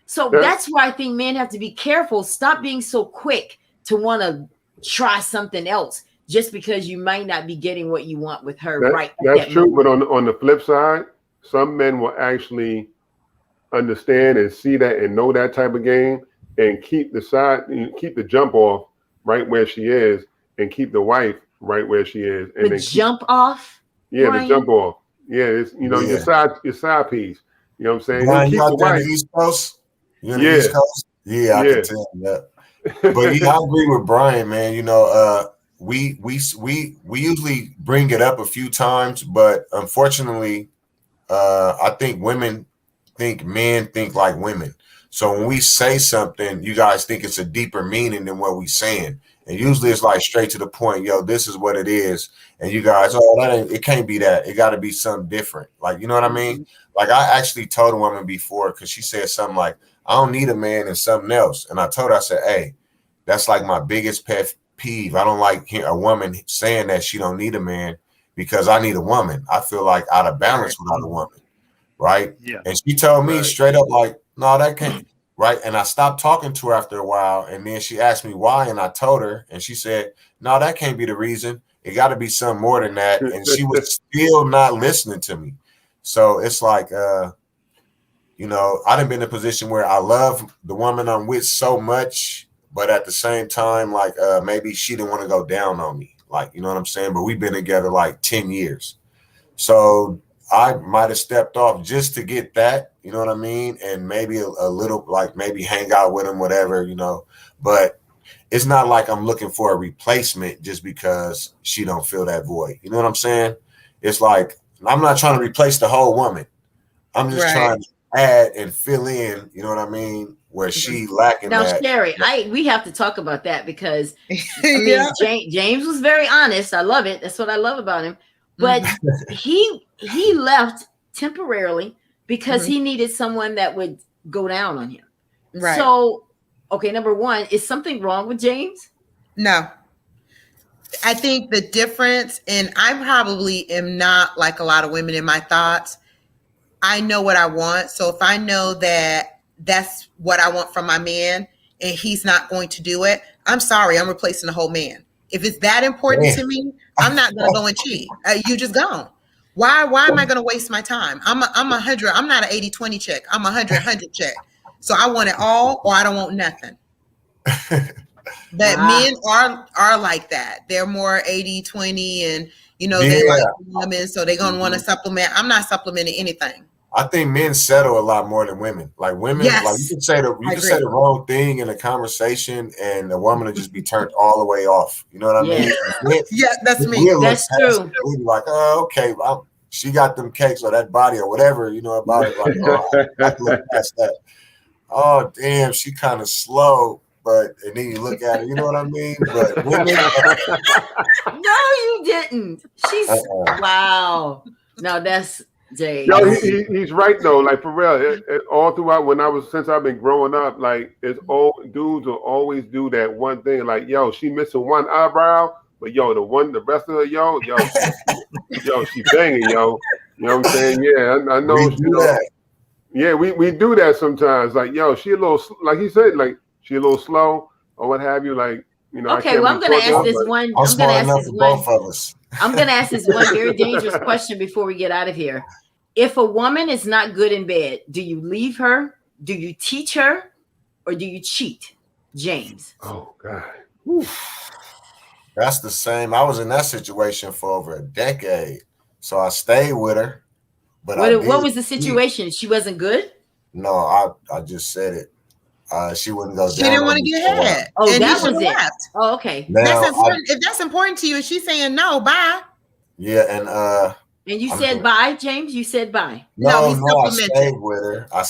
So That that's why I think men have to be careful. Stop being so quick to want to try something else just because you might not be getting what you want with her that right at that's that true. But moment. on the flip side, some men will actually understand and see that and know that type of game and keep the jump off right where she is and keep the wife right where she is and The then keep jump off, the jump Brian. off. Yeah, it's Yeah. your side piece. You know what I'm saying? He'll Brian, you keep the out there in the wife. East Coast? You in the Yeah, East Coast? Yeah, I can yeah. tell. Yeah. But yeah, I agree with Brian, man. We usually bring it up a few times, but unfortunately, I think women think men think like women. So when we say something, you guys think it's a deeper meaning than what we saying. And usually it's like straight to the point, yo, this is what it is. And you guys, oh, it can't be that. It got to be something different. Like, you know what I mean? Mhm. Like I actually told a woman before, because she said something like, I don't need a man and something else. And I told her, I said, hey, that's like my biggest pet peeve. I don't like a woman saying that she don't need a man because I need a woman. I feel like out of Right. balance without a woman, right? Yeah. And she told me Right. straight up, like, no, that can't, right? And I stopped talking to her after a while. And then she asked me why. And I told her, and she said, no, that can't be the reason. It got to be something more than that. And she was still not listening to me. So it's like, I done been in a position where I love the woman I'm with so much, but at the same time, like maybe she didn't want to go down on me. Like, you know what I'm saying? But we've been together like 10 years. So I might have stepped off just to get that, you know what I mean? And maybe a little, like maybe hang out with him, whatever. But it's not like I'm looking for a replacement just because she don't fill that void. You know what I'm saying? It's like I'm not trying to replace the whole woman. I'm just Right. trying to add and fill in, you know what I mean, where she lacking Now, that. Sherry, we have to talk about that because I Yeah. mean James was very honest. I love it. That's what I love about him. But Mhm. he left temporarily because Mhm. he needed someone that would go down on him. Right. So, okay, number one, is something wrong with James? No. I think the difference, and I probably am not like a lot of women in my thoughts. I know what I want. So if I know that that's what I want from my man and he's not going to do it, I'm sorry, I'm replacing the whole man. If it's that important Man. to me, I'm not going to go and cheat. You just gone. Why am I going to waste my time? I'm 100. I'm not an 80-20 check. I'm 100 check. So I want it all or I don't want nothing. But men are like that. They're more 80-20 and they like women, so they're gonna want to supplement. I'm not supplementing anything. I think men settle a lot more than women. Like women, like you Yes, can say the wrong thing in a conversation, and the woman will just be turned all the way off. You know what I mean? Yeah, that's me. That's true. We'd be like, oh, okay, she got them cakes or that body or whatever, about it. Like, oh, I can look past that. Oh, damn, she kind of slow. But and then you look at her, you know what I mean? But women, no, you didn't. She's wow. No, that's Jay. No, he's right though. Like for real, all throughout since I've been growing up, like it's old dudes will always do that one thing. Like, yo, she missing one eyebrow, but the rest of her, yo, she banging, yo. You know what I'm saying? Yeah, I know. We do that. Yeah, we do that sometimes. Like, yo, she a little, like he said, like she a little slow or what have you. Like, Okay, well, I'm going to ask this one. I'm going to ask this one. Both of us. I'm going to ask this one very dangerous question before we get out of here. If a woman is not good in bed, do you leave her? Do you teach her? Or do you cheat? James. Oh, God. That's the same. I was in that situation for over a decade. So I stayed with her. But what was the situation? She wasn't good? No, I just said it. She wouldn't go down. She didn't want to get ahead. Oh, and that was it. Left. Oh, okay. Now, that's important. If that's important to you and she's saying no, bye. Yeah, and you said bye, James? You said bye. No, I stayed with her. I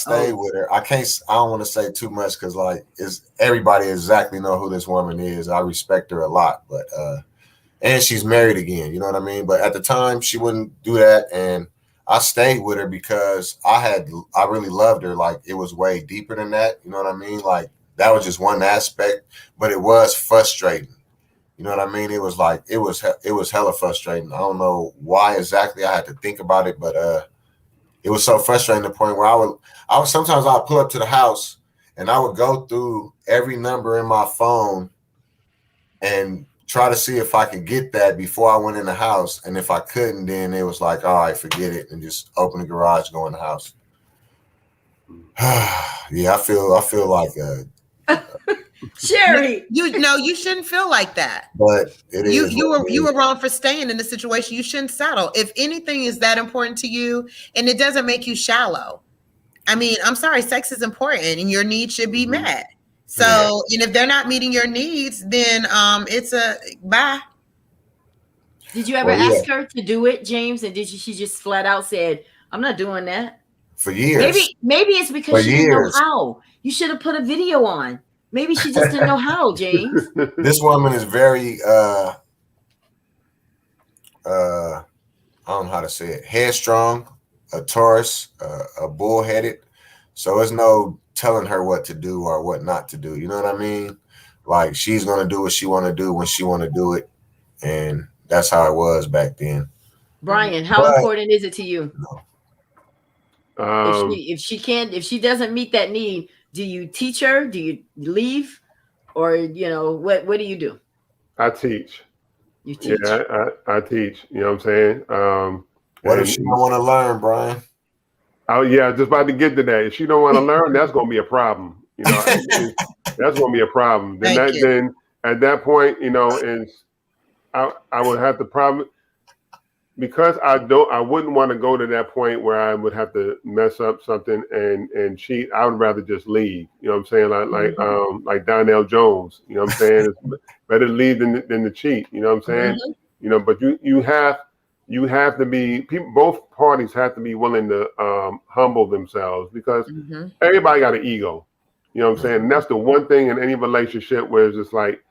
don't want to say too much because everybody exactly know who this woman is. I respect her a lot, but and she's married again, you know what I mean? But at the time she wouldn't do that, and I stayed with her because I really loved her. Like it was way deeper than that. You know what I mean? Like that was just one aspect, but it was frustrating. You know what I mean? It was hella frustrating. I don't know why exactly I had to think about it, but it was so frustrating to the point where I would sometimes I'd pull up to the house and I would go through every number in my phone and try to see if I could get that before I went in the house. And if I couldn't, then it was like, all right, forget it, and just open the garage, go in the house. Yeah, I feel like Sherry. You shouldn't feel like that. But you were wrong for staying in the situation. You shouldn't settle. If anything is that important to you and it doesn't make you shallow. I mean, I'm sorry, sex is important and your needs should be met. So, and if they're not meeting your needs, then it's a bye. Did you ever ask her to do it, James? And she just flat out said, I'm not doing that? For years. Maybe it's because she didn't know how. You should have put a video on. Maybe she just didn't know how, James. This woman is very I don't know how to say it, headstrong, a Taurus, a bullheaded. So there's no telling her what to do or what not to do. You know what I mean? Like she's gonna do what she want to do when she want to do it, and that's how it was back then. Brian, how important is it to you? If she doesn't meet that need, do you teach her? Do you leave, or what do you do? I teach. You teach. Yeah, I teach. You know what I'm saying? What if she don't want to learn, Brian? Oh yeah, just about to get to that. If she don't want to learn, that's going to be a problem. That's going to be a problem. Then at that point, I would have to probably, because I wouldn't want to go to that point where I would have to mess up something and cheat. I would rather just leave. You know what I'm saying? Like Donnell Jones. You know what I'm saying? It's better to leave than to cheat. You know what I'm saying? But you have to be, both parties have to be willing to humble themselves, because everybody got an ego. You know what I'm saying? And that's the one thing in any relationship where it's just like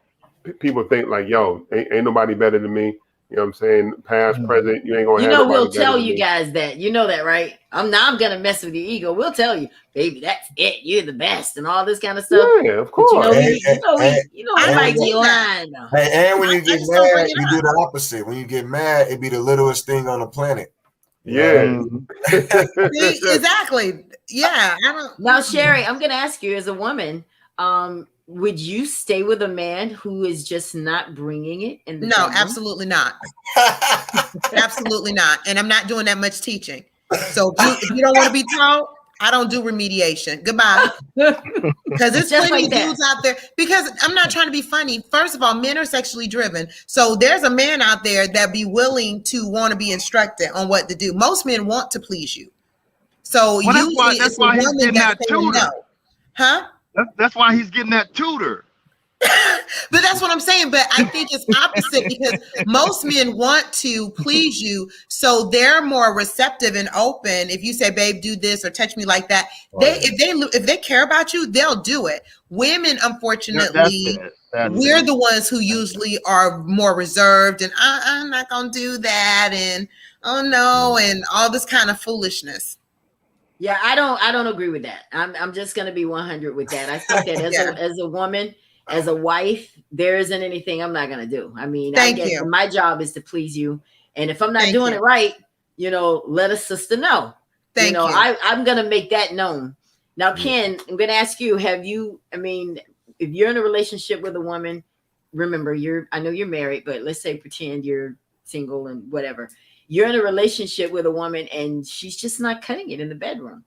people think like, yo, ain't nobody better than me. You know what I'm saying? Past, present, you ain't gonna You have know, nobody we'll better tell than you me. guys that. You know that, right? I'm gonna mess with your ego. We'll tell you, baby, that's it. You're the best, and all this kind of stuff. Yeah, of But you know, course. we I might do be that. lying. Though. And when you I get just don't bring mad, it you up. do the opposite. When you get mad, it be the littlest thing on the planet. You know what I Yeah. mean? See, exactly. Yeah, I don't. Now, Sherry, I'm gonna ask you as a woman, would you stay with a man who is just not bringing it in the No, bedroom? absolutely not. Absolutely not. And I'm not doing that much teaching. So if you don't want to be taught, I don't do remediation. Goodbye. Because there's Just plenty like of that. dudes out there. Because I'm not trying to be funny. First of all, men are sexually driven. So there's a man out there that be willing to want to be instructed on what to do. Most men want to please you. So Well, usually that's it's a why he's woman getting that's that saying tutor. no. Huh? That's why he's getting that tutor. But that's what I'm saying. But I think it's opposite because most men want to please you. So they're more receptive and open. If you say, babe, do this or touch me like that, if they care about you, they'll do it. Women, That's unfortunately, it. That's we're it. the ones who usually are more reserved and I'm not going to do that. And oh no. And all this kind of foolishness. Yeah, I don't agree with that. I'm just gonna be 100 with that. I think that Yeah. as a woman, as a wife, there isn't anything I'm not gonna do. I mean, Thank you. my job is to please you, and if I'm not Thank doing you. it right, let a sister know. Thank you. I'm gonna make that known. Now, Ken, I'm gonna ask you: have you? I mean, if you're in a relationship with a woman, remember I know you're married, but let's say pretend you're single and whatever. You're in a relationship with a woman and she's just not cutting it in the bedroom.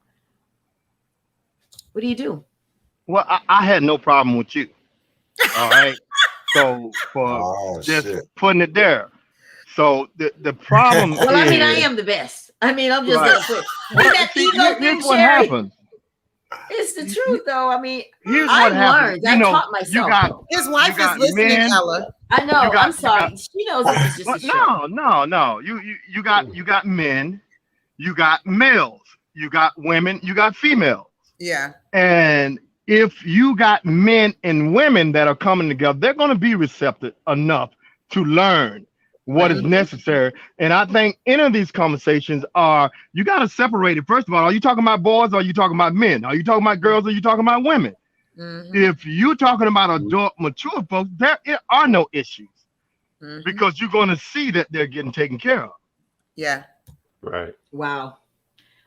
What do you do? Well, I had no problem with you. All right. So for Oh just shit. putting it there. So the problem Well, I mean, I is am the best. I mean, I'm just right. gonna put Well, that see, ego here's thing, what Sherry. happens. It's the truth, though. I mean, Here's I what happens. learned. I taught You myself. got His wife is got listening, men. Ella. I know. I'm You got sorry. She knows this is just a show. no. You got men, you got males, you got women, you got females. Yeah. And if you got men and women that are coming together, they're going to be receptive enough to learn what is necessary. And I think any of these conversations you got to separate it. First of all, are you talking about boys or are you talking about men? Are you talking about girls or are you talking about women? If you're talking about adult, mature folks, there are no issues because you're going to see that they're getting taken care of. Yeah. Right. Wow.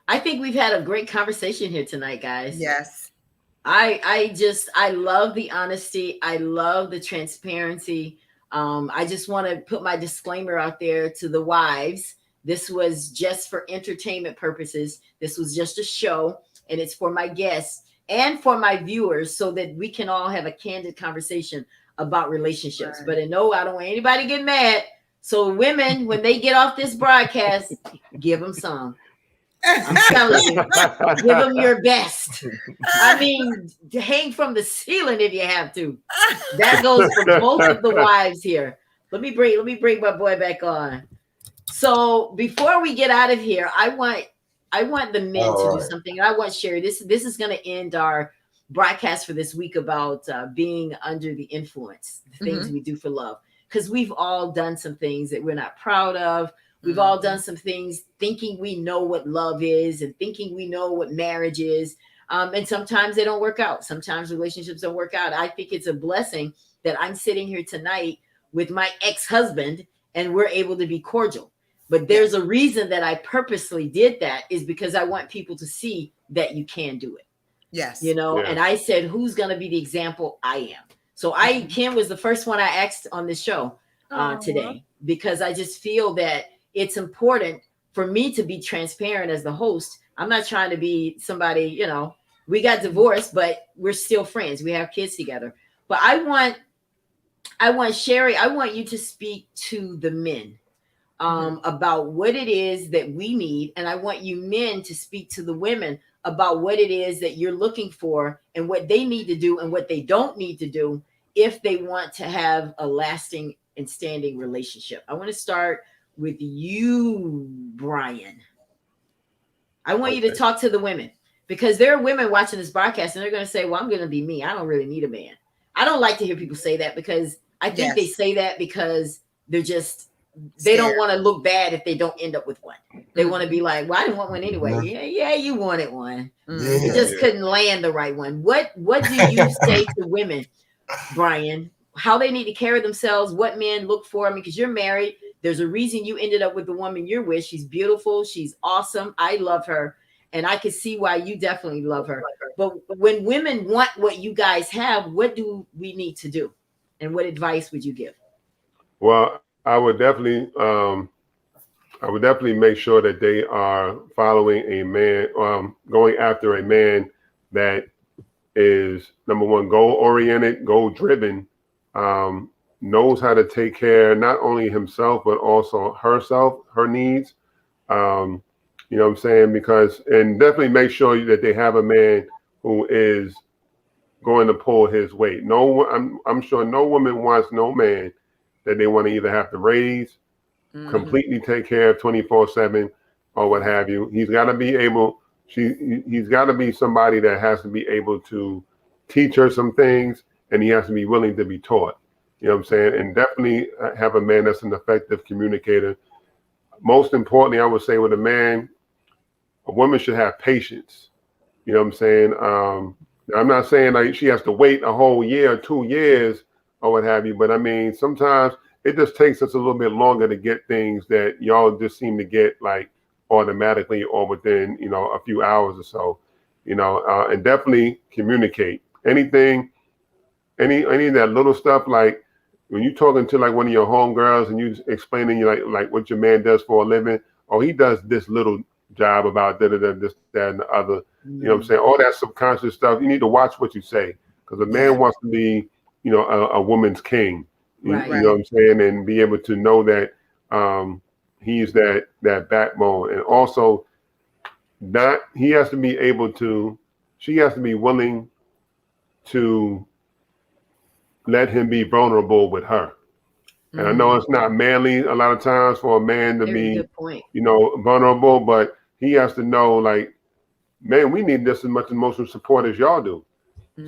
I think we've had a great conversation here tonight, guys. Yes. I love the honesty. I love the transparency. I just want to put my disclaimer out there to the wives. This was just for entertainment purposes. This was just a show, and it's for my guests and for my viewers so that we can all have a candid conversation about relationships. Right. But no, I don't want anybody to get mad. So women, when they get off this broadcast, give them some. I'm telling you, give them your best. I mean, hang from the ceiling if you have to. That goes for both of the wives here. Let me bring my boy back on. So before we get out of here, I want the men to do something. And I want Sherry. This is going to end our broadcast for this week about being under the influence, the things we do for love, because we've all done some things that we're not proud of. We've all done some things thinking we know what love is and thinking we know what marriage is. And sometimes they don't work out. Sometimes relationships don't work out. I think it's a blessing that I'm sitting here tonight with my ex-husband and we're able to be cordial. But there's a reason that I purposely did that is because I want people to see that you can do it. Yes. And I said, who's going to be the example? I am. So Kim was the first one I asked on this show today because I just feel that it's important for me to be transparent as the host. I'm not trying to be somebody, we got divorced, but we're still friends. We have kids together. But I want Sherry, I want you to speak to the men about what it is that we need. And I want you men to speak to the women about what it is that you're looking for and what they need to do and what they don't need to do if they want to have a lasting and standing relationship. I want to start with you, Brian. I want you to talk to the women because there are women watching this broadcast and they're going to say, well, I'm going to be me. I don't really need a man. I don't like to hear people say that because I think they say that because they're just they Scared. don't want to look bad if they don't end up with one. They want to be like, well, I didn't want one anyway. Mhm. Yeah, you wanted one. Mhm. You Yeah. just couldn't land the right one. What do you say to women, Brian? How they need to carry themselves, what men look for? I mean, because you're married. There's a reason you ended up with the woman you're with. She's beautiful. She's awesome. I love her. And I can see why you definitely love her. But when women want what you guys have, what do we need to do? And what advice would you give? Well, I would definitely make sure that they are following a man, going after a man that is number one, goal oriented, goal driven, knows how to take care not only himself but also herself, her needs. Um, you know what I'm saying? Because and definitely make sure that they have a man who is going to pull his weight. No, I'm sure no woman wants no man that they want to either have to raise, completely take care of 24/7, or what have you. He's got to be able. He's got to be somebody that has to be able to teach her some things, and he has to be willing to be taught. You know what I'm saying? And definitely have a man that's an effective communicator. Most importantly, I would say with a man, a woman should have patience. You know what I'm saying? I'm not saying like she has to wait a whole year or 2 years or what have you, but I mean, sometimes it just takes us a little bit longer to get things that y'all just seem to get like automatically or within, a few hours or so, and definitely communicate anything, any of that little stuff. Like when you talking to like one of your homegirls and you explaining like what your man does for a living, or he does this little job about da da da this that and the other. You know what I'm saying? All that subconscious stuff. You need to watch what you say because a Yeah. man wants to be, a woman's king. Right. You know what I'm saying, and be able to know that he's that backbone, and also not he has to be able to. She has to be willing to let him be vulnerable with her. And I know it's not manly a lot of times for a man to Very be, good point. vulnerable, but he has to know, like, man, we need just as much emotional support as y'all do.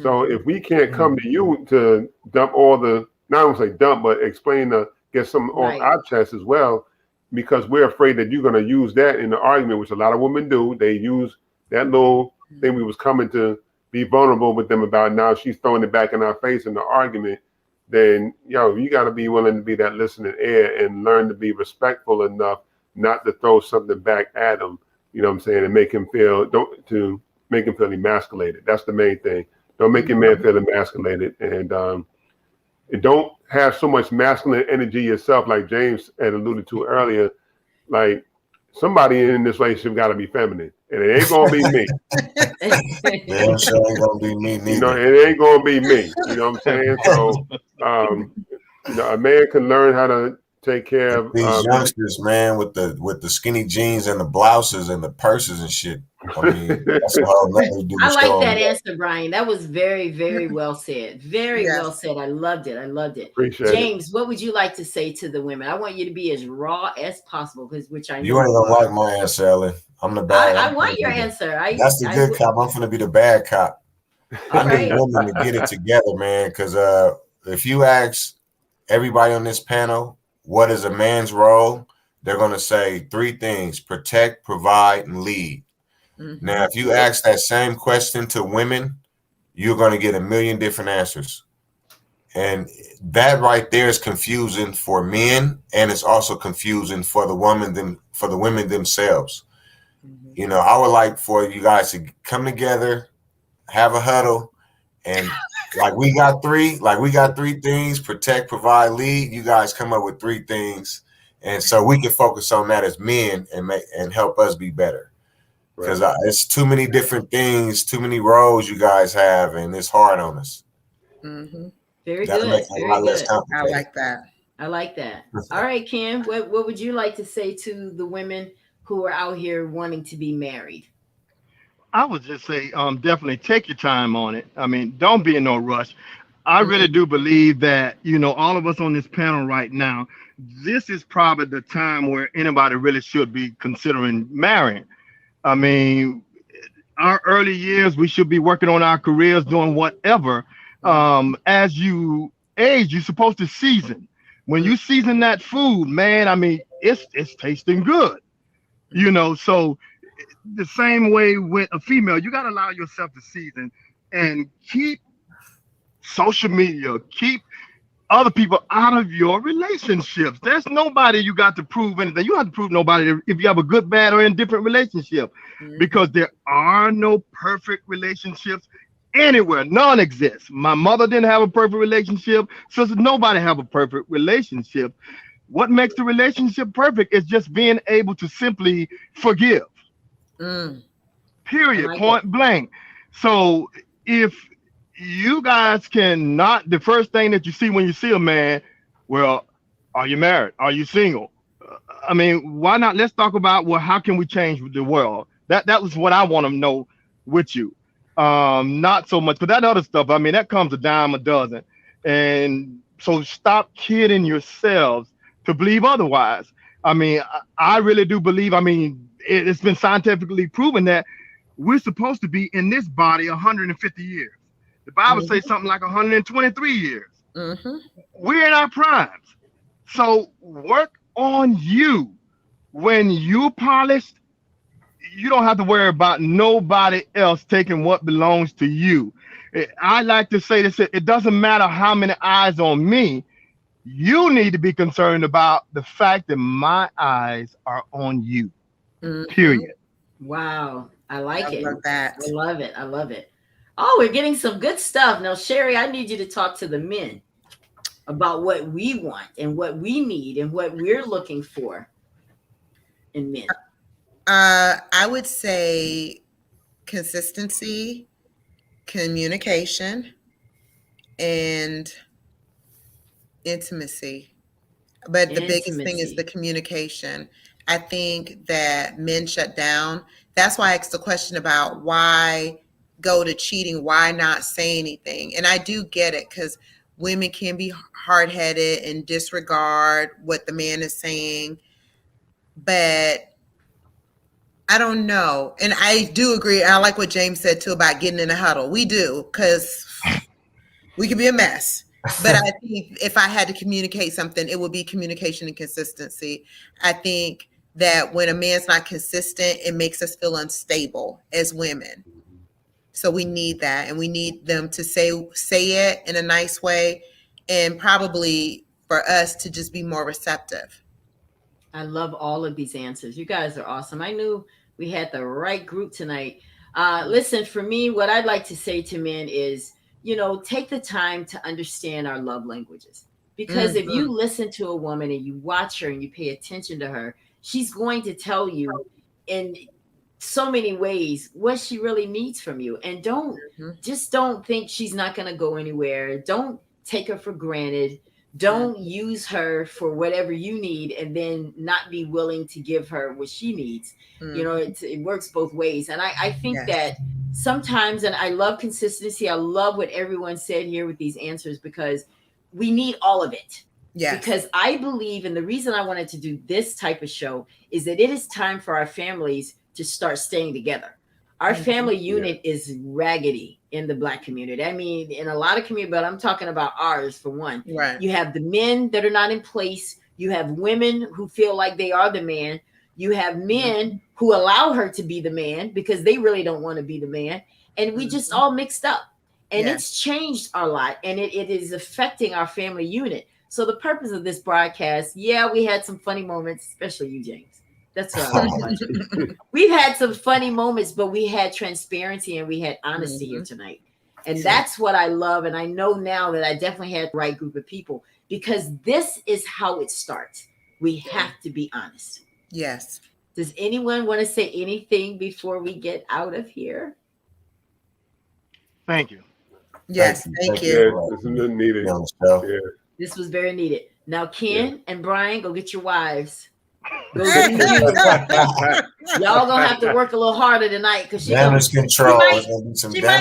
So if we can't come to you to dump all the, not only say dump, but explain get some off Right. our chest as well, because we're afraid that you're going to use that in the argument, which a lot of women do. They use that little thing we was coming to be vulnerable with them about. Now she's throwing it back in our face in the argument. Then, you got to be willing to be that listening ear and learn to be respectful enough not to throw something back at him. You know what I'm saying? And make him feel, to make him feel emasculated. That's the main thing. Don't make your man feel emasculated, and don't have so much masculine energy yourself, like James had alluded to earlier. Like somebody in this relationship got to be feminine, and it ain't gonna be me. Damn sure ain't gonna be me neither. It ain't gonna be me. You know what I'm saying? So, a man can learn how to take care of These youngsters, man, with the skinny jeans and the blouses and the purses and shit. I mean, that's a whole nother dude I like show. that answer, Brian. That was very, very well said. Very Yes. well said. I loved it. I loved it. Appreciate James, what would you like to say to the women? I want you to be as raw as possible, which I know You ain't you gonna are. like my answer, Ellen. I'm the bad. I I'm want gonna your be the- answer. That's the good cop. I'm gonna be the bad cop. All I need right. women to get it together, man. Because if you ask everybody on this panel what is a man's role, they're gonna say three things: protect, provide, and lead. Now, if you ask that same question to women, you're gonna get a million different answers. And that right there is confusing for men, and it's also confusing for the women themselves. I would like for you guys to come together, have a huddle, and we got three things: protect, provide, lead. You guys come up with three things, and so we can focus on that as men and help us be better. Because it's too many different things, too many roles you guys have, and it's hard on us. Very Gotta good. make it a Very lot less good. I complicated. like that. I like that. All right, Kim, what would you like to say to the women who are out here wanting to be married? I would just say, definitely take your time on it. I mean, don't be in no rush. I really do believe that, all of us on this panel right now, this is probably the time where anybody really should be considering marrying. I mean, our early years, we should be working on our careers, doing whatever. As you age, you're supposed to season. When you season that food, man, I mean, it's tasting good. So the same way with a female, you got to allow yourself to season and keep social media, keep other people out of your relationships. There's nobody you got to prove anything. You don't have to prove nobody if you have a good, bad, or indifferent relationship, because there are no perfect relationships anywhere. None exists. My mother didn't have a perfect relationship. So nobody have a perfect relationship. What makes the relationship perfect is just being able to simply forgive. I Period. like it. Point blank. So if you guys cannot, the first thing that you see when you see a man, well, are you married? Are you single? I mean, why not? Let's talk about, well, how can we change the world? That was what I want to know with you. Not so much, but that other stuff, I mean, that comes a dime a dozen. And so stop kidding yourselves to believe otherwise. I mean, I really do believe, I mean, it's been scientifically proven that we're supposed to be in this body 150 years. The Bible says something like 123 years. We're in our primes. So work on you. When you polished, you don't have to worry about nobody else taking what belongs to you. I like to say this, it doesn't matter how many eyes on me. You need to be concerned about the fact that my eyes are on you. Period. Wow. I like I it. love that. I love it. I love it. Oh, we're getting some good stuff. Now, Sherry, I need you to talk to the men about what we want and what we need and what we're looking for in men. I would say consistency, communication, and intimacy. But the biggest thing is the Intimacy. communication. I think that men shut down. That's why I asked the question about why go to cheating, why not say anything. And I do get it, because women can be hard-headed and disregard what the man is saying. But I don't know. And I do agree. I like what James said too about getting in a huddle. We do, because we can be a mess. But I think if I had to communicate something, it would be communication and consistency. I think that when a man's not consistent, it makes us feel unstable as women. So we need that, and we need them to say it in a nice way, and probably for us to just be more receptive. I love all of these answers. You guys are awesome. I knew we had the right group tonight. Listen, for me, what I'd like to say to men is, take the time to understand our love languages. Because if you listen to a woman and you watch her and you pay attention to her, she's going to tell you in so many ways what she really needs from you. And don't think she's not going to go anywhere. Don't take her for granted. Don't use her for whatever you need and then not be willing to give her what she needs. It works both ways. And I think that sometimes, and I love consistency. I love what everyone said here with these answers, because we need all of it. Yes. Because I believe, and the reason I wanted to do this type of show is that it is time for our families to start staying together. Our family unit is raggedy in the Black community. I mean, in a lot of communities, but I'm talking about ours for one. Right. You have the men that are not in place. You have women who feel like they are the man. You have men who allow her to be the man because they really don't want to be the man. And we just all mixed up. And it's changed a lot. And it is affecting our family unit. So the purpose of this broadcast, we had some funny moments, especially you, James. That's what I like. We've had some funny moments, but we had transparency and we had honesty here tonight. And that's what I love. And I know now that I definitely had the right group of people, because this is how it starts. We have to be honest. Yes. Does anyone want to say anything before we get out of here? Thank you. Yes, thank you. Yeah, this is needed. Yeah. This was very needed. Now, Ken and Brian, go get your wives. Go Damage Y'all gonna have to work a little harder tonight, because she control. might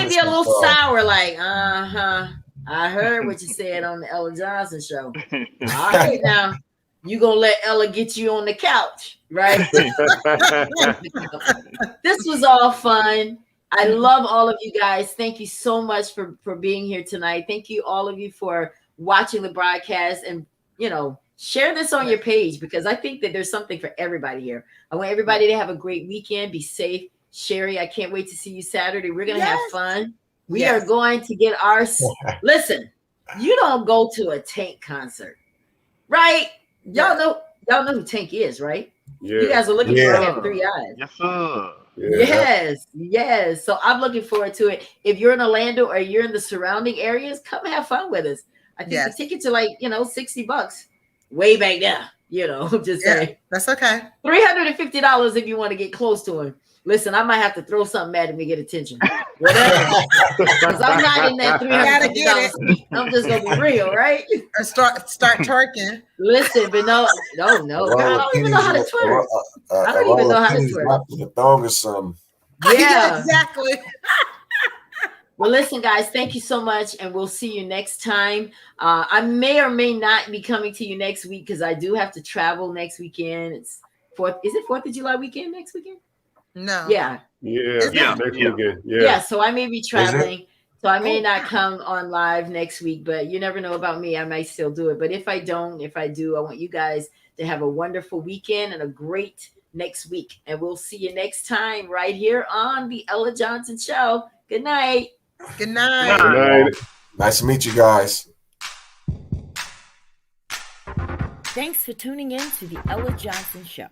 be a little sour, like, I heard what you said on the Ella Johnson show. All right, now you gonna let Ella get you on the couch, right? This was all fun. I love all of you guys. Thank you so much for being here tonight. Thank you, all of you, for watching the broadcast. And share this on your page, because I think that there's something for everybody here. I want everybody to have a great weekend. Be safe. Sherry, I can't wait to see you Saturday. We're going to have fun. We are going to get our listen. You don't go to a Tank concert, right? Y'all know who Tank is, right? Yeah. You guys are looking for him at 3 Eyes. Yes, sir. Yeah. Yes. So I'm looking forward to it. If you're in Orlando or you're in the surrounding areas, come have fun with us. I think the tickets are like, $60 way back there. Just saying. That's okay. $350 if you want to get close to him. Listen, I might have to throw something at him to get attention. Whatever. Because I'm not in that $350 seat. I'm just gonna be real, right? Or start twerking. Listen, but no. God, I don't even know how to twerk. I don't even know how to twerk. The thong or something. Yeah, exactly. Well, listen, guys, thank you so much, and we'll see you next time. I may or may not be coming to you next week because I do have to travel next weekend. It's 4th. Is it 4th of July weekend next weekend? No. Yeah. Next weekend. Yeah. So I may be traveling. So I may not come on live next week, but you never know about me. I might still do it. But if I do, I want you guys to have a wonderful weekend and a great next week. And we'll see you next time right here on the Ella Johnson Show. Good night. Good night. Good night. Nice to meet you guys. Thanks for tuning in to the Ella Johnson Show.